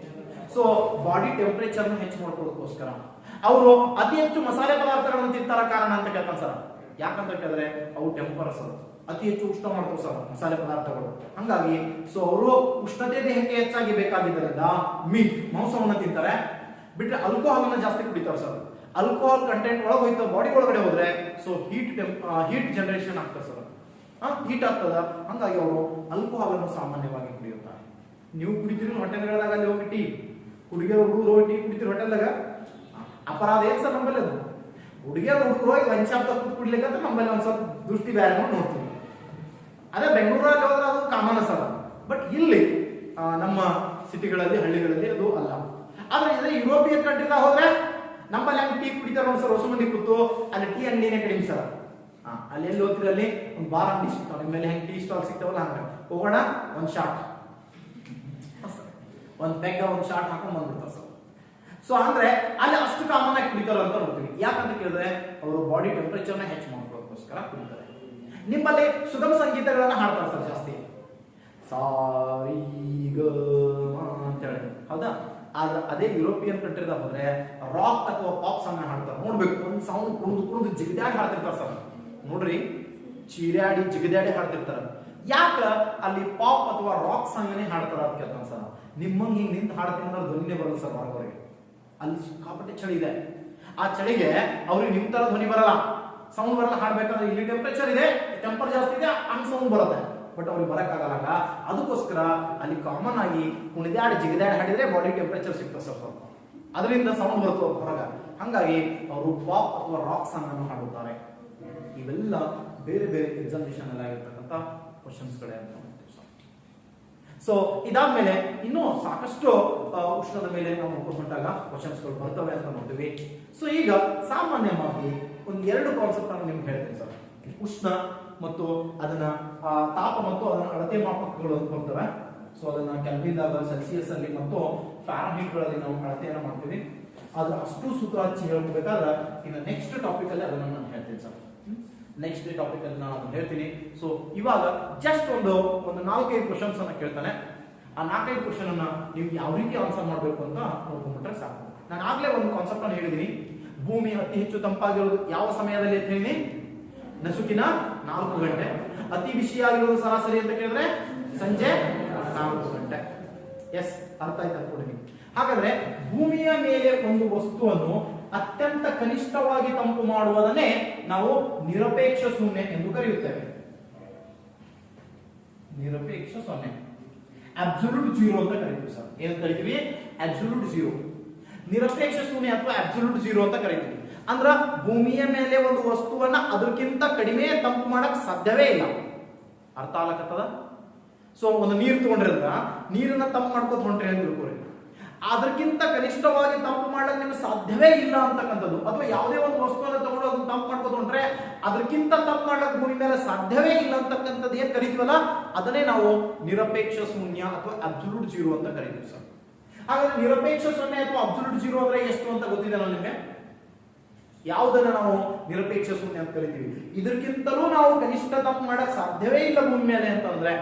ಸೊ ಬಾಡಿ ಟೆಂಪರೇಚರ್ ಹೆಚ್ಚು ಮಾಡ್ಕೊಳ್ಳೋದಕ್ಕೋಸ್ಕರ ಅವರು ಅತಿ ಹೆಚ್ಚು ಮಸಾಲೆ ಪದಾರ್ಥಗಳನ್ನು ತಿಂತಾರ. ಕಾರಣ ಅಂತ ಕೇಳ್ತಾನೆ ಸರ್. ಯಾಕಂತ ಕೇಳಿದ್ರೆ ಅವು ಟೆಂಪರಸ್ ಅತಿ ಹೆಚ್ಚು ಉಷ್ಣ ಮಾಡ್ತಾವ ಸರ್ ಮಸಾಲೆ ಪದಾರ್ಥಗಳು. ಹಂಗಾಗಿ ಸೊ ಅವರು ಉಷ್ಣತೆ ದೇಹಕ್ಕೆ ಹೆಚ್ಚಾಗಿ ಬೇಕಾಗಿದ್ದರಿಂದ ಮೀಟ್ ಮಾಂಸವನ್ನ ತಿಂತಾರೆ. ಬಿಟ್ರೆ ಆಲ್ಕೋಹಾಲ್ ಅನ್ನ ಜಾಸ್ತಿ ಕುಡಿತಾರೆ ಸರ್. ಆಲ್ಕೋಹಾಲ್ ಕಂಟೆಂಟ್ ಒಳಗೆ ಹೋಯ್ತು ಬಾಡಿ ಒಳಗಡೆ ಹೋದ್ರೆ ಸೊ ಹೀಟ್ ಜನರೇಷನ್ ಆಗ್ತದೆ ಸರ್, ಹೀಟ್ ಆಗ್ತದ. ಹಂಗಾಗಿ ಅವರು ಆಲ್ಕೋಹಾಲ್ ಅನ್ನು ಸಾಮಾನ್ಯವಾಗಿ ಕುಡಿಯುತ್ತಾರೆ. ನೀವು ಕುಡಿತೀರಿ ಹೋಟೆಲ್ಗಳಾಗ, ಅಲ್ಲಿ ಹೋಗಿ ಟೀ ಹುಡುಗಿಯರು ಹುಡುಗರು ಹೋಗಿ ಟೀ ಕುಡಿತೀರಿ ಹೋಟೆಲ್ದಾಗ, ಅಪರಾಧ ಏನ್ ಸರ್ ನಮ್ಮಲ್ಲಿ? ಅದು ಹುಡುಗಿಯರು ಹುಡುಗರು ಹೋಗಿ ಲಂಚ್ ಶಾಪ್ ಕುಡ್ಲಿಕ್ಕೆ ನಮ್ಮಲ್ಲಿ ಒಂದ್ ಸ್ವಲ್ಪ ದೃಷ್ಟಿ ಬೇರೆ ನೋಡ್ತೀವಿ. ಅದೇ ಬೆಂಗಳೂರಲ್ಲಿ ಹೋದ್ರೆ ಅದು ಕಾಮನ್ ಸರ್. ಬಟ್ ಇಲ್ಲಿ ನಮ್ಮ ಸಿಟಿಗಳಲ್ಲಿ ಹಳ್ಳಿಗಳಲ್ಲಿ ಅದು ಅಲ್ಲ. ಆದ್ರೆ ಇದೇ ಯುರೋಪಿಯನ್ ಕಂಟ್ರಿದಾಗ ಹೋದ್ರೆ ನಮ್ಮಲ್ಲಿ ಹಂಗೆ ಟೀ ಕುಡಿತಾರ ಸರ್, ಹೊಸ ಮಂದಿ ಕೂತು ಅಲ್ಲಿ ಟೀ ಅಂಗಡಿನೇ ಕಡಿಮೆ ಸರ್. ಅಲ್ಲಿ ಎಲ್ಲಿ ಹೋಗ್ತೀರಿ ಅಲ್ಲಿ ಒಂದು ಬಾರ್ ಅಂಗಡಿ ಸಿಗ್ತಾವ, ನಿಮ್ಮ ಮೇಲೆ ಹೆಂಗೆ ಟೀ ಸ್ಟಾಲ್ ಸಿಗ್ತಾವಲ್ಲ ಹಂಗ ಹೋಗೋಣ, ಒಂದು ಶಾಟ್ ಒಂದು ಪೆಗ್ ಒಂದು ಶಾಟ್ ಹಾಕೊಂಡ್ ಬಂದ್ಬಿಡ್ತಾರೆ ಸರ್. ಸೊ ಅಂದ್ರೆ ಅಲ್ಲಿ ಅಷ್ಟು ಕಾಮನ್ ಆಗಿ ಕುಡಿತಾರ ಅಂತ ನೋಡ್ತೀವಿ. ಯಾಕಂತ ಕೇಳಿದ್ರೆ ಅವರು ಬಾಡಿ ಟೆಂಪರೇಚರ್ನ ಹೆಚ್ಚು ಮಾಡ್ಕೊಳ್ಳೋದಕ್ಕೋಸ್ಕರ ಕುಡಿತಾರೆ. ನಿಮ್ಮಲ್ಲಿ ಸುಗಮ ಸಂಗೀತಗಳನ್ನ ಹಾಡ್ತಾರೆ ಸರ್ ಜಾಸ್ತಿ, ಸಾರಿ ಗ ಅಂತ ಹೇಳಿ, ಹೌದಾ? ಆದ್ರೆ ಅದೇ ಯುರೋಪಿಯನ್ ಕಂಟ್ರಿದಾಗ ಹೋದ್ರೆ ರಾಕ್ ಅಥವಾ ಪಾಪ್ ಸಾಂಗ್ ಹಾಡ್ತಾರೆ. ನೋಡ್ಬೇಕು, ಒಂದು ಸೌಂಡ್ ಕುಣಿದು ಕುಣಿದು ಜಿಗದಾಡಿ ಹಾಡ್ತಿರ್ತಾರೆ ಸರ್. ನೋಡ್ರಿ, ಚೀರಾಡಿ ಜಿಗದಾಡಿ ಹಾಡ್ತಿರ್ತಾರ. ಯಾಕ ಅಲ್ಲಿ ಪಾಪ್ ಅಥವಾ ರಾಕ್ ಸಾಂಗ್ ಹಾಡ್ತಾರ ಅಂತ ಕೇಳ್ತಾನ ಸರ್. ನಿಮ್ಮಂಗ್ ಹಿಂಗ್ ನಿಂತು ಹಾಡ್ತೀನಿ ಅಂದ್ರೆ ಧ್ವನಿನೇ ಬರಲ್ಲ ಸರ್ ಹೊರಗವರೆಗೆ. ಅಲ್ಲಿ ಸಿಕ್ಕಾಪಟ್ಟೆ ಚಳಿ ಇದೆ. ಆ ಚಳಿಗೆ ಅವ್ರಿಗೆ ನಿಮ್ ತರ ಧ್ವನಿ ಬರಲ್ಲ, ಸೌಂಡ್ ಬರಲ್ಲ. ಹಾಡ್ಬೇಕಂದ್ರೆ ಇಲ್ಲಿ ಟೆಂಪರೇಚರ್ ಇದೆ, ಟೆಂಪರ್ ಜಾಸ್ತಿ ಇದೆ, ಹಂಗ್ ಸೌಂಡ್ ಬರುತ್ತೆ. ಬಟ್ ಅವ್ರಿಗೆ ಬರಕ್ಕಾಗಲ್ಲ. ಅದಕ್ಕೋಸ್ಕರ ಅಲ್ಲಿ ಕಾಮನ್ ಆಗಿ ಕುಣಿದಾಡಿ ಜಿಗದಾಡಿ ಹಾಡಿದ್ರೆ ಬಾಡಿ ಟೆಂಪರೇಚರ್ ಸಿಗ್ತದೆ ಸರ್ ಸ್ವಲ್ಪ, ಅದರಿಂದ ಸೌಂಡ್ ಬರ್ತದೆ ಹೊರಗ. ಹಂಗಾಗಿ ಅವರು ಪಾಪ್ ಅಥವಾ ರಾಕ್ ಸಾಂಗ್ ಅನ್ನು ಹಾಡುತ್ತಾರೆ. ಇವೆಲ್ಲ ಬೇರೆ ಬೇರೆ ಎಕ್ಸಾಮಿನೇಷನ್ ಅಲ್ಲಿ ಆಗಿರ್ತಕ್ಕಂಥ ಕ್ವಶನ್ಸ್ ಗಳೇ ಅಂತ. ಸೊ ಇದಾದ್ಮೇಲೆ ಇನ್ನೂ ಸಾಕಷ್ಟು ಉಷ್ಣದ ಮೇಲೆ ನಾವು ನೋಡ್ಕೊಂಡಾಗ ಕ್ವಶನ್ಸ್ ಗಳು ಬರ್ತವೆ ಅಂತ ನೋಡ್ತೀವಿ. ಸೊ ಈಗ ಸಾಮಾನ್ಯವಾಗಿ ಒಂದು 2 ಕಾನ್ಸೆಪ್ಟ್ ಅನ್ನು ನಿಮ್ಗೆ ಹೇಳ್ತೀನಿ ಸರ್. ಉಷ್ಣ ಮತ್ತು ಅದನ್ನ ತಾಪ ಮತ್ತು ಅದನ್ನ ಅಳತೆ ಮಾಪಕಗಳು ಅಂತ ಬರ್ತವೆ. ಸೊ ಅದನ್ನ ಕೆಲ್ವಿನ್ದಾಗ, ಸೆಲ್ಸಿಯಸ್ ಅಲ್ಲಿ ಮತ್ತು ಫ್ಯಾರನ್ಹೀಟ್ ಗಳಲ್ಲಿ ನಾವು ಅಳತೆಯನ್ನ ಮಾಡ್ತೀವಿ. ಆದ್ರೆ ಅಷ್ಟು ಸೂತ್ರ ಹಚ್ಚಿ ಹೇಳ್ಬೇಕಾದ್ರೆ ಇನ್ನು ನೆಕ್ಸ್ಟ್ ಟಾಪಿಕ್ ಅಲ್ಲಿ ಅದನ್ನ ನಾನು ಹೇಳ್ತೀನಿ ಸರ್. ನೆಕ್ಸ್ಟ್ ಟಾಪಿಕ್ ಅಲ್ಲಿ ನಾನು ಹೇಳ್ತೀನಿ. ಸೊ ಇವಾಗ ಜಸ್ಟ್ ಒಂದು 4-5 ಕ್ವಶನ್ಸ್ ಅನ್ನ ಕೇಳ್ತಾನೆ. ಆ 4-5 ಕ್ವಶನ್ ಅನ್ನ ನೀವು ಯಾವ ರೀತಿ ಆನ್ಸರ್ ಮಾಡಬೇಕು ಅಂತ ನೋಡ್ಕೊಂಡ್ಬಿಟ್ರೆ ಸಾಕು. ನಾನು ಆಗ್ಲೇ ಒಂದು ಕಾನ್ಸೆಪ್ಟ್ ಅನ್ನು ಹೇಳಿದೀನಿ. ಭೂಮಿ ಅತಿ ಹೆಚ್ಚು ತಂಪಾಗಿರೋದು ಯಾವ ಸಮಯದಲ್ಲಿ ಅಂತ ಹೇಳಿ, ನಸುಕಿನ 4 ಗಂಟೆ. ಅತಿ ಬಿಸಿಯಾಗಿರೋದು ಸರಾಸರಿ ಅಂತ ಕೇಳಿದ್ರೆ ಸಂಜೆ 4 ಗಂಟೆ. ಎಸ್, ಅರ್ಥ ಆಯ್ತು ಅನ್ಕೊಂಡಿದ್ದೀನಿ. ಹಾಗಾದ್ರೆ ಭೂಮಿಯ ಮೇಲೆ ಒಂದು ವಸ್ತುವನ್ನು ಅತ್ಯಂತ ಕನಿಷ್ಠವಾಗಿ ತಂಪು ಮಾಡುವುದನ್ನೇ ನಾವು ನಿರಪೇಕ್ಷ ಶೂನ್ಯ ಎಂದು ಕರೆಯುತ್ತೇವೆ. ನಿರಪೇಕ್ಷ ಶೂನ್ಯ, ಅಬ್ಸಲ್ಯೂಟ್ ಜೀರೋ ಅಂತ ಕರೀತೀವಿ ಸರ್. ಏನ್ ಕರಿತೀವಿ? Absolute zero. ನಿರಪೇಕ್ಷ ಶೂನ್ಯ ಅಥವಾ ಅಬ್ಸಲ್ಯೂಟ್ ಜೀರೋ ಅಂತ ಕರೀತೀವಿ. ಅಂದ್ರ ಭೂಮಿಯ ಮೇಲೆ ಒಂದು ವಸ್ತುವನ್ನ ಅದಕ್ಕಿಂತ ಕಡಿಮೆ ತಂಪು ಮಾಡಕ್ ಸಾಧ್ಯವೇ ಇಲ್ಲ. ಅರ್ಥ ಆಗಕತ್ತದ? ಸೊ ಒಂದು ನೀರು ತಗೊಂಡ್ರಿಂದ ನೀರನ್ನ ತಂಪು ಮಾಡ್ಕೊತ ಹೊಂಟ್ರಿ ಅಂತ ತಿಳ್ಕೊರಿ, ಅದಕ್ಕಿಂತ ಕನಿಷ್ಠವಾಗಿ ತಂಪು ಮಾಡಕ್ ನಿಮ್ಗೆ ಸಾಧ್ಯವೇ ಇಲ್ಲ ಅಂತಕ್ಕಂಥದ್ದು. ಅಥವಾ ಯಾವುದೇ ಒಂದು ವಸ್ತುವನ್ನು ತಗೊಂಡು ಅದನ್ನ ತಂಪು ಮಾಡ್ಕೊತ ಹೊಂಟ್ರೆ ಅದಕ್ಕಿಂತ ತಂಪು ಮಾಡಕ್ ಭೂಮಿ ಮೇಲೆ ಸಾಧ್ಯವೇ ಇಲ್ಲ ಅಂತಕ್ಕಂಥದ್ದು ಏನ್ ಕರಿತೀವಲ್ಲ, ಅದನ್ನೇ ನಾವು ನಿರಪೇಕ್ಷ ಶೂನ್ಯ ಅಥವಾ ಅಬ್ಸಲ್ಯೂಟ್ ಜೀರೋ ಅಂತ ಕರಿತೀವಿ ಸರ್. ಹಾಗಾದ್ರೆ ನಿರಪೇಕ್ಷ ಶೂನ್ಯ ಅಥವಾ ಅಬ್ಸಲ್ಯೂಟ್ ಜೀರೋ ಅಂದ್ರೆ ಎಷ್ಟು ಅಂತ ಗೊತ್ತಿದೆ ನಿಮಗೆ? ಯಾವುದನ್ನ ನಾವು ನಿರಪೇಕ್ಷ ಶೂನ್ಯ ಅಂತ ಕರಿತೀವಿ? ಇದಕ್ಕಿಂತಲೂ ನಾವು ಕನಿಷ್ಠ ತಂಪು ಮಾಡಕ್ ಸಾಧ್ಯವೇ ಇಲ್ಲ ಭೂಮಿ ಮೇಲೆ ಅಂತಂದ್ರೆ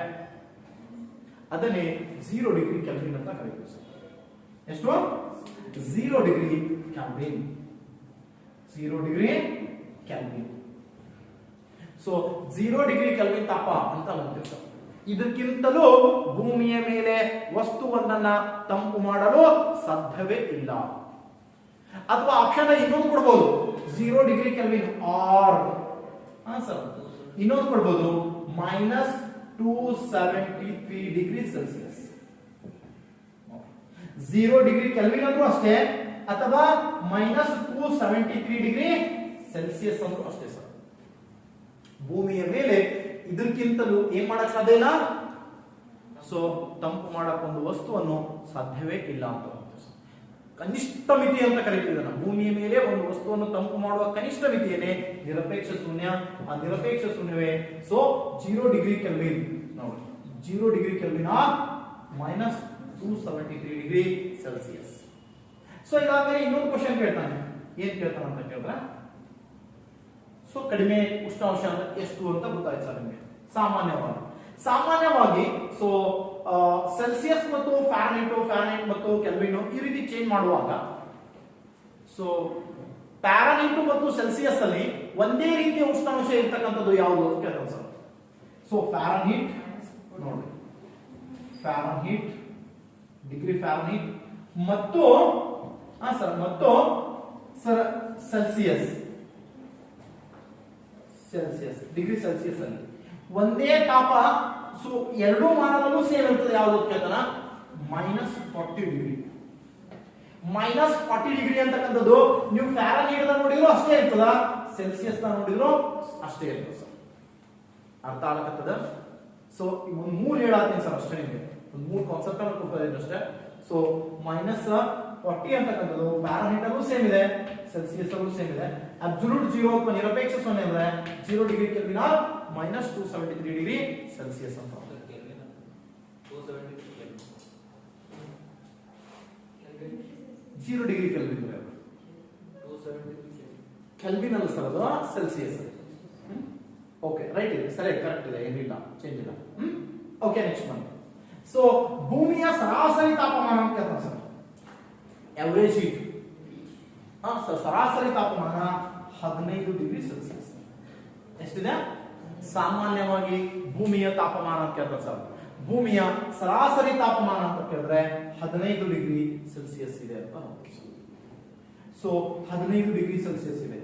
ಅದನ್ನೇ 0 ಡಿಗ್ರಿ ಕೆಲ್ವಿನ್ ಅಂತ ಕರಿತೀವಿ ಸರ್. ಎಷ್ಟು 0 degree kelvin 0 degree kelvin so 0 degree kelvin ತಾಪ ಅಂತ ಅಂತೀವಿ ಇದಕ್ಕಿಂತಲೂ ಭೂಮಿಯ ಮೇಲೆ ವಸ್ತುವನ್ನ ತಂಪು ಮಾಡಲು ಸಾಧ್ಯವೇ ಇಲ್ಲ ಅಥವಾ ಆಪ್ಷನ್ ಇನ್ನೊಂದು ಕೊಡಬಹುದು 0 ಡಿಗ್ರಿ ಕೆಲ್ವಿನ್ ಆರ್ ಸರ್ ಇನ್ನೊಂದು ಕೊಡಬಹುದು -273 ಡಿಗ್ರಿ ಸೆಲ್ಸಿಯಸ್ 0 ಡಿಗ್ರಿ ಕೆಲ್ವಿನ್ ಅಂದ್ರೂ ಅಷ್ಟೇ ಅಥವಾ -273 ಡಿಗ್ರಿ ಸೆಲ್ಸಿಯಸ್ ಅಂದ್ರೂ ಅಷ್ಟೇ ಸರ್ ಭೂಮಿಯ ಮೇಲೆ ಇದಕ್ಕಿಂತಲೂ ಏನ್ ಮಾಡಕ್ ಸಾಧ್ಯ ಇಲ್ಲ ಸೊ ತಂಪು ಮಾಡಕ್ ಒಂದು ವಸ್ತುವನ್ನು ಸಾಧ್ಯವೇ ಇಲ್ಲ ಅಂತ ಕನಿಷ್ಠ ಮಿತಿ ಅಂತ ಕರೀತೀವಿ ನಾವು ಭೂಮಿಯ ಮೇಲೆ ಒಂದು ವಸ್ತುವನ್ನು ತಂಪು ಮಾಡುವ ಕನಿಷ್ಠ ಮಿತಿಯನ್ನೇ ನಿರಪೇಕ್ಷ ಶೂನ್ಯ ಆ ನಿರಪೇಕ್ಷ ಶೂನ್ಯವೇ ಸೊ 0 ಡಿಗ್ರಿ ಕೆಲ್ವಿನ್ ನೋಡಿ 0 degree kelvin -273 degree Celsius so ಇದಾದ್ಮೇಲೆ ಇನ್ನೊಂದು ಕ್ವಶನ್ ಕೇಳ್ತಾನೆ ಏನ್ ಕೇಳ್ತಾನೆ ಅಂತ ಕೇಳಿದ್ರೆ ಸೊ ಕಡಿಮೆ ಉಷ್ಣಾಂಶ ಅಂದ್ರೆ ಎಷ್ಟು ಅಂತ ಗೊತ್ತಾಯ್ತು ಸರ್ ನಿಮಗೆ ಸಾಮಾನ್ಯವಾಗಿ ಸೊ ಸೆಲ್ಸಿಯಸ್ ಮತ್ತು ಫ್ಯಾರನೈಟ್ ಮತ್ತು ಕೆಲ್ವಿನ್ ಈ ರೀತಿ ಚೇಂಜ್ ಮಾಡುವಾಗ ಸೊ ಫ್ಯಾರನೈಟ್ ಮತ್ತು ಸೆಲ್ಸಿಯಸ್ ಅಲ್ಲಿ ಒಂದೇ ರೀತಿಯ ಉಷ್ಣಾಂಶ ಇರ್ತಕ್ಕಂಥದ್ದು ಯಾವುದು ಅಂತ ಕೇಳ್ತಾರೆ ಸರ್ ಸೊ ಫ್ಯಾರನೈಟ್ ನೋಡಿ ಫ್ಯಾರನೈಟ್ ಡಿಗ್ರಿ ಫ್ಯಾರನೈಟ್ ಮತ್ತು ಸೆಲ್ಸಿಯಸ್ ಡಿಗ್ರಿ ಸೆಲ್ಸಿಯಸ್ ಅಲ್ಲಿ ಒಂದೇ ತಾಪ ಸೊ ಎರಡೂ ಮಾನದಲ್ಲೂ ಸೇಮ್ ಇರ್ತದೆ ಯಾವುದು ಕೇಳ್ತಾನ -40 ಡಿಗ್ರಿ -40 ಡಿಗ್ರಿ ಅಂತಕ್ಕಂಥದ್ದು ನೀವು ಫ್ಯಾರನೈಟ್ ನೋಡಿದ್ರು ಅಷ್ಟೇ ಇರ್ತದ ಸೆಲ್ಸಿಯಸ್ ನೋಡಿದ್ರು ಅಷ್ಟೇ ಇರ್ತದೆ ಸರ್ ಅರ್ಥ ಆಗತ್ತದ ಸೊ ಒಂದು ಮೂರು ಹೇಳಾತೀನಿ ಸರ್ ಅಷ್ಟೇ ನಿಮಗೆ ಒಂದು ಮೂರು ಕಾನ್ಸೆಪ್ಟ್ ಅನ್ನು ಕೊಡ್ತಾ ಅಷ್ಟೇ ಸೊ -40 ಅಂತಕ್ಕಂಥದ್ದು ಫ್ಯಾರನೈಟ್ ಅಲ್ಲೂ ಸೇಮ್ ಇದೆ ಸೆಲ್ಸಿಯಸ್ ಅಲ್ಲೂ ಸೇಮ್ ಇದೆ ಅಬ್ಸಲ್ಯೂಟ್ 0 ಅಥವಾ ನಿರಪೇಕ್ಷ ಶೂನ್ಯ ಅಂದ್ರೆ 0 ಡಿಗ್ರಿ ಕೆಲ್ವಿನ್ -273 ಡಿಗ್ರಿ ಸೆಲ್ಸಿಯಸ್ ಅಂತ 0 ಡಿಗ್ರಿ ಕೆಲ್ವಿನ್ ಕೆಲ್ವಿನ್ ಅಲ್ಲ ಸರ್ ಅದು ಸೆಲ್ಸಿಯಸ್ ಓಕೆ ರೈಟ್ ಇದೆ ಸರಿ ಕರೆಕ್ಟ್ ಇದೆ ಏನಿಲ್ಲ ಚೇಂಜ್ ಇಲ್ಲ ಓಕೆ ನೆಕ್ಸ್ಟ್ ಬಂದು ಸೊ ಭೂಮಿಯ ಸರಾಸರಿ ತಾಪಮಾನ ಅಂತ ಹೇಳ್ತಾರೆ ಸರ್ ಎವರೇಜ್ ಹೀಟ್ ಸರಾಸರಿ ತಾಪಮಾನ 15 ಡಿಗ್ರಿ ಸೆಲ್ಸಿಯಸ್ ಎಷ್ಟಿದೆ ಸಾಮಾನ್ಯವಾಗಿ ಭೂಮಿಯ ತಾಪಮಾನ ಅಂತ ಕೇಳ್ತಾರೆ ಸರ್ ಭೂಮಿಯ ಸರಾಸರಿ ತಾಪಮಾನ ಅಂತ ಕೇಳಿದ್ರೆ 15 ಡಿಗ್ರಿ ಸೆಲ್ಸಿಯಸ್ ಇದೆ ಅಂತ ಸೊ 15 ಡಿಗ್ರಿ ಸೆಲ್ಸಿಯಸ್ ಇದೆ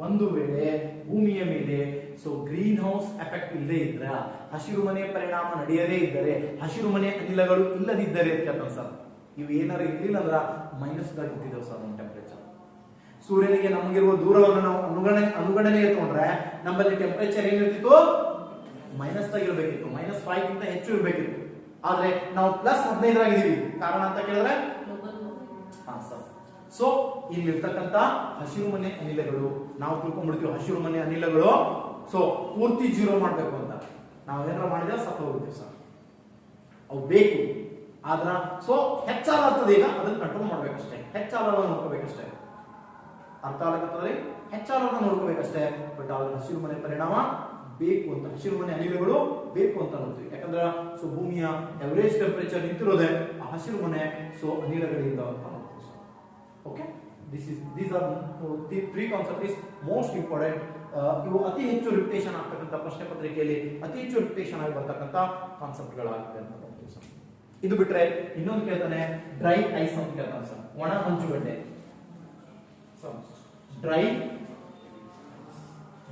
ಒಂದು ವೇಳೆ ಭೂಮಿಯ ಮೇಲೆ ಸೊ ಗ್ರೀನ್ ಹೌಸ್ ಎಫೆಕ್ಟ್ ಇಲ್ಲದೆ ಇದ್ರೆ ಹಸಿರು ಮನೆ ಪರಿಣಾಮ ನಡೆಯದೇ ಇದ್ದರೆ ಹಸಿರು ಮನೆ ಅನಿಲಗಳು ಇಲ್ಲದಿದ್ದರೆ ಅಂತ ಕೇಳ್ತಾರೆ ಸರ್ ಇವು ಏನಾರು ಇರ್ಲಿಲ್ಲ ಅಂದ್ರ ಮೈನಸ್ ದಾಗ ಇಟ್ಟಿದ್ದೇವೆ ಸರ್ ನಮ್ಮ ಟೆಂಪರೇಚರ್ ಸೂರ್ಯನಿಗೆ ನಮಗಿರುವ ದೂರವನ್ನು ನಾವು ಅನುಗಣನೆಗೆ ತಗೊಂಡ್ರೆ ನಮ್ಮಲ್ಲಿ ಟೆಂಪರೇಚರ್ ಏನಿರ್ತಿತ್ತು ಮೈನಸ್ ದಾಗ ಇರಬೇಕಿತ್ತು -5 ಗಿಂತ ಹೆಚ್ಚು ಇರಬೇಕಿತ್ತು ಆದ್ರೆ ನಾವು +15 ಆಗಿದ್ದೀವಿ ಕಾರಣ ಅಂತ ಕೇಳಿದ್ರೆ ಸರ್ ಸೊ ಇಲ್ಲಿರ್ತಕ್ಕಂಥ ಹಸಿರು ಮನೆ ಅನಿಲಗಳು ನಾವು ತಿಳ್ಕೊಂಡ್ಬಿಡ್ತೀವಿ ಹಸಿರು ಮನೆ ಅನಿಲಗಳು ಸೊ ಪೂರ್ತಿ 0 ಮಾಡ್ಬೇಕು ಅಂತ ನಾವು ಏನಾರ ಮಾಡಿದ್ರೆ ಸತ್ತ ಹೋಗ್ತೀವಿ ಸರ್ ಅವು ಬೇಕು ಆದ್ರ ಸೊ ಹೆಚ್ಚಾಗ್ತದೆ ಈಗ ಅದನ್ನ ಕಂಟ್ರೋಲ್ ಮಾಡ್ಬೇಕಷ್ಟೇ ಹೆಚ್ಚಾಗಲ್ಲ ನೋಡ್ಕೋಬೇಕಷ್ಟೇ ಅರ್ಥ ಆಗತ್ತದ್ರಿ ಹೆಚ್ಚಾಗಲ್ಲ ನೋಡ್ಕೋಬೇಕಷ್ಟೇ ಬಟ್ ಅವ್ರ ಹಸಿರು ಮನೆ ಪರಿಣಾಮ ಬೇಕು ಅಂತ ಹಸಿರು ಮನೆ ಅನಿಲಗಳು ಬೇಕು ಅಂತ ನೋಡ್ತೀವಿ ಯಾಕಂದ್ರೆ ಸೊ ಭೂಮಿಯ ಎವರೇಜ್ ಟೆಂಪರೇಚರ್ ನಿಂತಿರೋದೆ ಆ ಹಸಿರು ಮನೆ ಸೊ ಅನಿಲಗಳಿಂದ ಅಂತ ನೋಡ್ತೀವಿ okay these are the three concept is most important ಇವು ಅತಿ ಹೆಚ್ಚು ರಿಪಿಟೇಷನ್ ಆಗ್ತಕ್ಕಂಥ ಪ್ರಶ್ನೆ ಪತ್ರಿಕೆಯಲ್ಲಿ ಅತಿ ಹೆಚ್ಚು ರಿಪಿಟೇಷನ್ ಆಗಿ ಬರ್ತಕ್ಕಂಥ ಕಾನ್ಸೆಪ್ಟ್ಗಳಾಗಿವೆ ಅಂತ ನೋಡ್ತೀವಿ ಸರ್ ಇದು ಬಿಟ್ರೆ ಇನ್ನೊಂದು ಕೇಳ್ತಾನೆ ಡ್ರೈ ಐಸ್ ಅಂತ ಕೇಳ್ತಾನೆ ಸರ್ ಒಣ ಮಂಜುಗಡ್ಡೆ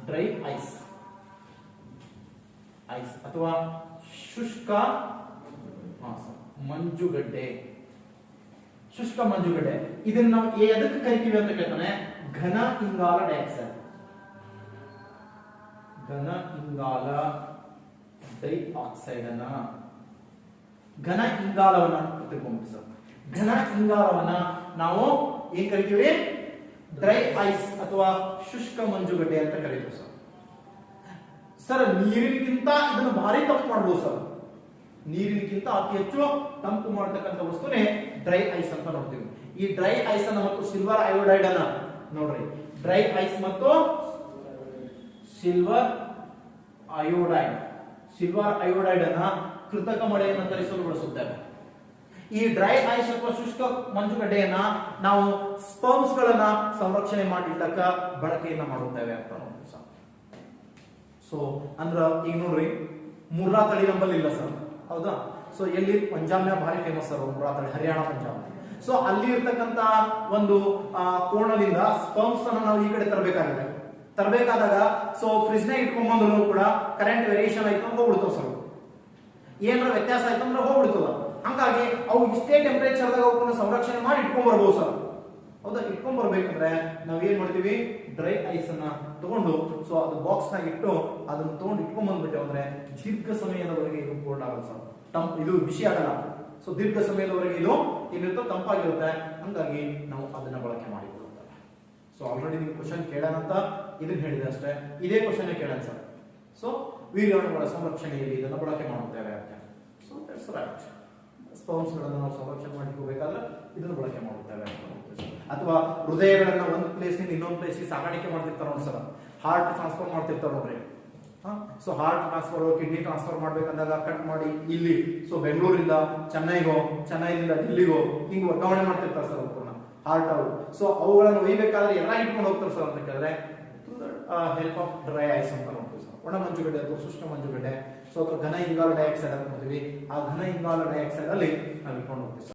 ಡ್ರೈ ಐಸ್ ಅಥವಾ ಶುಷ್ಕ ಮಂಜುಗಡ್ಡೆ ಶುಷ್ಕ ಮಂಜುಗಡ್ಡೆ ಇದನ್ನ ನಾವು ಎದಕ್ಕೆ ಕರಿತೀವಿ ಅಂತ ಕೇಳ್ತಾನೆ ಘನ ಇಂಗಾಲ ಡೈಆಕ್ಸೈಡ್ ಘನ ಇಂಗಾಲ ಡೈಆಕ್ಸೈಡ್ ಅನ್ನ ಘನ ಇಂಗಾಲವನ್ನ ತಿಳ್ಕೊಂಡ್ಬಿಟ್ಟು ಸರ್ ಘನ ಇಂಗಾಲವನ್ನ ನಾವು ಏನ್ ಕರಿತೀವಿ ಡ್ರೈ ಐಸ್ ಅಥವಾ ಶುಷ್ಕ ಮಂಜುಗಡ್ಡೆ ಅಂತ ಕರೀತೀವಿ ಸರ್ ನೀರಿನಕ್ಕಿಂತ ಇದನ್ನು ಭಾರಿ ತಂಪು ಮಾಡಬಹುದು ಸರ್ ನೀರಿನಕ್ಕಿಂತ ಅತಿ ಹೆಚ್ಚು ತಂಪು ಮಾಡತಕ್ಕಂಥ ವಸ್ತುನೇ ಡ್ರೈ ಐಸ್ ಅಂತ ನೋಡ್ತೀವಿ ಈ ಡ್ರೈ ಐಸ್ ಅನ್ನ ಮತ್ತು ಸಿಲ್ವರ್ ಅಯೋಡೈಡ್ ಅನ್ನ ನೋಡ್ರಿ ಡ್ರೈ ಐಸ್ ಮತ್ತು ಸಿಲ್ವರ್ ಅಯೋಡೈಡ್ ಅನ್ನ ಕೃತಕ ಮಳೆಯನ್ನು ತರಿಸಲು ಬಳಸುತ್ತೇವೆ ಈ ಡ್ರೈ ಐಸ್ ಅಥವಾ ಶುಷ್ಕ ಮಂಜುಗಡ್ಡೆಯನ್ನ ನಾವು ಸ್ಪರ್ಮ್ಸ್ ಗಳನ್ನ ಸಂರಕ್ಷಣೆ ಮಾಡಿಟ್ಟಕ್ಕ ಬಳಕೆಯನ್ನ ಮಾಡುತ್ತೇವೆ ಅಂತ ನೋಡಿ ಸರ್. ಸೊ ಅಂದ್ರ ಈಗ ನೋಡ್ರಿ ಮುರ್ರಾ ತಳಿ ನಂಬಲ್ಲಿ ಇಲ್ಲ ಸರ್, ಹೌದಾ? ಸೊ ಎಲ್ಲಿ ಪಂಜಾಬ್ನ ಭಾರಿ ಫೇಮಸ್ ಸರ್ ಮುರ್ರಾ ತಳಿ, ಹರಿಯಾಣ ಪಂಜಾಬ್. ಸೊ ಅಲ್ಲಿ ಇರ್ತಕ್ಕಂತ ಒಂದು ಕೋಣದಿಂದ ಸ್ಪರ್ಮ್ಸ್ ಅನ್ನ ನಾವು ಈ ಕಡೆ ತರಬೇಕಾದಾಗ ಸೊ ಫ್ರಿಜ್ ನಾಗ ಇಟ್ಕೊಂಡ್ಬಂದ್ರು ಕೂಡ ಕರೆಂಟ್ ವೇರಿಯೇಷನ್ ಆಯ್ತು ಅಂದ್ರೆ ಹೋಗ್ಬಿಡ್ತಾವ ಸರ್, ಏನಾರ ವ್ಯತ್ಯಾಸ ಆಯ್ತು ಅಂದ್ರೆ ಹೋಗ್ಬಿಡ್ತದ. ಹಂಗಾಗಿ ಅವು ಇಷ್ಟೇ ಟೆಂಪರೇಚರ್ ದಾಗ ಅವನ್ನ ಸಂರಕ್ಷಣೆ ಮಾಡಿ ಇಟ್ಕೊಂಡ್ ಬರ್ಬೋದು ಸರ್, ಹೌದಾ? ಇಟ್ಕೊಂಡ್ ಬರ್ಬೇಕಂದ್ರೆ ನಾವ್ ಏನ್ ಮಾಡ್ತೀವಿ, ಡ್ರೈ ಐಸ್ ಅನ್ನ ತಗೊಂಡು ಸೊ ಅದು ಬಾಕ್ಸ್ ನಾಗ ಇಟ್ಟು ಅದನ್ನ ತಗೊಂಡು ಇಟ್ಕೊಂಡ್ ಬಂದ್ಬಿಟ್ಟೆ ಅಂದ್ರೆ ದೀರ್ಘ ಸಮಯದವರೆಗೆ ಇದು ಕೋಲ್ಡ್ ಆಗಲ್ಲ ಸರ್, ಇದು ಬಿಸಿ ಆಗಲ್ಲ. ಸೊ ದೀರ್ಘ ಸಮಯದವರೆಗೆ ಇದು ಏನಿರುತ್ತೋ ತಂಪಾಗಿರುತ್ತೆ, ಹಂಗಾಗಿ ನಾವು ಅದನ್ನ ಬಳಕೆ ಮಾಡಿಕೊಳ್ಳುತ್ತೇವೆ. ಸೊ ಆಲ್ರೆಡಿ ನೀವು ಕ್ವಶನ್ ಕೇಳೋಣ ಅಂತ ಇದನ್ನ ಹೇಳಿದೆ ಅಷ್ಟೇ, ಇದೇ ಕ್ವಶನ್ ಕೇಳೋಣ ಸರ್. ಸೊ ವೀರ್ಯಾಣುಗಳ ಸಂರಕ್ಷಣೆಯಲ್ಲಿ ಇದನ್ನು ಬಳಕೆ ಮಾಡುತ್ತೇವೆ ಅಂತ. So that's right. ಸ್ಪರ್ಮ್ಸ್ ಗಳನ್ನು ನಾವು ಸಂರಕ್ಷಣೆ ಮಾಡಿಕೋಬೇಕಾದ್ರೆ ಇದನ್ನು ಬಳಕೆ ಮಾಡುತ್ತೇವೆ. ಅಥವಾ ಹೃದಯಗಳನ್ನ ಒಂದು ಪ್ಲೇಸ್ ನಿಂದ ಇನ್ನೊಂದು ಪ್ಲೇಸ್ ಸಾಗಾಣಿಕೆ ಮಾಡ್ತಿರ್ತಾರ ನೋಡಿ ಸರ್, ಹಾರ್ಟ್ ಟ್ರಾನ್ಸ್ಫರ್ ಮಾಡ್ತಿರ್ತಾರ ನೋಡ್ರಿ. So heart transfer, kidney transfer ಮಾಡ್ಬೇಕಂದಾಗ ಕಟ್ ಮಾಡಿ ಇಲ್ಲಿ ಸೊ ಬೆಂಗಳೂರಿಂದ ಚೆನ್ನೈಗೋ, ಚೆನ್ನೈನಿಂದ ಡೆಲ್ಲಿಗೋ ಹಿಂಗ್ ವರ್ಗಾವಣೆ ಮಾಡ್ತಿರ್ತಾರೆ ಸರ್ ಅವ್ರನ್ನ ಹಾರ್ಟ್ ಅವರು. ಸೊ ಅವುಗಳನ್ನು ಒಯ್ಬೇಕಾದ್ರೆ ಎಲ್ಲ ಇಟ್ಕೊಂಡು ಹೋಗ್ತಾರೆ ಸರ್ ಅಂತ ಕೇಳಿದ್ರೆ ಹೆಲ್ಪ್ ಆಫ್ ಡ್ರೈ ಐಸ್ ಅಂತ ನೋಡ್ತೀವಿ ಸರ್. ಒಣ ಮಂಜುಗಡ್ಡೆ ಅಥವಾ ಶುಷ್ಕ ಮಂಜುಗಡ್ಡೆ, ಸೊ ಘನ ಇಂಗಾಲ ಡೈಆಕ್ಸೈಡ್ ಅಂತ ನೋಡ್ತೀವಿ, ಆ ಘನ ಇಂಗಾಲ ಡೈಆಕ್ಸೈಡ್ ಅಲ್ಲಿ ನಾವು ಇಟ್ಕೊಂಡು ಹೋಗ್ತೀವಿ ಸರ್.